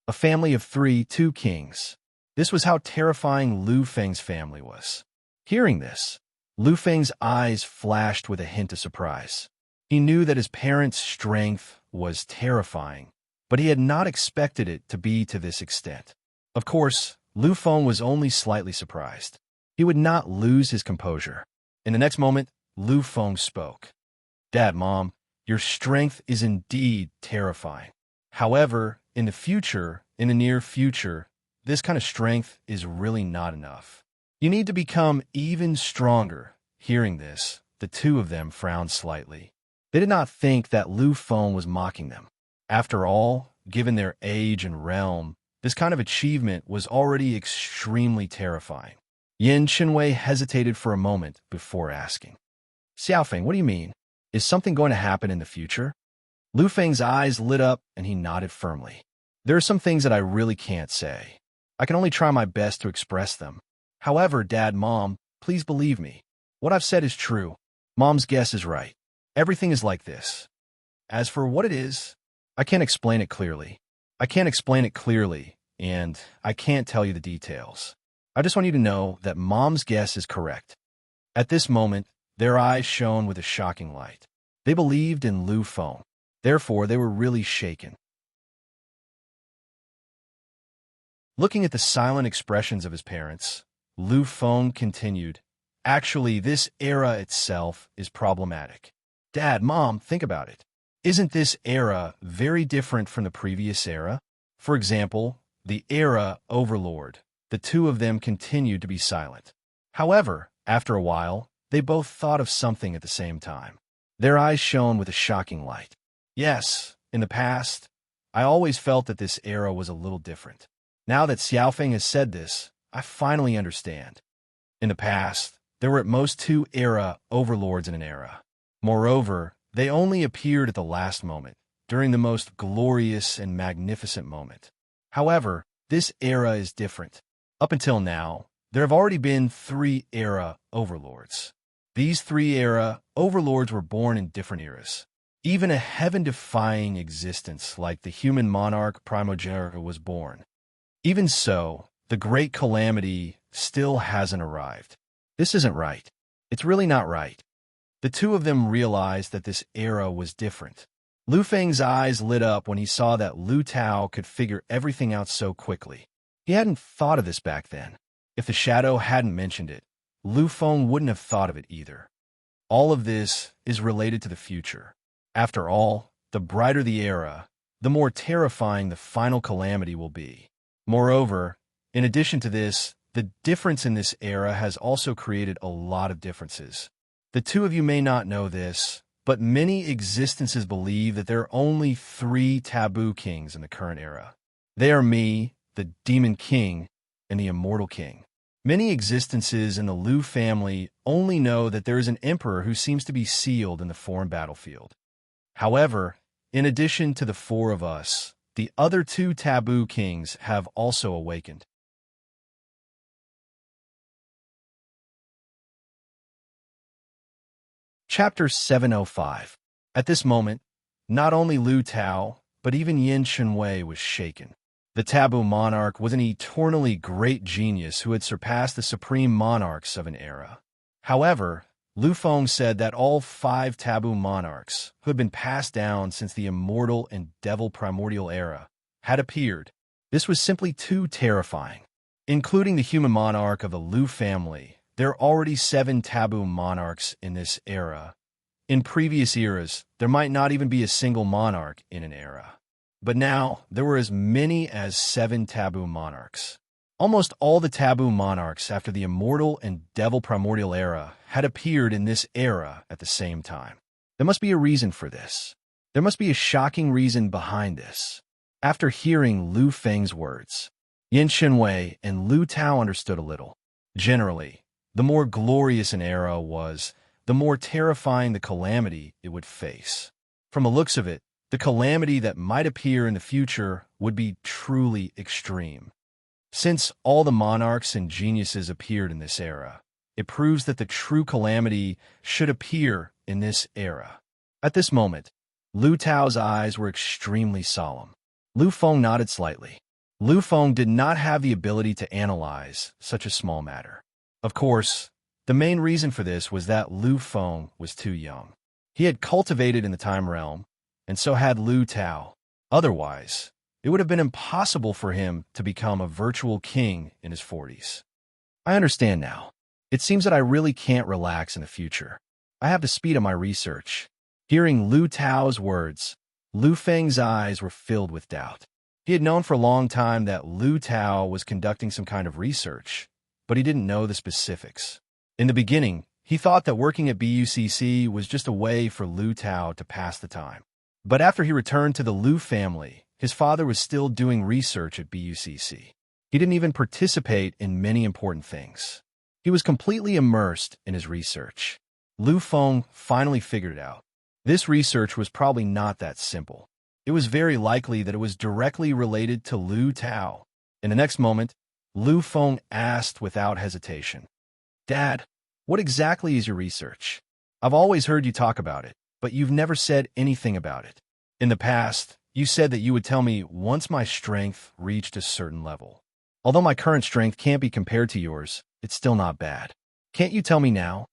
A: A family of 2 kings. This was how terrifying Lu Feng's family was." Hearing this, Lu Feng's eyes flashed with a hint of surprise. He knew that his parents' strength was terrifying, but he had not expected it to be to this extent. Of course, Lu Feng was only slightly surprised. He would not lose his composure. In the next moment, Lu Feng spoke. "Dad, Mom, your strength is indeed terrifying. However, in the near future, this kind of strength is really not enough. You need to become even stronger." Hearing this, the two of them frowned slightly. They did not think that Lu Feng was mocking them. After all, given their age and realm, this kind of achievement was already extremely terrifying. Yin Shenwei hesitated for a moment before asking, "Xiaofeng, what do you mean? Is something going to happen in the future?" Lu Feng's eyes lit up and he nodded firmly. "There are some things that I really can't say. I can only try my best to express them. However, Dad, Mom, please believe me. What I've said is true. Mom's guess is right. Everything is like this. As for what it is, I can't explain it clearly. And I can't tell you the details. I just want you to know that Mom's guess is correct." At this moment, their eyes shone with a shocking light. They believed in Lu Feng. Therefore, they were really shaken. Looking at the silent expressions of his parents, Lu Feng continued, "Actually, this era itself is problematic. Dad, Mom, think about it. Isn't this era very different from the previous era? For example, the era Overlord. The two of them continued to be silent. However, after a while, they both thought of something at the same time. Their eyes shone with a shocking light. Yes, in the past, I always felt that this era was a little different. Now that Xiaofeng has said this, I finally understand. In the past, there were at most 2 era overlords in an era. Moreover, they only appeared at the last moment, during the most glorious and magnificent moment. However, this era is different. Up until now, there have already been 3 era overlords. These 3 era overlords were born in different eras. Even a heaven-defying existence like the human monarch Primogenitor was born. Even so, the great calamity still hasn't arrived. This isn't right. It's really not right." The two of them realized that this era was different. Lu Feng's eyes lit up when he saw that Lu Tao could figure everything out so quickly. He hadn't thought of this back then. If the shadow hadn't mentioned it, Lu Feng wouldn't have thought of it either. All of this is related to the future. After all, the brighter the era, the more terrifying the final calamity will be. Moreover, in addition to this the difference in this era has also created a lot of differences. The two of you may not know this, but many existences believe that there are only 3 taboo kings in the current era. They are me, the Demon King, and the Immortal King. Many existences in the Lu family only know that there is an emperor who seems to be sealed in the foreign battlefield. However, in addition to the 4 of us, the other 2 taboo kings have also awakened. Chapter 705. At this moment, not only Lu Tao, but even Yin Shenwei was shaken. The taboo monarch was an eternally great genius who had surpassed the supreme monarchs of an era. However, Lu Feng said that all 5 taboo monarchs, who had been passed down since the immortal and devil primordial era, had appeared. This was simply too terrifying. Including the human monarch of the Lu family, there are already 7 taboo monarchs in this era. In previous eras, there might not even be a single monarch in an era. But now, there were as many as 7 taboo monarchs. Almost all the taboo monarchs after the immortal and devil primordial era had appeared in this era at the same time. There must be a reason for this. There must be a shocking reason behind this. After hearing Lu Feng's words, Yin Shenwei and Lu Tao understood a little. Generally, the more glorious an era was, the more terrifying the calamity it would face. From the looks of it, the calamity that might appear in the future would be truly extreme. Since all the monarchs and geniuses appeared in this era, it proves that the true calamity should appear in this era. At this moment, Lu Tao's eyes were extremely solemn. Lu Feng nodded slightly. Lu Feng did not have the ability to analyze such a small matter. Of course, the main reason for this was that Lu Feng was too young. He had cultivated in the time realm, and so had Lu Tao. Otherwise, it would have been impossible for him to become a virtual king in his 40s. I understand now. It seems that I really can't relax in the future. I have to speed up my research. Hearing Lu Tao's words, Lu Feng's eyes were filled with doubt. He had known for a long time that Lu Tao was conducting some kind of research, but he didn't know the specifics. In the beginning, he thought that working at BUCC was just a way for Lu Tao to pass the time. But after he returned to the Lu family, his father was still doing research at BUCC. He didn't even participate in many important things. He was completely immersed in his research. Lu Feng finally figured it out. This research was probably not that simple. It was very likely that it was directly related to Lu Tao. In the next moment, Lu Feng asked without hesitation, "Dad, what exactly is your research? I've always heard you talk about it, but you've never said anything about it. In the past, you said that you would tell me once my strength reached a certain level. Although my current strength can't be compared to yours, it's still not bad. Can't you tell me now?"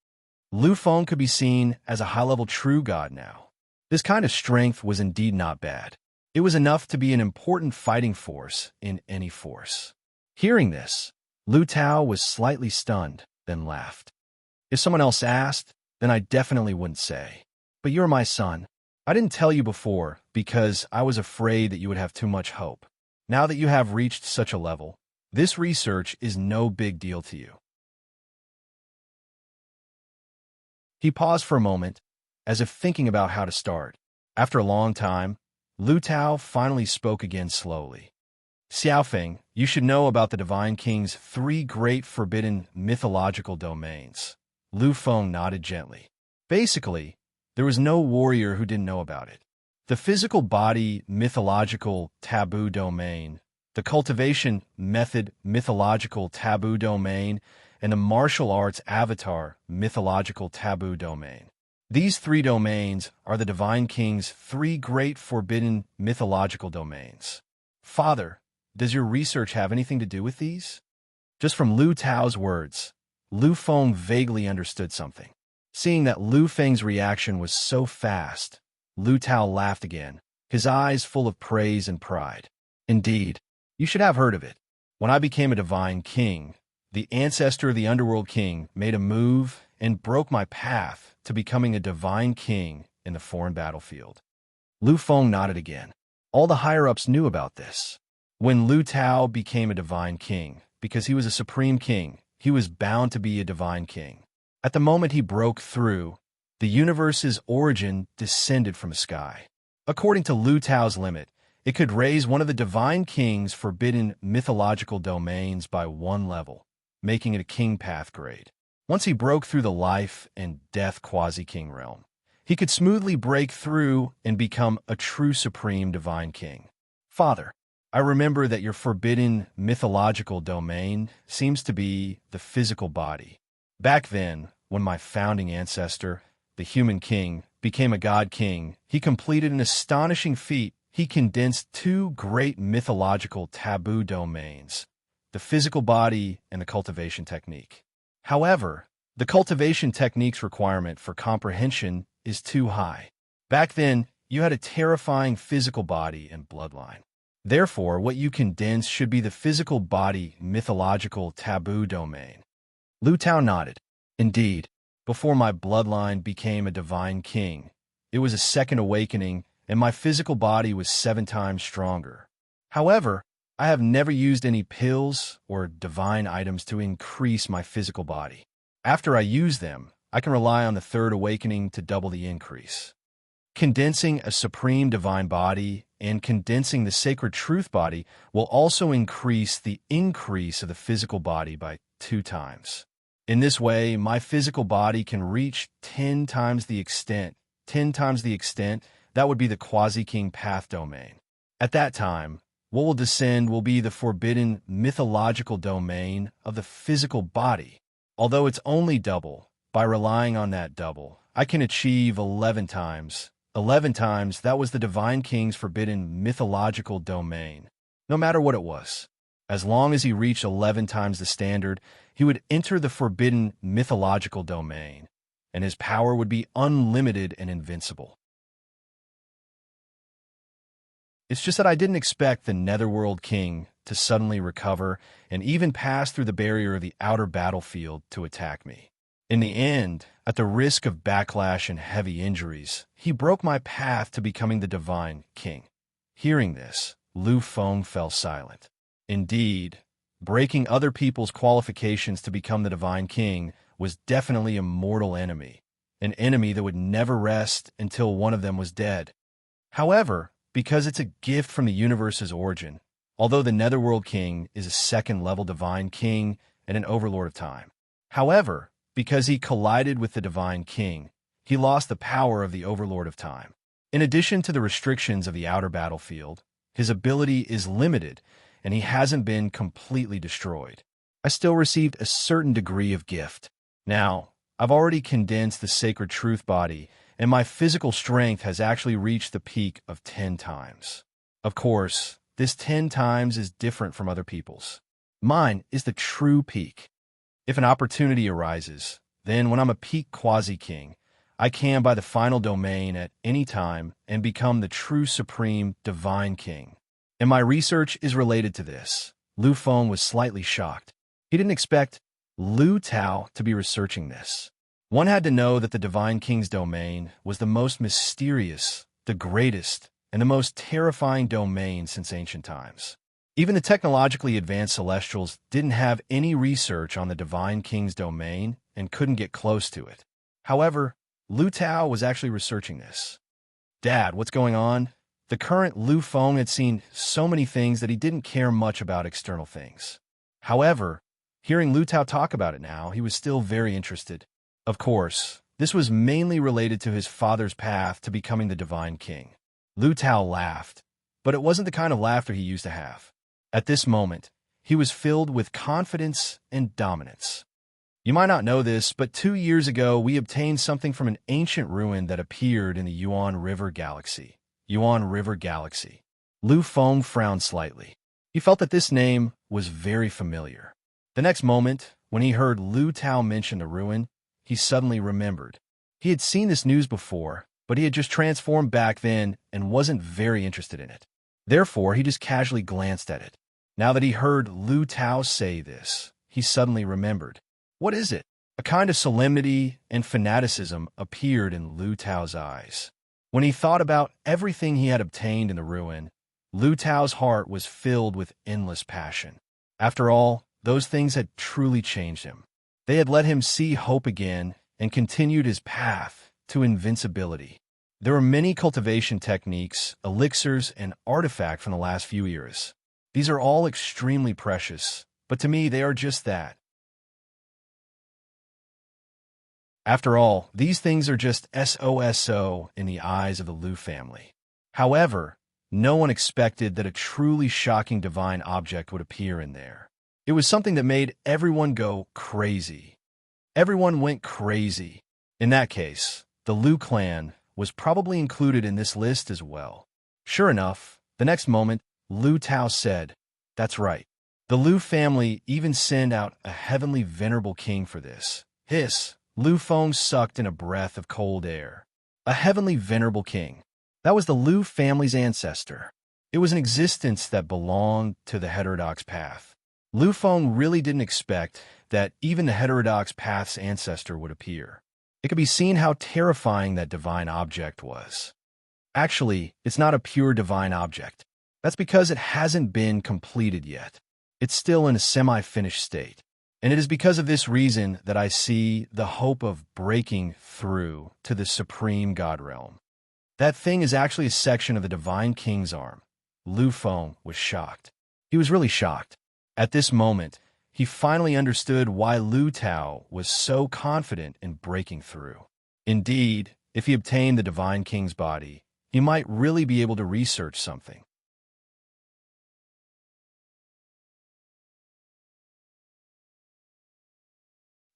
A: Lu Feng could be seen as a high-level true god now. This kind of strength was indeed not bad. It was enough to be an important fighting force in any force. Hearing this, Lu Tao was slightly stunned, then laughed. If someone else asked, then I definitely wouldn't say. But you're my son. I didn't tell you before because I was afraid that you would have too much hope. Now that you have reached such a level, this research is no big deal to you. He paused for a moment, as if thinking about how to start. After a long time, Lu Tao finally spoke again slowly. "Xiaofeng, you should know about the Divine King's 3 great forbidden mythological domains." Lu Feng nodded gently. Basically, there was no warrior who didn't know about it. The physical body mythological taboo domain, the cultivation method mythological taboo domain, and the martial arts avatar mythological taboo domain. These 3 domains are the Divine King's 3 great forbidden mythological domains. Father, does your research have anything to do with these? Just from Lu Tao's words, Lu Feng vaguely understood something. Seeing that Lu Feng's reaction was so fast, Lu Tao laughed again, his eyes full of praise and pride. "Indeed, you should have heard of it. When I became a Divine King, the ancestor of the Underworld King made a move and broke my path to becoming a Divine King in the foreign battlefield." Lu Feng nodded again. All the higher-ups knew about this. When Lu Tao became a Divine King, because he was a supreme king. He was bound to be a divine king. At the moment he broke through, the universe's origin descended from the sky. According to Lu Tao's limit, it could raise one of the divine king's forbidden mythological domains by one level, making it a king path grade. Once he broke through the life and death quasi-king realm, he could smoothly break through and become a true supreme divine king. Father, I remember that your forbidden mythological domain seems to be the physical body. Back then, when my founding ancestor, the human king, became a god king, he completed an astonishing feat. He condensed two great mythological taboo domains, the physical body and the cultivation technique. However, the cultivation technique's requirement for comprehension is too high. Back then, you had a terrifying physical body and bloodline. Therefore, what you condense should be the physical body mythological taboo domain. Lu Tao nodded. Indeed, before my bloodline became a divine king, it was a second awakening, and my physical body was 7 times stronger. However, I have never used any pills or divine items to increase my physical body. After I use them, I can rely on the third awakening to double the increase. Condensing a supreme divine body and condensing the sacred truth body will also increase the increase of the physical body by 2 times. In this way, my physical body can reach 10 times the extent. 10 times the extent, that would be the quasi-king path domain. At that time, what will descend will be the forbidden mythological domain of the physical body. Although it's only double, by relying on that double, I can achieve 11 times. 11 times, that was the divine king's forbidden mythological domain. No matter what it was, as long as he reached 11 times the standard, he would enter the forbidden mythological domain, and his power would be unlimited and invincible. It's just that I didn't expect the Netherworld King to suddenly recover and even pass through the barrier of the outer battlefield to attack me. In the end, at the risk of backlash and heavy injuries, he broke my path to becoming the divine king. Hearing this, Lu Feng fell silent. Indeed, breaking other people's qualifications to become the divine king was definitely a mortal enemy, an enemy that would never rest until one of them was dead. However, because it's a gift from the universe's origin, although the Netherworld King is a second-level divine king and an overlord of time. However, because he collided with the divine king, he lost the power of the overlord of time. In addition to the restrictions of the outer battlefield, his ability is limited, and he hasn't been completely destroyed. I still received a certain degree of gift. Now, I've already condensed the sacred truth body, and my physical strength has actually reached the peak of 10 times. Of course, this 10 times is different from other people's. Mine is the true peak. If an opportunity arises, then when I'm a peak quasi-king, I can buy the final domain at any time and become the true supreme divine king. And my research is related to this. Lu Feng was slightly shocked. He didn't expect Lu Tao to be researching this. One had to know that the divine king's domain was the most mysterious, the greatest, and the most terrifying domain since ancient times. Even the technologically advanced Celestials didn't have any research on the divine king's domain and couldn't get close to it. However, Lu Tao was actually researching this. Dad, what's going on? The current Lu Feng had seen so many things that he didn't care much about external things. However, hearing Lu Tao talk about it now, he was still very interested. Of course, this was mainly related to his father's path to becoming the divine king. Lu Tao laughed, but it wasn't the kind of laughter he used to have. At this moment, he was filled with confidence and dominance. You might not know this, but 2 years ago, we obtained something from an ancient ruin that appeared in the Yuan River Galaxy. Yuan River Galaxy. Lu Feng frowned slightly. He felt that this name was very familiar. The next moment, when he heard Lu Tao mention the ruin, he suddenly remembered. He had seen this news before, but he had just transformed back then and wasn't very interested in it. Therefore, he just casually glanced at it. Now that he heard Lu Tao say this, he suddenly remembered. What is it? A kind of solemnity and fanaticism appeared in Lu Tao's eyes. When he thought about everything he had obtained in the ruin, Lu Tao's heart was filled with endless passion. After all, those things had truly changed him. They had let him see hope again and continued his path to invincibility. There were many cultivation techniques, elixirs, and artifacts from the last few years. These are all extremely precious, but to me they are just that. After all, these things are just SOSO in the eyes of the Liu family. However, no one expected that a truly shocking divine object would appear in there. It was something that made everyone go crazy. Everyone went crazy. In that case, the Liu clan was probably included in this list as well. Sure enough, the next moment, Liu Tao said, "That's right. The Liu family even sent out a heavenly venerable king for this." Liu Feng sucked in a breath of cold air. A heavenly venerable king. That was the Liu family's ancestor. It was an existence that belonged to the heterodox path. Liu Feng really didn't expect that even the heterodox path's ancestor would appear. It could be seen how terrifying that divine object was. Actually, it's not a pure divine object. That's because it hasn't been completed yet. It's still in a semi-finished state. And it is because of this reason that I see the hope of breaking through to the supreme God realm. That thing is actually a section of the Divine King's arm. Liu Feng was shocked. He was really shocked. At this moment, he finally understood why Liu Tao was so confident in breaking through. Indeed, if he obtained the Divine King's body, he might really be able to research something.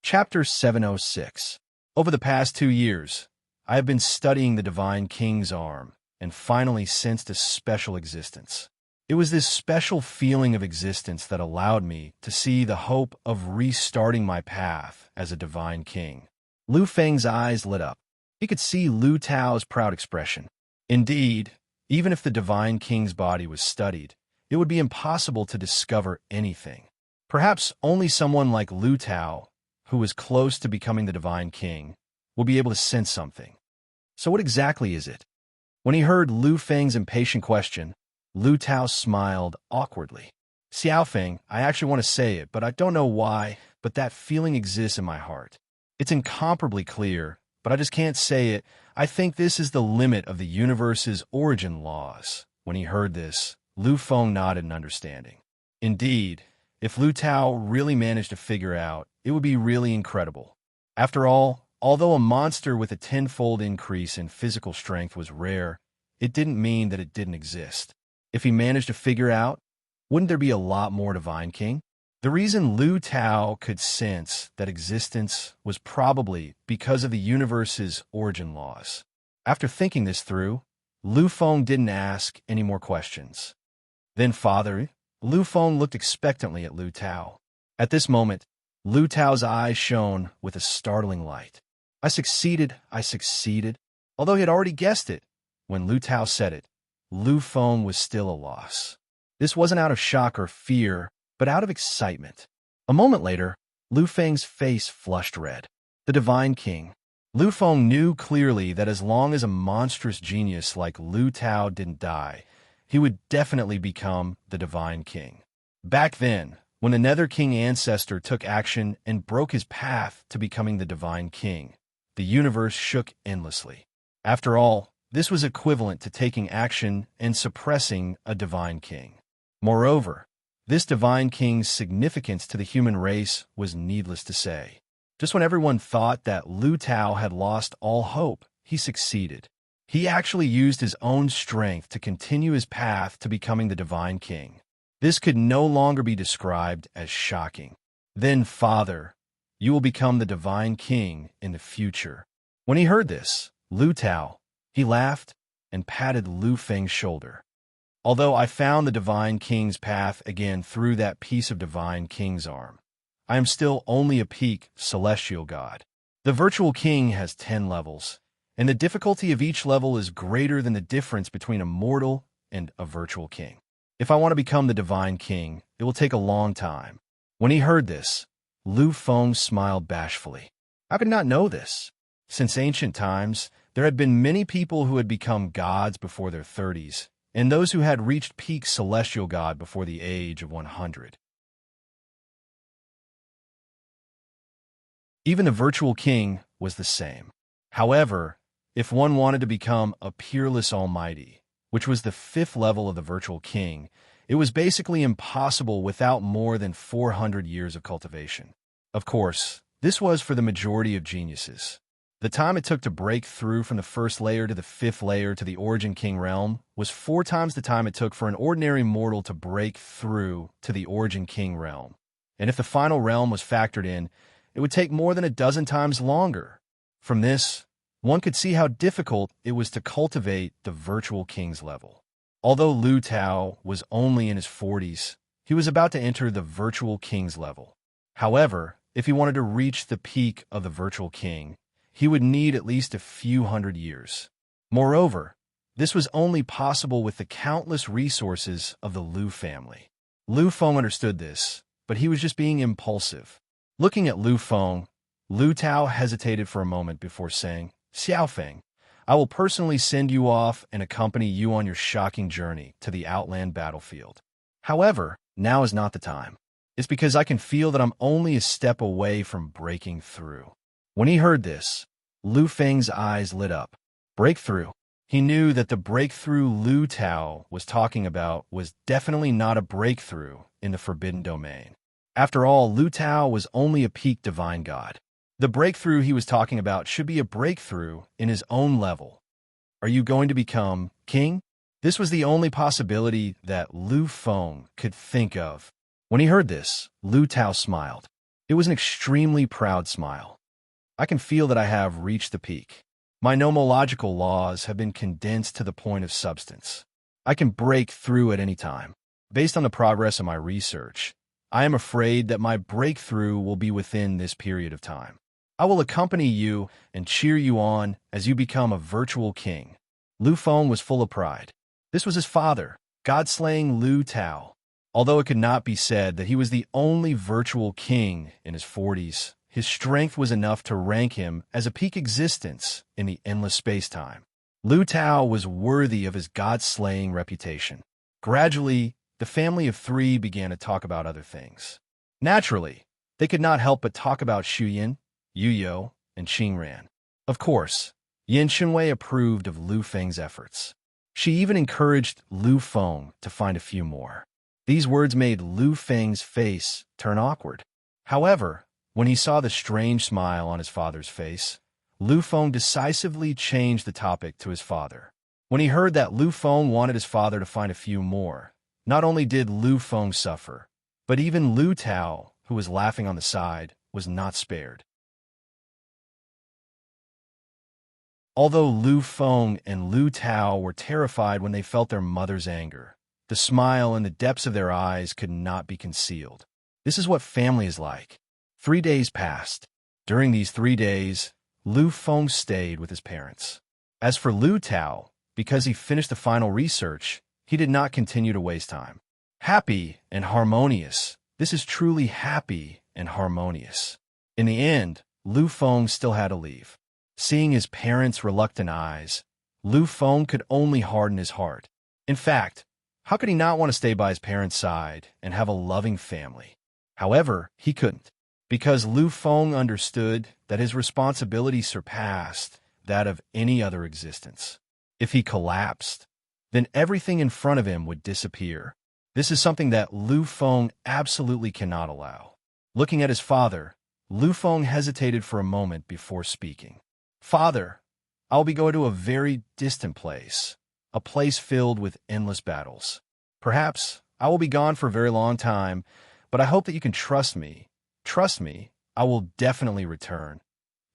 A: Chapter 706. Over the past 2 years, I have been studying the Divine King's arm and finally sensed a special existence. It was this special feeling of existence that allowed me to see the hope of restarting my path as a Divine King. Liu Feng's eyes lit up. He could see Liu Tao's proud expression. Indeed, even if the Divine King's body was studied, it would be impossible to discover anything. Perhaps only someone like Liu Tao, who was close to becoming the Divine King, will be able to sense something. So what exactly is it? When he heard Liu Feng's impatient question, Liu Tao smiled awkwardly. "Xiao Feng, I actually want to say it, but I don't know why, but that feeling exists in my heart. It's incomparably clear, but I just can't say it. I think this is the limit of the universe's origin laws." When he heard this, Liu Feng nodded in understanding. Indeed, if Liu Tao really managed to figure out, it would be really incredible. After all, although a monster with a tenfold increase in physical strength was rare, it didn't mean that it didn't exist. If he managed to figure out, wouldn't there be a lot more Divine King? The reason Liu Tao could sense that existence was probably because of the universe's origin laws. After thinking this through, Liu Feng didn't ask any more questions. Then, Father, Liu Feng looked expectantly at Liu Tao. At this moment, Liu Tao's eyes shone with a startling light. I succeeded. Although he had already guessed it, when Liu Tao said it, Liu Feng was still a loss. This wasn't out of shock or fear, but out of excitement. A moment later, Liu Feng's face flushed red. The Divine King. Liu Feng knew clearly that as long as a monstrous genius like Liu Tao didn't die, he would definitely become the Divine King. Back then, when the Nether King ancestor took action and broke his path to becoming the Divine King, the universe shook endlessly. After all, this was equivalent to taking action and suppressing a Divine King. Moreover, this Divine King's significance to the human race was needless to say. Just when everyone thought that Liu Tao had lost all hope, he succeeded. He actually used his own strength to continue his path to becoming the Divine King. This could no longer be described as shocking. Then, Father, you will become the Divine King in the future. When he heard this, Liu Tao, he laughed and patted Liu Feng's shoulder. Although I found the Divine King's path again through that piece of Divine King's arm, I am still only a peak celestial god. The virtual king has 10 levels, and the difficulty of each level is greater than the difference between a mortal and a virtual king. If I want to become the Divine King, it will take a long time. When he heard this, Liu Feng smiled bashfully. I could not know this. Since ancient times, there had been many people who had become gods before their 30s, and those who had reached peak celestial god before the age of 100. Even the virtual king was the same. However, if one wanted to become a peerless almighty, which was the fifth level of the virtual king, it was basically impossible without more than 400 years of cultivation. Of course, this was for the majority of geniuses. The time it took to break through from the first layer to the fifth layer to the Origin King realm was 4 times the time it took for an ordinary mortal to break through to the Origin King realm. And if the final realm was factored in, it would take more than a dozen times longer. From this, one could see how difficult it was to cultivate the virtual king's level. Although Lu Tao was only in his 40s, he was about to enter the virtual king's level. However, if he wanted to reach the peak of the virtual king, he would need at least a few hundred years. Moreover, this was only possible with the countless resources of the Lu family. Lu Feng understood this, but he was just being impulsive. Looking at Lu Feng, Lu Tao hesitated for a moment before saying, "Xiaofeng, I will personally send you off and accompany you on your shocking journey to the outland battlefield. However, now is not the time. It's because I can feel that I'm only a step away from breaking through." When he heard this, Lu Feng's eyes lit up. Breakthrough. He knew that the breakthrough Lu Tao was talking about was definitely not a breakthrough in the forbidden domain. After all, Lu Tao was only a peak divine god. The breakthrough he was talking about should be a breakthrough in his own level. Are you going to become king? This was the only possibility that Lu Feng could think of. When he heard this, Lu Tao smiled. It was an extremely proud smile. I can feel that I have reached the peak. My nomological laws have been condensed to the point of substance. I can break through at any time. Based on the progress of my research, I am afraid that my breakthrough will be within this period of time. I will accompany you and cheer you on as you become a virtual king. Lu Feng was full of pride. This was his father, God-slaying Lu Tao. Although it could not be said that he was the only virtual king in his 40s, his strength was enough to rank him as a peak existence in the endless space-time. Lu Tao was worthy of his god-slaying reputation. Gradually, the family of 3 began to talk about other things. Naturally, they could not help but talk about Shuyan, Yuyo, and Xingran. Of course, Yin Xinwei approved of Lu Feng's efforts. She even encouraged Lu Feng to find a few more. These words made Lu Feng's face turn awkward. However, when he saw the strange smile on his father's face, Lu Feng decisively changed the topic to his father. When he heard that Lu Feng wanted his father to find a few more, not only did Lu Feng suffer, but even Lu Tao, who was laughing on the side, was not spared. Although Lu Feng and Lu Tao were terrified when they felt their mother's anger, the smile in the depths of their eyes could not be concealed. This is what family is like. 3 days passed. During these 3 days, Lu Feng stayed with his parents. As for Lu Tao, because he finished the final research, he did not continue to waste time. Happy and harmonious. This is truly happy and harmonious. In the end, Lu Feng still had to leave. Seeing his parents' reluctant eyes, Lu Feng could only harden his heart. In fact, how could he not want to stay by his parents' side and have a loving family? However, he couldn't, because Lu Feng understood that his responsibility surpassed that of any other existence. If he collapsed, then everything in front of him would disappear. This is something that Lu Feng absolutely cannot allow. Looking at his father, Lu Feng hesitated for a moment before speaking. "Father, I will be going to a very distant place, a place filled with endless battles. Perhaps I will be gone for a very long time, but I hope that you can trust me. Trust me, I will definitely return."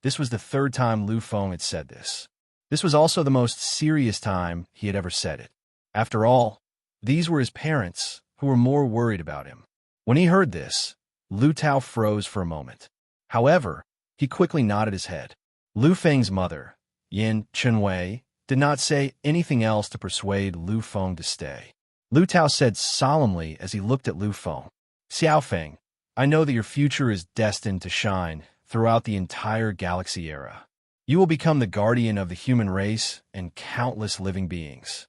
A: This was the 3rd time Lu Feng had said this. This was also the most serious time he had ever said it. After all, these were his parents who were more worried about him. When he heard this, Lu Tao froze for a moment. However, he quickly nodded his head. Lu Feng's mother, Yin Xinwei, did not say anything else to persuade Lu Feng to stay. Lu Tao said solemnly as he looked at Lu Feng, "Xiaofeng, I know that your future is destined to shine throughout the entire galaxy era. You will become the guardian of the human race and countless living beings.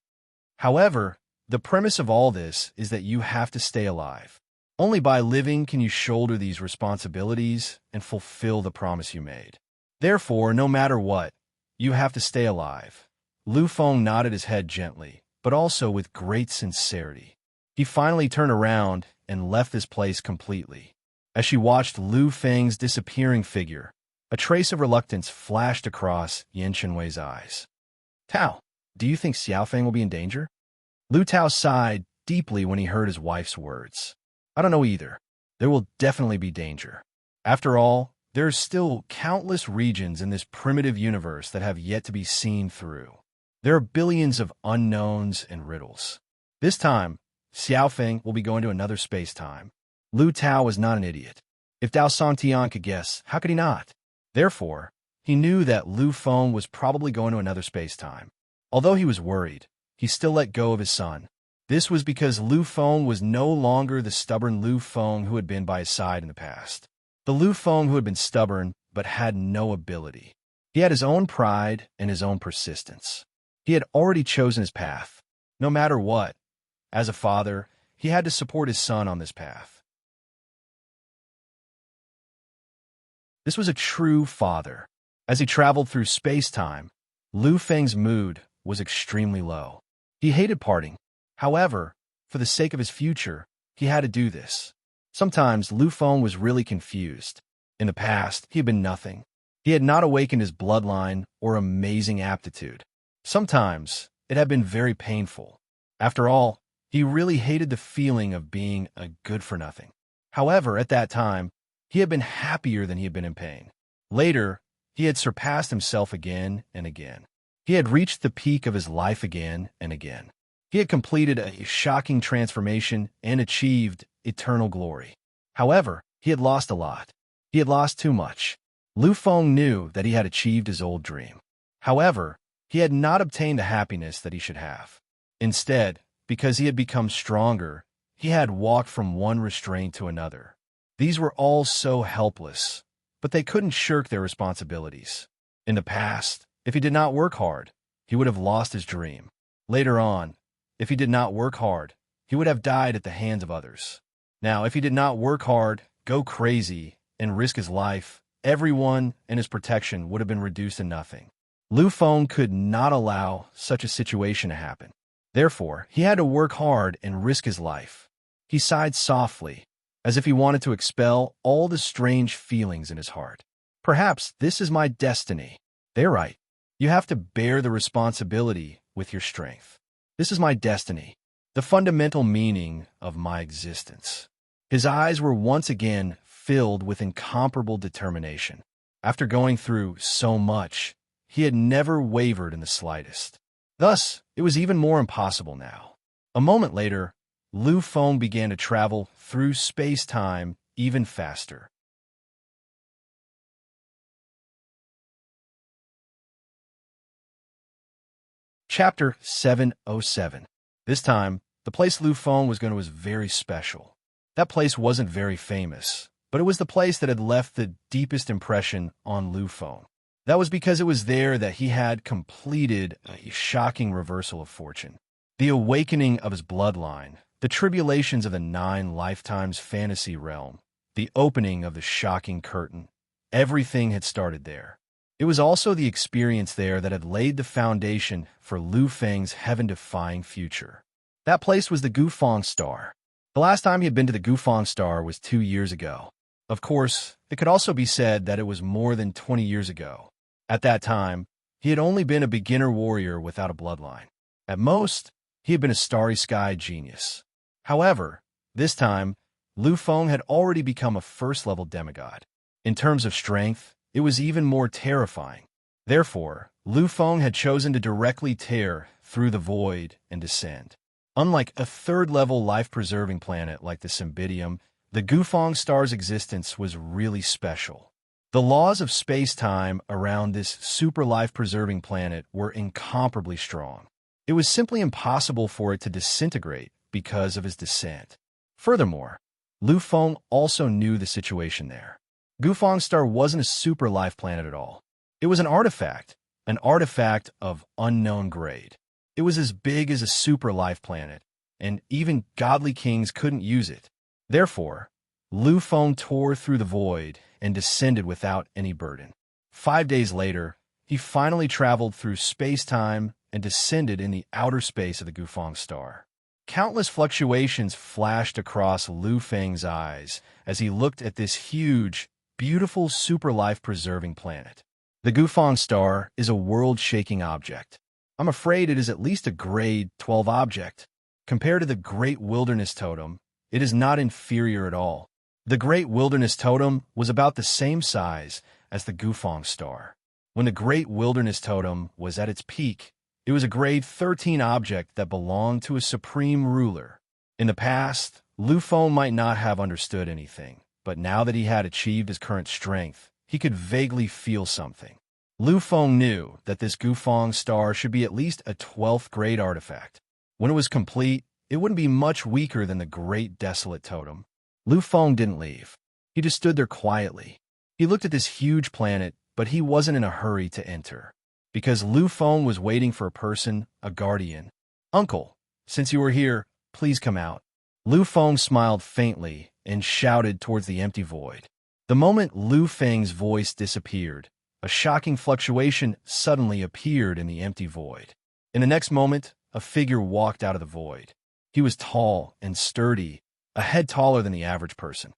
A: However, the premise of all this is that you have to stay alive. Only by living can you shoulder these responsibilities and fulfill the promise you made. Therefore, no matter what, you have to stay alive. Lu Feng nodded his head gently, but also with great sincerity. He finally turned around and left this place completely. As she watched Lu Feng's disappearing figure, a trace of reluctance flashed across Yin Chenwei's eyes. Tao, do you think Xiaofeng will be in danger? Lu Tao sighed deeply when he heard his wife's words. I don't know either. There will definitely be danger. After all, there are still countless regions in this primitive universe that have yet to be seen through. There are billions of unknowns and riddles. This time, Xiaofeng will be going to another space-time. Lu Tao was not an idiot. If Dao Songtian could guess, how could he not? Therefore, he knew that Lu Feng was probably going to another space-time. Although he was worried, he still let go of his son. This was because Lu Feng was no longer the stubborn Lu Feng who had been by his side in the past. The Lu Feng who had been stubborn but had no ability. He had his own pride and his own persistence. He had already chosen his path. No matter what, as a father, he had to support his son on this path. This was a true father. As he traveled through space-time, Lu Feng's mood was extremely low. He hated parting. However, for the sake of his future, he had to do this. Sometimes Lu Feng was really confused. In the past, he had been nothing. He had not awakened his bloodline or amazing aptitude. Sometimes, it had been very painful. After all, he really hated the feeling of being a good-for-nothing. However, at that time, he had been happier than he had been in pain. Later, he had surpassed himself again and again. He had reached the peak of his life again and again. He had completed a shocking transformation and achieved eternal glory. However, he had lost a lot. He had lost too much. Lu Feng knew that he had achieved his old dream. However, he had not obtained the happiness that he should have. Instead, because he had become stronger, he had walked from one restraint to another. These were all so helpless, but they couldn't shirk their responsibilities. In the past, if he did not work hard, he would have lost his dream. Later on, if he did not work hard, he would have died at the hands of others. Now, if he did not work hard, go crazy, and risk his life, everyone and his protection would have been reduced to nothing. Lu Feng could not allow such a situation to happen. Therefore, he had to work hard and risk his life. He sighed softly, as if he wanted to expel all the strange feelings in his heart. Perhaps this is my destiny. They're right. You have to bear the responsibility with your strength. This is my destiny, the fundamental meaning of my existence. His eyes were once again filled with incomparable determination. After going through so much, he had never wavered in the slightest. Thus, it was even more impossible now. A moment later, Lu Feng began to travel through space-time even faster. Chapter 707. This time, the place Lu Feng was going to was very special. That place wasn't very famous, but it was the place that had left the deepest impression on Lu Feng. That was because it was there that he had completed a shocking reversal of fortune. The awakening of his bloodline, the tribulations of the 9 lifetimes fantasy realm, the opening of the shocking curtain, everything had started there. It was also the experience there that had laid the foundation for Lu Feng's heaven-defying future. That place was the Gufang Star. The last time he had been to the Gufang Star was 2 years ago. Of course, it could also be said that it was more than 20 years ago. At that time, he had only been a beginner warrior without a bloodline. At most, he had been a starry sky genius. However, this time, Lu Feng had already become a first-level demigod. In terms of strength, it was even more terrifying. Therefore, Lu Feng had chosen to directly tear through the void and descend. Unlike a third-level life-preserving planet like the Cymbidium, the Gufang Star's existence was really special. The laws of space-time around this super life-preserving planet were incomparably strong. It was simply impossible for it to disintegrate because of his descent. Furthermore, Lu Feng also knew the situation there. Gufang Star wasn't a super life planet at all. It was an artifact of unknown grade. It was as big as a super life planet, and even godly kings couldn't use it. Therefore, Lu Feng tore through the void and descended without any burden. 5 days later, he finally traveled through space-time and descended in the outer space of the Gufang star. Countless fluctuations flashed across Lu Feng's eyes as he looked at this huge, beautiful super-life-preserving planet. The Gufang star is a world-shaking object. I'm afraid it is at least a grade 12 object. Compared to the Great Wilderness Totem, it is not inferior at all. The Great Wilderness Totem was about the same size as the Gufang star. When the Great Wilderness Totem was at its peak, it was a grade 13 object that belonged to a supreme ruler. In the past, Lu Feng might not have understood anything, but now that he had achieved his current strength, he could vaguely feel something. Lu Feng knew that this Gufang star should be at least a 12th grade artifact. When it was complete, it wouldn't be much weaker than the Great Desolate Totem. Lu Feng didn't leave. He just stood there quietly. He looked at this huge planet, but he wasn't in a hurry to enter. Because Lu Feng was waiting for a person, a guardian. "Uncle, since you are here, please come out." Lu Feng smiled faintly and shouted towards the empty void. The moment Lu Feng's voice disappeared, a shocking fluctuation suddenly appeared in the empty void. In the next moment, a figure walked out of the void. He was tall and sturdy, a head taller than the average person.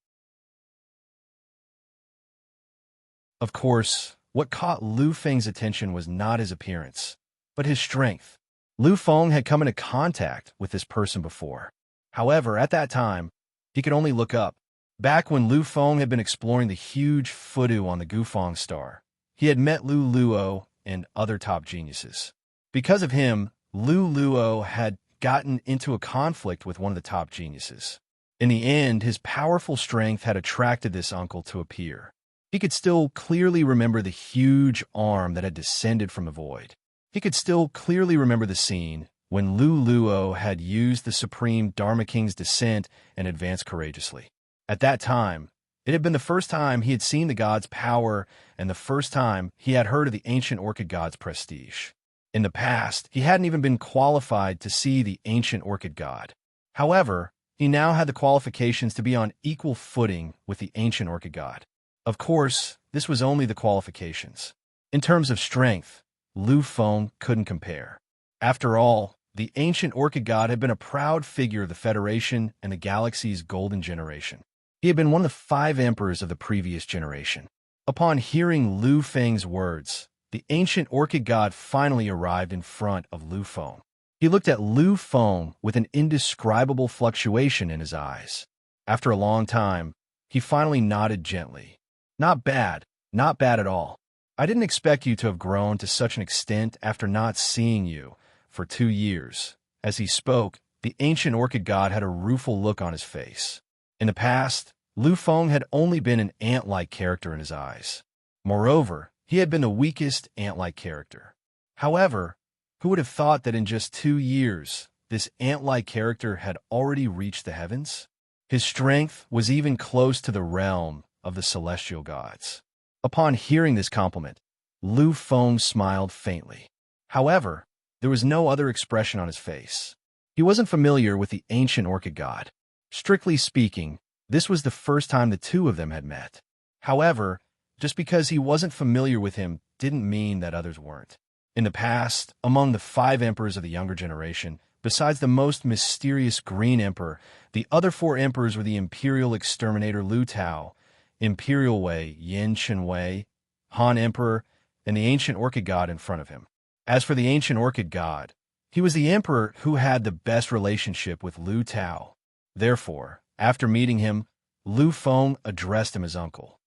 A: Of course, what caught Lu Feng's attention was not his appearance, but his strength. Lu Feng had come into contact with this person before. However, at that time, he could only look up. Back when Lu Feng had been exploring the huge Fudu on the Gufang star, he had met Lu Luo and other top geniuses. Because of him, Lu Luo had gotten into a conflict with one of the top geniuses. In the end, his powerful strength had attracted this uncle to appear. He could still clearly remember the huge arm that had descended from the void. He could still clearly remember the scene when Lu Luo had used the Supreme Dharma King's descent and advanced courageously. At that time, it had been the first time he had seen the god's power and the first time he had heard of the ancient orchid god's prestige. In the past, he hadn't even been qualified to see the ancient orchid god. However, he now had the qualifications to be on equal footing with the ancient orchid god. Of course, this was only the qualifications. In terms of strength, Lu Feng couldn't compare. After all, the ancient orchid god had been a proud figure of the Federation and the galaxy's golden generation. He had been one of the 5 emperors of the previous generation. Upon hearing Lu Feng's words, the ancient orchid god finally arrived in front of Lu Feng. He looked at Lu Feng with an indescribable fluctuation in his eyes. After a long time, he finally nodded gently. "Not bad, not bad at all. I didn't expect you to have grown to such an extent after not seeing you for 2 years." As he spoke, the ancient orchid god had a rueful look on his face. In the past, Lu Feng had only been an ant-like character in his eyes. Moreover, he had been the weakest ant-like character. However, who would have thought that in just 2 years, this ant-like character had already reached the heavens? His strength was even close to the realm of the celestial gods. Upon hearing this compliment, Lu Feng smiled faintly. However, there was no other expression on his face. He wasn't familiar with the ancient orchid god. Strictly speaking, this was the first time the two of them had met. However, just because he wasn't familiar with him didn't mean that others weren't. In the past, among the 5 emperors of the younger generation, besides the most mysterious Green Emperor, the other 4 emperors were the Imperial Exterminator Lu Tao, Imperial Wei Yin Chen Wei, Han Emperor, and the ancient orchid god in front of him. As for the ancient orchid god, he was the emperor who had the best relationship with Lu Tao. Therefore, after meeting him, Lu Feng addressed him as uncle.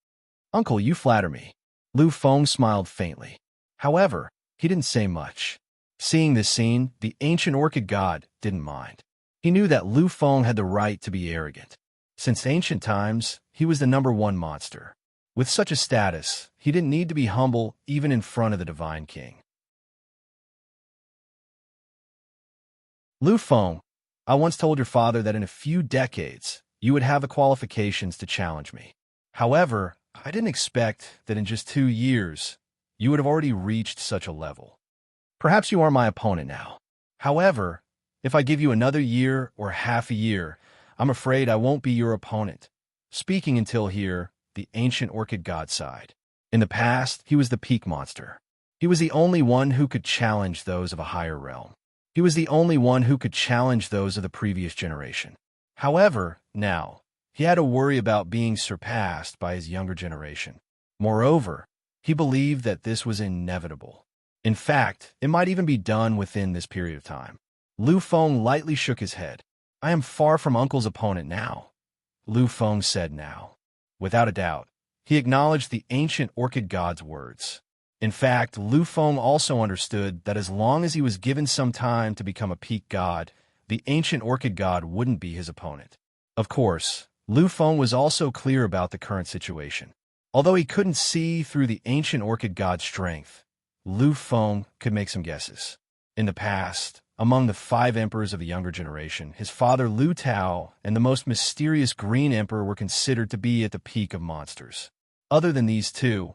A: "Uncle, you flatter me." Lu Feng smiled faintly. However, he didn't say much. Seeing this scene, the ancient orchid god didn't mind. He knew that Lu Feng had the right to be arrogant. Since ancient times, he was the #1 monster. With such a status, he didn't need to be humble even in front of the Divine King. "Lu Feng, I once told your father that in a few decades, you would have the qualifications to challenge me. However, I didn't expect that in just 2 years, you would have already reached such a level. Perhaps you are my opponent now. However, if I give you another year or half a year, I'm afraid I won't be your opponent. Speaking until here, the ancient orchid god sighed. In the past, he was the peak monster. He was the only one who could challenge those of a higher realm. He was the only one who could challenge those of the previous generation. However, now, he had to worry about being surpassed by his younger generation. Moreover, he believed that this was inevitable. In fact, it might even be done within this period of time. Lu Feng lightly shook his head. I am far from Uncle's opponent now, Lu Feng said now. Without a doubt, he acknowledged the ancient orchid god's words. In fact, Lu Feng also understood that as long as he was given some time to become a peak god, the ancient orchid god wouldn't be his opponent. Of course, Lu Feng was also clear about the current situation. Although he couldn't see through the ancient orchid god's strength, Lu Feng could make some guesses. In the past, among the 5 emperors of the younger generation, his father Lu Tao and the most mysterious Green Emperor were considered to be at the peak of monsters. Other than these two,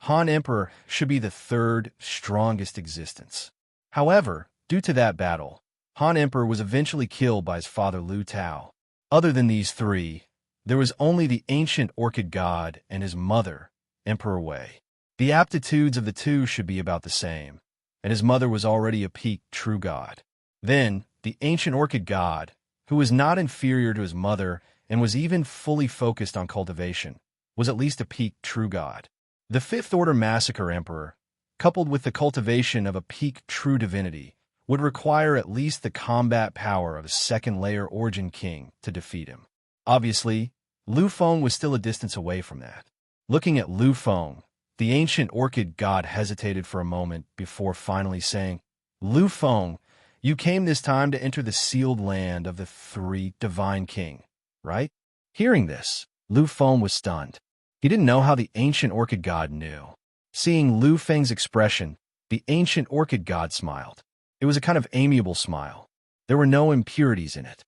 A: Han Emperor should be the 3rd strongest existence. However, due to that battle, Han Emperor was eventually killed by his father Lu Tao. Other than these 3, there was only the ancient orchid god and his mother, Emperor Wei. The aptitudes of the two should be about the same, and his mother was already a peak true god. Then, the ancient orchid god, who was not inferior to his mother and was even fully focused on cultivation, was at least a peak true god. The 5th Order Massacre Emperor, coupled with the cultivation of a peak true divinity, would require at least the combat power of a 2nd-layer Origin King to defeat him. Obviously, Lu Feng was still a distance away from that. Looking at Lu Feng, the ancient orchid god hesitated for a moment before finally saying, Lu Feng, you came this time to enter the sealed land of the 3 divine king, right? Hearing this, Lu Feng was stunned. He didn't know how the ancient orchid god knew. Seeing Lu Feng's expression, the ancient orchid god smiled. It was a kind of amiable smile. There were no impurities in it.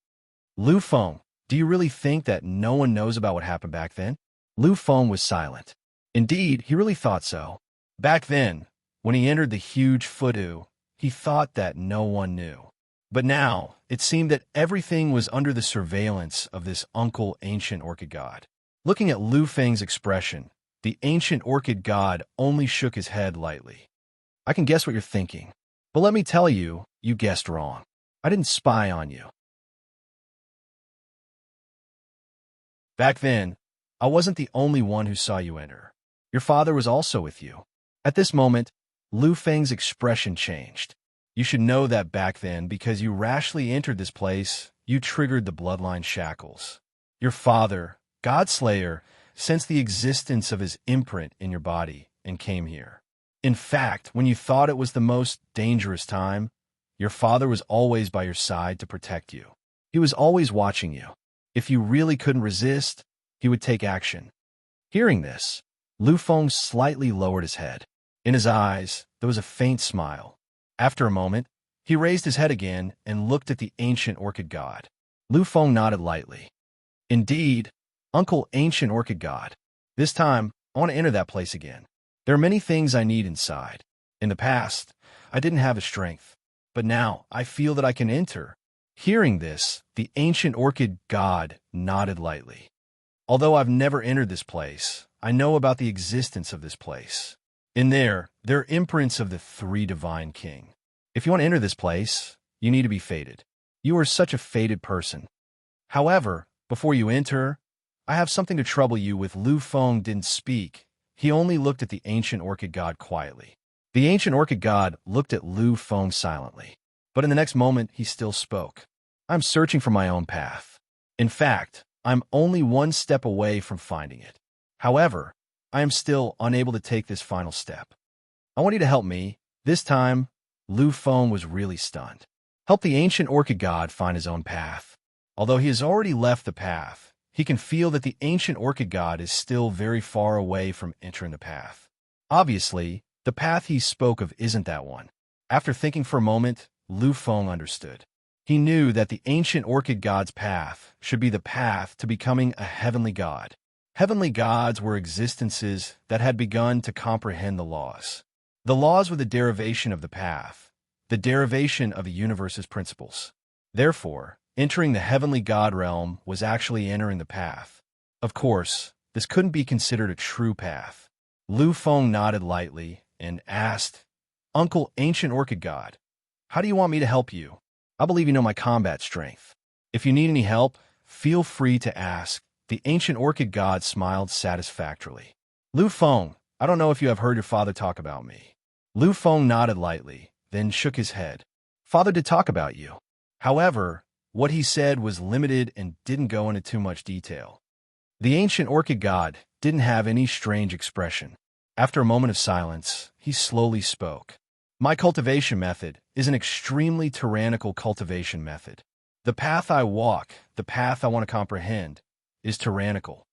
A: Lu Feng, do you really think that no one knows about what happened back then? Lu Feng was silent. Indeed, he really thought so. Back then, when he entered the huge Fudu, he thought that no one knew. But now, it seemed that everything was under the surveillance of this uncle ancient orchid god. Looking at Lu Feng's expression, the ancient orchid god only shook his head lightly. I can guess what you're thinking, but let me tell you, you guessed wrong. I didn't spy on you. Back then, I wasn't the only one who saw you enter. Your father was also with you. At this moment, Lu Feng's expression changed. You should know that back then, because you rashly entered this place, you triggered the bloodline shackles. Your father, Godslayer, sensed the existence of his imprint in your body and came here. In fact, when you thought it was the most dangerous time, your father was always by your side to protect you. He was always watching you. If you really couldn't resist, he would take action. Hearing this, Lu Feng slightly lowered his head. In his eyes, there was a faint smile. After a moment, he raised his head again and looked at the ancient orchid god. Lu Feng nodded lightly. Indeed, Uncle Ancient Orchid God. This time, I want to enter that place again. There are many things I need inside. In the past, I didn't have the strength, but now I feel that I can enter. Hearing this, the Ancient Orchid God nodded lightly. Although I've never entered this place, I know about the existence of this place. In there are imprints of the 3 divine king. If you want to enter this place, you need to be fated. You are such a fated person. However, before you enter, I have something to trouble you with. Lu Feng didn't speak. He only looked at the ancient orchid god quietly. The ancient orchid god looked at Lu Feng silently. But in the next moment, he still spoke. I'm searching for my own path. In fact, I'm only one step away from finding it. However, I am still unable to take this final step. I want you to help me. This time, Lu Feng was really stunned. Help the ancient orchid god find his own path. Although he has already left the path, he can feel that the ancient orchid god is still very far away from entering the path. Obviously, the path he spoke of isn't that one. After thinking for a moment, Lu Feng understood. He knew that the ancient orchid god's path should be the path to becoming a heavenly god. Heavenly gods were existences that had begun to comprehend the laws. The laws were the derivation of the path, the derivation of the universe's principles. Therefore, Entering the heavenly god realm was actually entering the path. Of course, this couldn't be considered a true path. Lu Feng nodded lightly and asked, Uncle Ancient Orchid God, how do you want me to help you? I believe you know my combat strength. If you need any help, feel free to ask. The Ancient Orchid God smiled satisfactorily. Lu Feng, I don't know if you have heard your father talk about me. Lu Feng nodded lightly, then shook his head. Father did talk about you. However, what he said was limited and didn't go into too much detail. The Ancient Orchid God didn't have any strange expression. After a moment of silence, he slowly spoke. My cultivation method is an extremely tyrannical cultivation method. The path I walk, the path I want to comprehend, is tyrannical.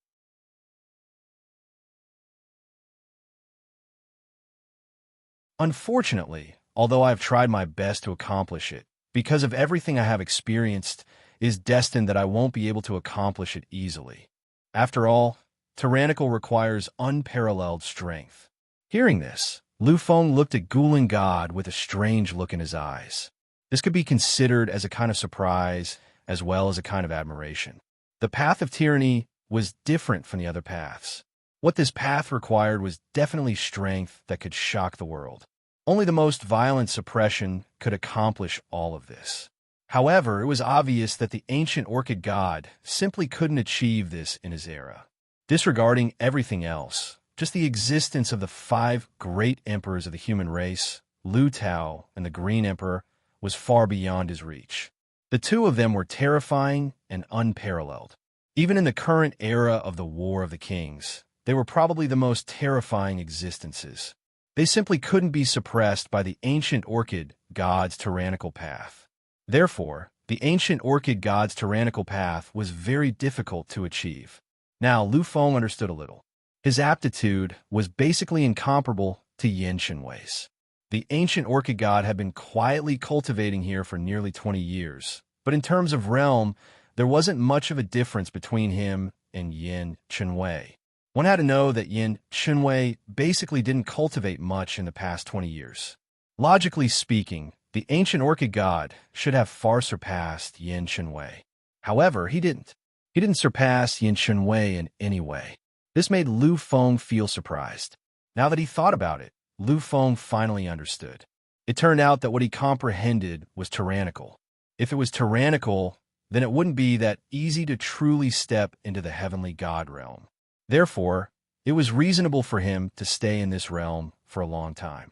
A: Unfortunately, although I have tried my best to accomplish it, because of everything I have experienced, it is destined that I won't be able to accomplish it easily. After all, tyrannical requires unparalleled strength. Hearing this, Lu Feng looked at Guling God with a strange look in his eyes. This could be considered as a kind of surprise as well as a kind of admiration. The path of tyranny was different from the other paths. What this path required was definitely strength that could shock the world. Only the most violent suppression could accomplish all of this. However, it was obvious that the Ancient Orchid God simply couldn't achieve this in his era. Disregarding everything else, just the existence of the 5 great emperors of the human race, Lu Tao and the Green Emperor, was far beyond his reach. The two of them were terrifying and unparalleled. Even in the current era of the War of the Kings, they were probably the most terrifying existences. They simply couldn't be suppressed by the Ancient Orchid God's tyrannical path. Therefore, the Ancient Orchid God's tyrannical path was very difficult to achieve. Now, Lu Feng understood a little. His aptitude was basically incomparable to Yin Shenwei's. The Ancient Orchid God had been quietly cultivating here for nearly 20 years, but in terms of realm, there wasn't much of a difference between him and Yin Shenwei. One had to know that Yin Shenwei basically didn't cultivate much in the past 20 years. Logically speaking, the Ancient Orchid God should have far surpassed Yin Shenwei. However, he didn't. He didn't surpass Yin Shenwei in any way. This made Lu Feng feel surprised. Now that he thought about it, Lu Feng finally understood. It turned out that what he comprehended was tyrannical. If it was tyrannical, then it wouldn't be that easy to truly step into the heavenly God realm. Therefore, it was reasonable for him to stay in this realm for a long time.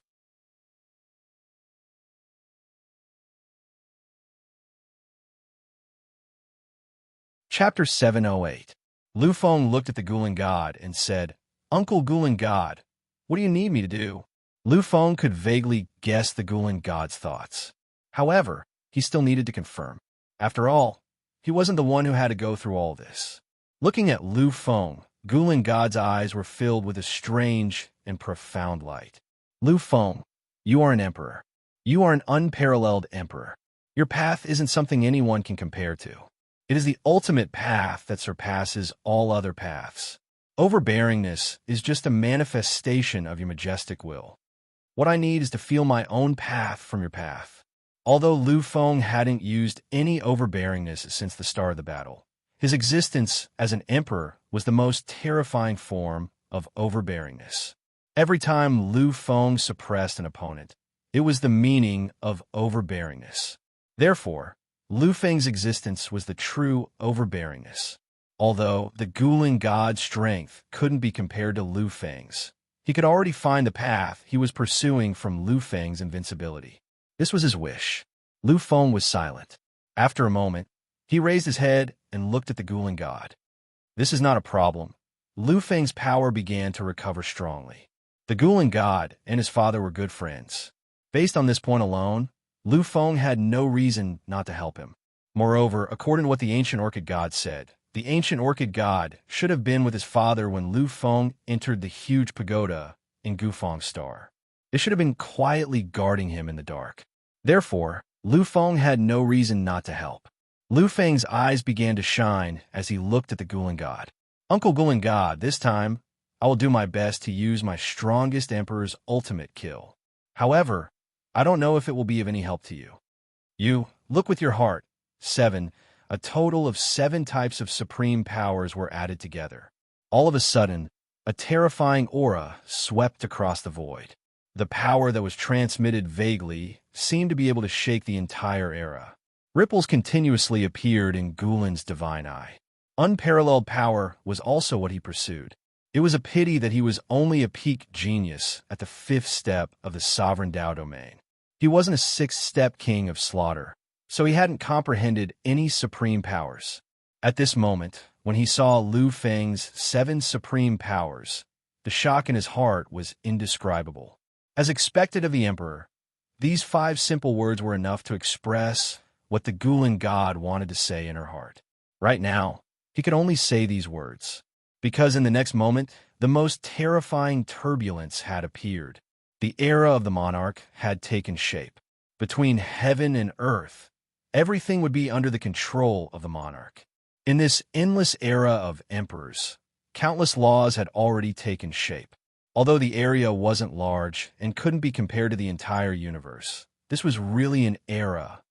A: Chapter 708. Lu Feng looked at the Guling God and said, Uncle Guling God, what do you need me to do? Lu Feng could vaguely guess the Guling God's thoughts. However, he still needed to confirm. After all, he wasn't the one who had to go through all this. Looking at Lu Feng, Guling God's eyes were filled with a strange and profound light. Lu Feng, you are an emperor. You are an unparalleled emperor. Your path isn't something anyone can compare to. It is the ultimate path that surpasses all other paths. Overbearingness is just a manifestation of your majestic will. What I need is to feel my own path from your path. Although Lu Feng hadn't used any overbearingness since the start of the battle, his existence as an emperor was the most terrifying form of overbearingness. Every time Lu Feng suppressed an opponent, it was the meaning of overbearingness. Therefore, Lu Feng's existence was the true overbearingness. Although the Guling God's strength couldn't be compared to Lu Feng's, he could already find the path he was pursuing from Lu Feng's invincibility. This was his wish. Lu Feng was silent. After a moment, he raised his head and looked at the Guling God. This is not a problem. Lu Feng's power began to recover strongly. The Guling God and his father were good friends. Based on this point alone, Lu Feng had no reason not to help him. Moreover, according to what the Ancient Orchid God said, the Ancient Orchid God should have been with his father when Lu Feng entered the huge pagoda in Gufang's star. It should have been quietly guarding him in the dark. Therefore, Lu Feng had no reason not to help. Lu Feng's eyes began to shine as he looked at the Guling God. Uncle Guling God, this time, I will do my best to use my strongest emperor's ultimate kill. However, I don't know if it will be of any help to you. You, look with your heart. 7. a total of 7 types of supreme powers were added together. All of a sudden, a terrifying aura swept across the void. The power that was transmitted vaguely seemed to be able to shake the entire era. Ripples continuously appeared in Gulen's divine eye. Unparalleled power was also what he pursued. It was a pity that he was only a peak genius at the 5th step of the Sovereign Tao domain. He wasn't a 6th-step king of slaughter, so he hadn't comprehended any supreme powers. At this moment, when he saw Lu Feng's 7 supreme powers, the shock in his heart was indescribable. As expected of the Emperor, these 5 simple words were enough to express what the Gulen god wanted to say in her heart. Right now, he could only say these words, because in the next moment, the most terrifying turbulence had appeared. The era of the monarch had taken shape. Between heaven and earth, everything would be under the control of the monarch. In this endless era of emperors, countless laws had already taken shape. Although the area wasn't large and couldn't be compared to the entire universe, this was really an era.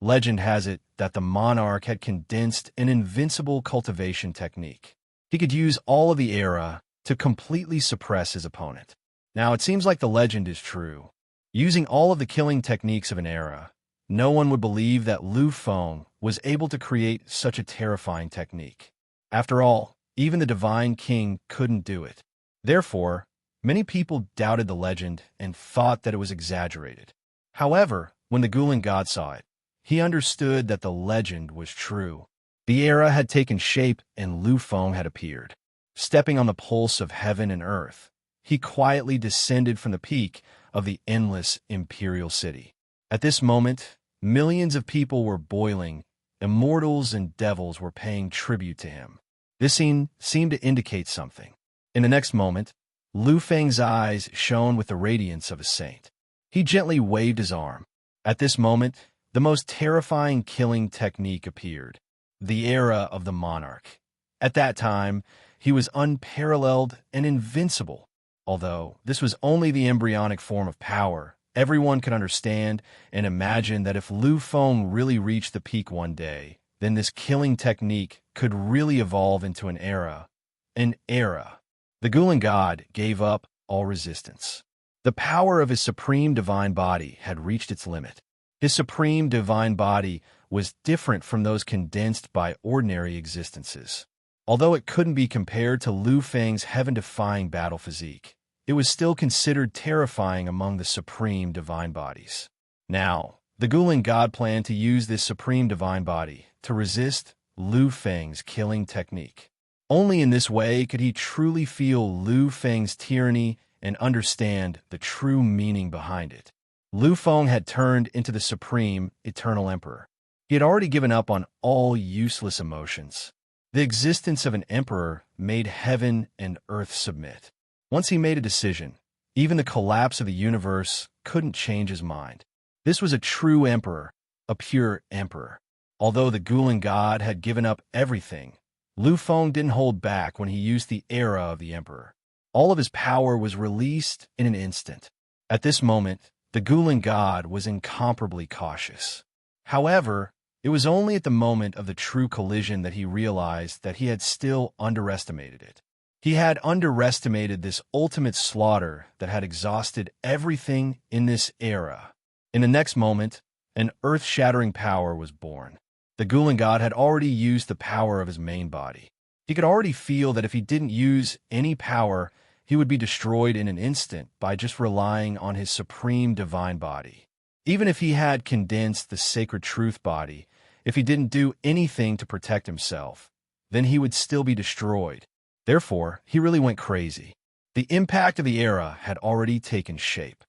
A: Legend has it that the monarch had condensed an invincible cultivation technique. He could use all of the era to completely suppress his opponent. Now, it seems like the legend is true. Using all of the killing techniques of an era, no one would believe that Lu Feng was able to create such a terrifying technique. After all, even the Divine King couldn't do it. Therefore, many people doubted the legend and thought that it was exaggerated. However, when the Gulen god saw it, he understood that the legend was true. The era had taken shape and Lu Feng had appeared. Stepping on the pulse of heaven and earth, he quietly descended from the peak of the endless imperial city. At this moment, millions of people were boiling. Immortals and devils were paying tribute to him. This scene seemed to indicate something. In the next moment, Lu Feng's eyes shone with the radiance of a saint. He gently waved his arm. At this moment, the most terrifying killing technique appeared, the era of the monarch. At that time, he was unparalleled and invincible. Although this was only the embryonic form of power, everyone could understand and imagine that if Lu Feng really reached the peak one day, then this killing technique could really evolve into an era. An era. The Gulen god gave up all resistance. The power of his supreme divine body had reached its limit. His supreme divine body was different from those condensed by ordinary existences. Although it couldn't be compared to Lu Feng's heaven-defying battle physique, it was still considered terrifying among the supreme divine bodies. Now, the Gulen god planned to use this supreme divine body to resist Lu Feng's killing technique. Only in this way could he truly feel Lu Feng's tyranny and understand the true meaning behind it. Lu Feng had turned into the supreme, eternal emperor. He had already given up on all useless emotions. The existence of an emperor made heaven and earth submit. Once he made a decision, even the collapse of the universe couldn't change his mind. This was a true emperor, a pure emperor. Although the Gulen god had given up everything, Lu Feng didn't hold back when he used the era of the emperor. All of his power was released in an instant. At this moment, the Gulen god was incomparably cautious. However, it was only at the moment of the true collision that he realized that he had still underestimated it. He had underestimated this ultimate slaughter that had exhausted everything in this era. In the next moment, an earth-shattering power was born. The Gulen god had already used the power of his main body. He could already feel that if he didn't use any power, he would be destroyed in an instant by just relying on his supreme divine body. Even if he had condensed the sacred truth body, if he didn't do anything to protect himself, then he would still be destroyed. Therefore, he really went crazy. The impact of the era had already taken shape.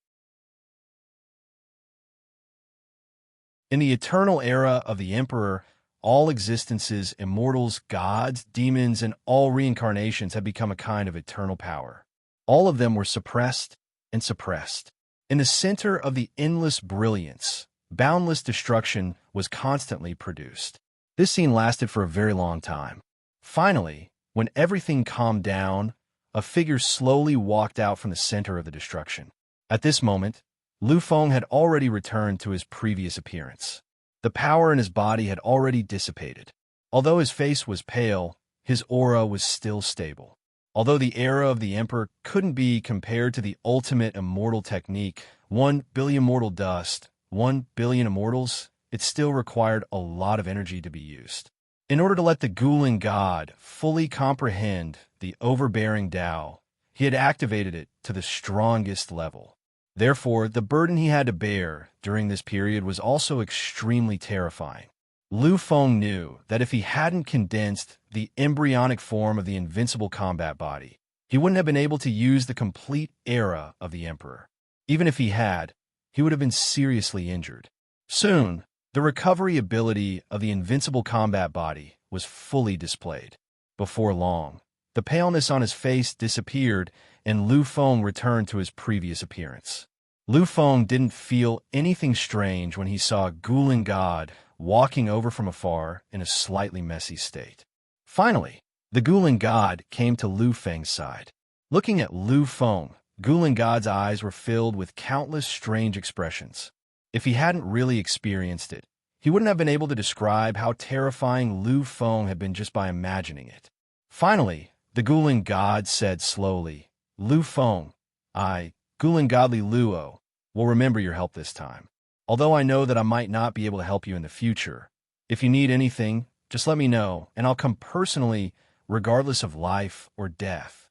A: In the eternal era of the Emperor, all existences, immortals, gods, demons, and all reincarnations had become a kind of eternal power. All of them were suppressed and suppressed. In the center of the endless brilliance, boundless destruction was constantly produced. This scene lasted for a very long time. Finally, when everything calmed down, a figure slowly walked out from the center of the destruction. At this moment, Lu Feng had already returned to his previous appearance. The power in his body had already dissipated. Although his face was pale, his aura was still stable. Although the era of the Emperor couldn't be compared to the ultimate immortal technique, 1 billion mortal dust, 1 billion immortals, it still required a lot of energy to be used. In order to let the Guling God fully comprehend the overbearing Tao, he had activated it to the strongest level. Therefore, the burden he had to bear during this period was also extremely terrifying. Lu Feng knew that if he hadn't condensed the embryonic form of the invincible combat body, he wouldn't have been able to use the complete era of the Emperor. Even if he had, he would have been seriously injured. Soon, the recovery ability of the invincible combat body was fully displayed. Before long, the paleness on his face disappeared and Lu Feng returned to his previous appearance. Lu Feng didn't feel anything strange when he saw Guling God walking over from afar in a slightly messy state. Finally, the Guling God came to Lu Feng's side. Looking at Lu Feng, Guling God's eyes were filled with countless strange expressions. If he hadn't really experienced it, he wouldn't have been able to describe how terrifying Lu Feng had been just by imagining it. Finally, the Guling God said slowly, "Lu Feng, I, Guling Godly Luo, will remember your help this time. Although I know that I might not be able to help you in the future, if you need anything, just let me know, and I'll come personally, regardless of life or death."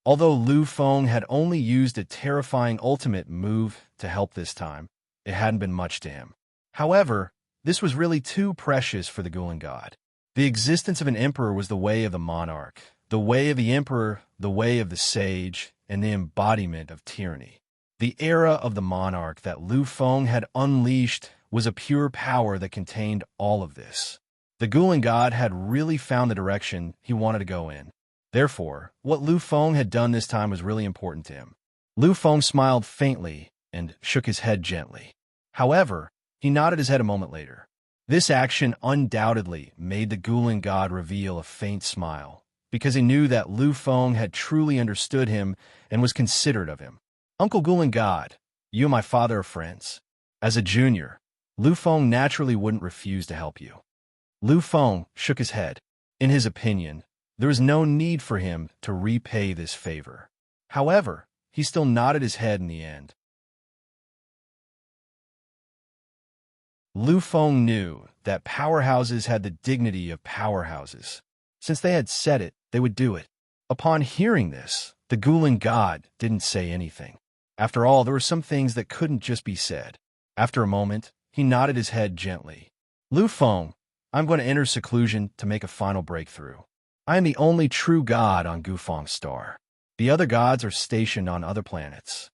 A: Although Lu Feng had only used a terrifying ultimate move to help this time, it hadn't been much to him. However, this was really too precious for the Guling God. The existence of an emperor was the way of the monarch, the way of the emperor, the way of the sage, and the embodiment of tyranny. The era of the monarch that Lu Feng had unleashed was a pure power that contained all of this. The Guling God had really found the direction he wanted to go in. Therefore, what Lu Feng had done this time was really important to him. Lu Feng smiled faintly and shook his head gently. However, he nodded his head a moment later. This action undoubtedly made the Guling God reveal a faint smile, because he knew that Lu Feng had truly understood him and was considerate of him. "Uncle Guling God, you and my father are friends. As a junior, Lu Feng naturally wouldn't refuse to help you." Lu Feng shook his head. In his opinion, there was no need for him to repay this favor. However, he still nodded his head in the end. Lu Feng knew that powerhouses had the dignity of powerhouses. Since they had said it, they would do it. Upon hearing this, the Guling God didn't say anything. After all, there were some things that couldn't just be said. After a moment, he nodded his head gently. "Lu Feng, I'm going to enter seclusion to make a final breakthrough. I am the only true god on Gufang's star. The other gods are stationed on other planets."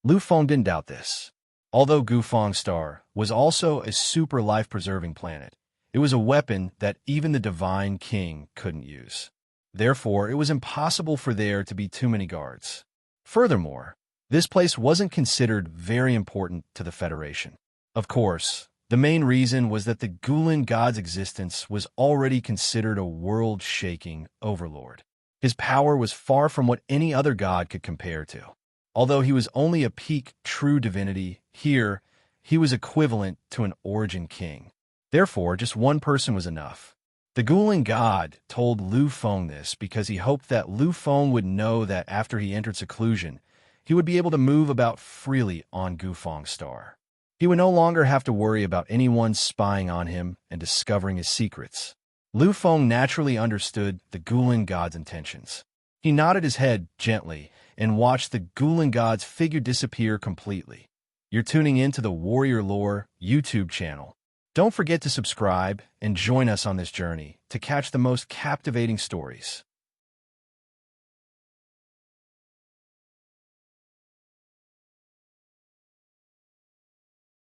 A: Lu Feng didn't doubt this. Although Gufang's star was also a super life-preserving planet, it was a weapon that even the Divine King couldn't use. Therefore, it was impossible for there to be too many guards. Furthermore, this place wasn't considered very important to the Federation. Of course, the main reason was that the Guling God's existence was already considered a world-shaking overlord. His power was far from what any other god could compare to. Although he was only a peak true divinity, here, he was equivalent to an origin king. Therefore, just one person was enough. The Guling God told Lu Feng this because he hoped that Lu Feng would know that after he entered seclusion, he would be able to move about freely on Gufang's star. He would no longer have to worry about anyone spying on him and discovering his secrets. Lu Feng naturally understood the Guling God's intentions. He nodded his head gently and watched the Guling God's figure disappear completely. You're tuning in to the Warrior Lore YouTube channel. Don't forget to subscribe and join us on this journey to catch the most captivating stories.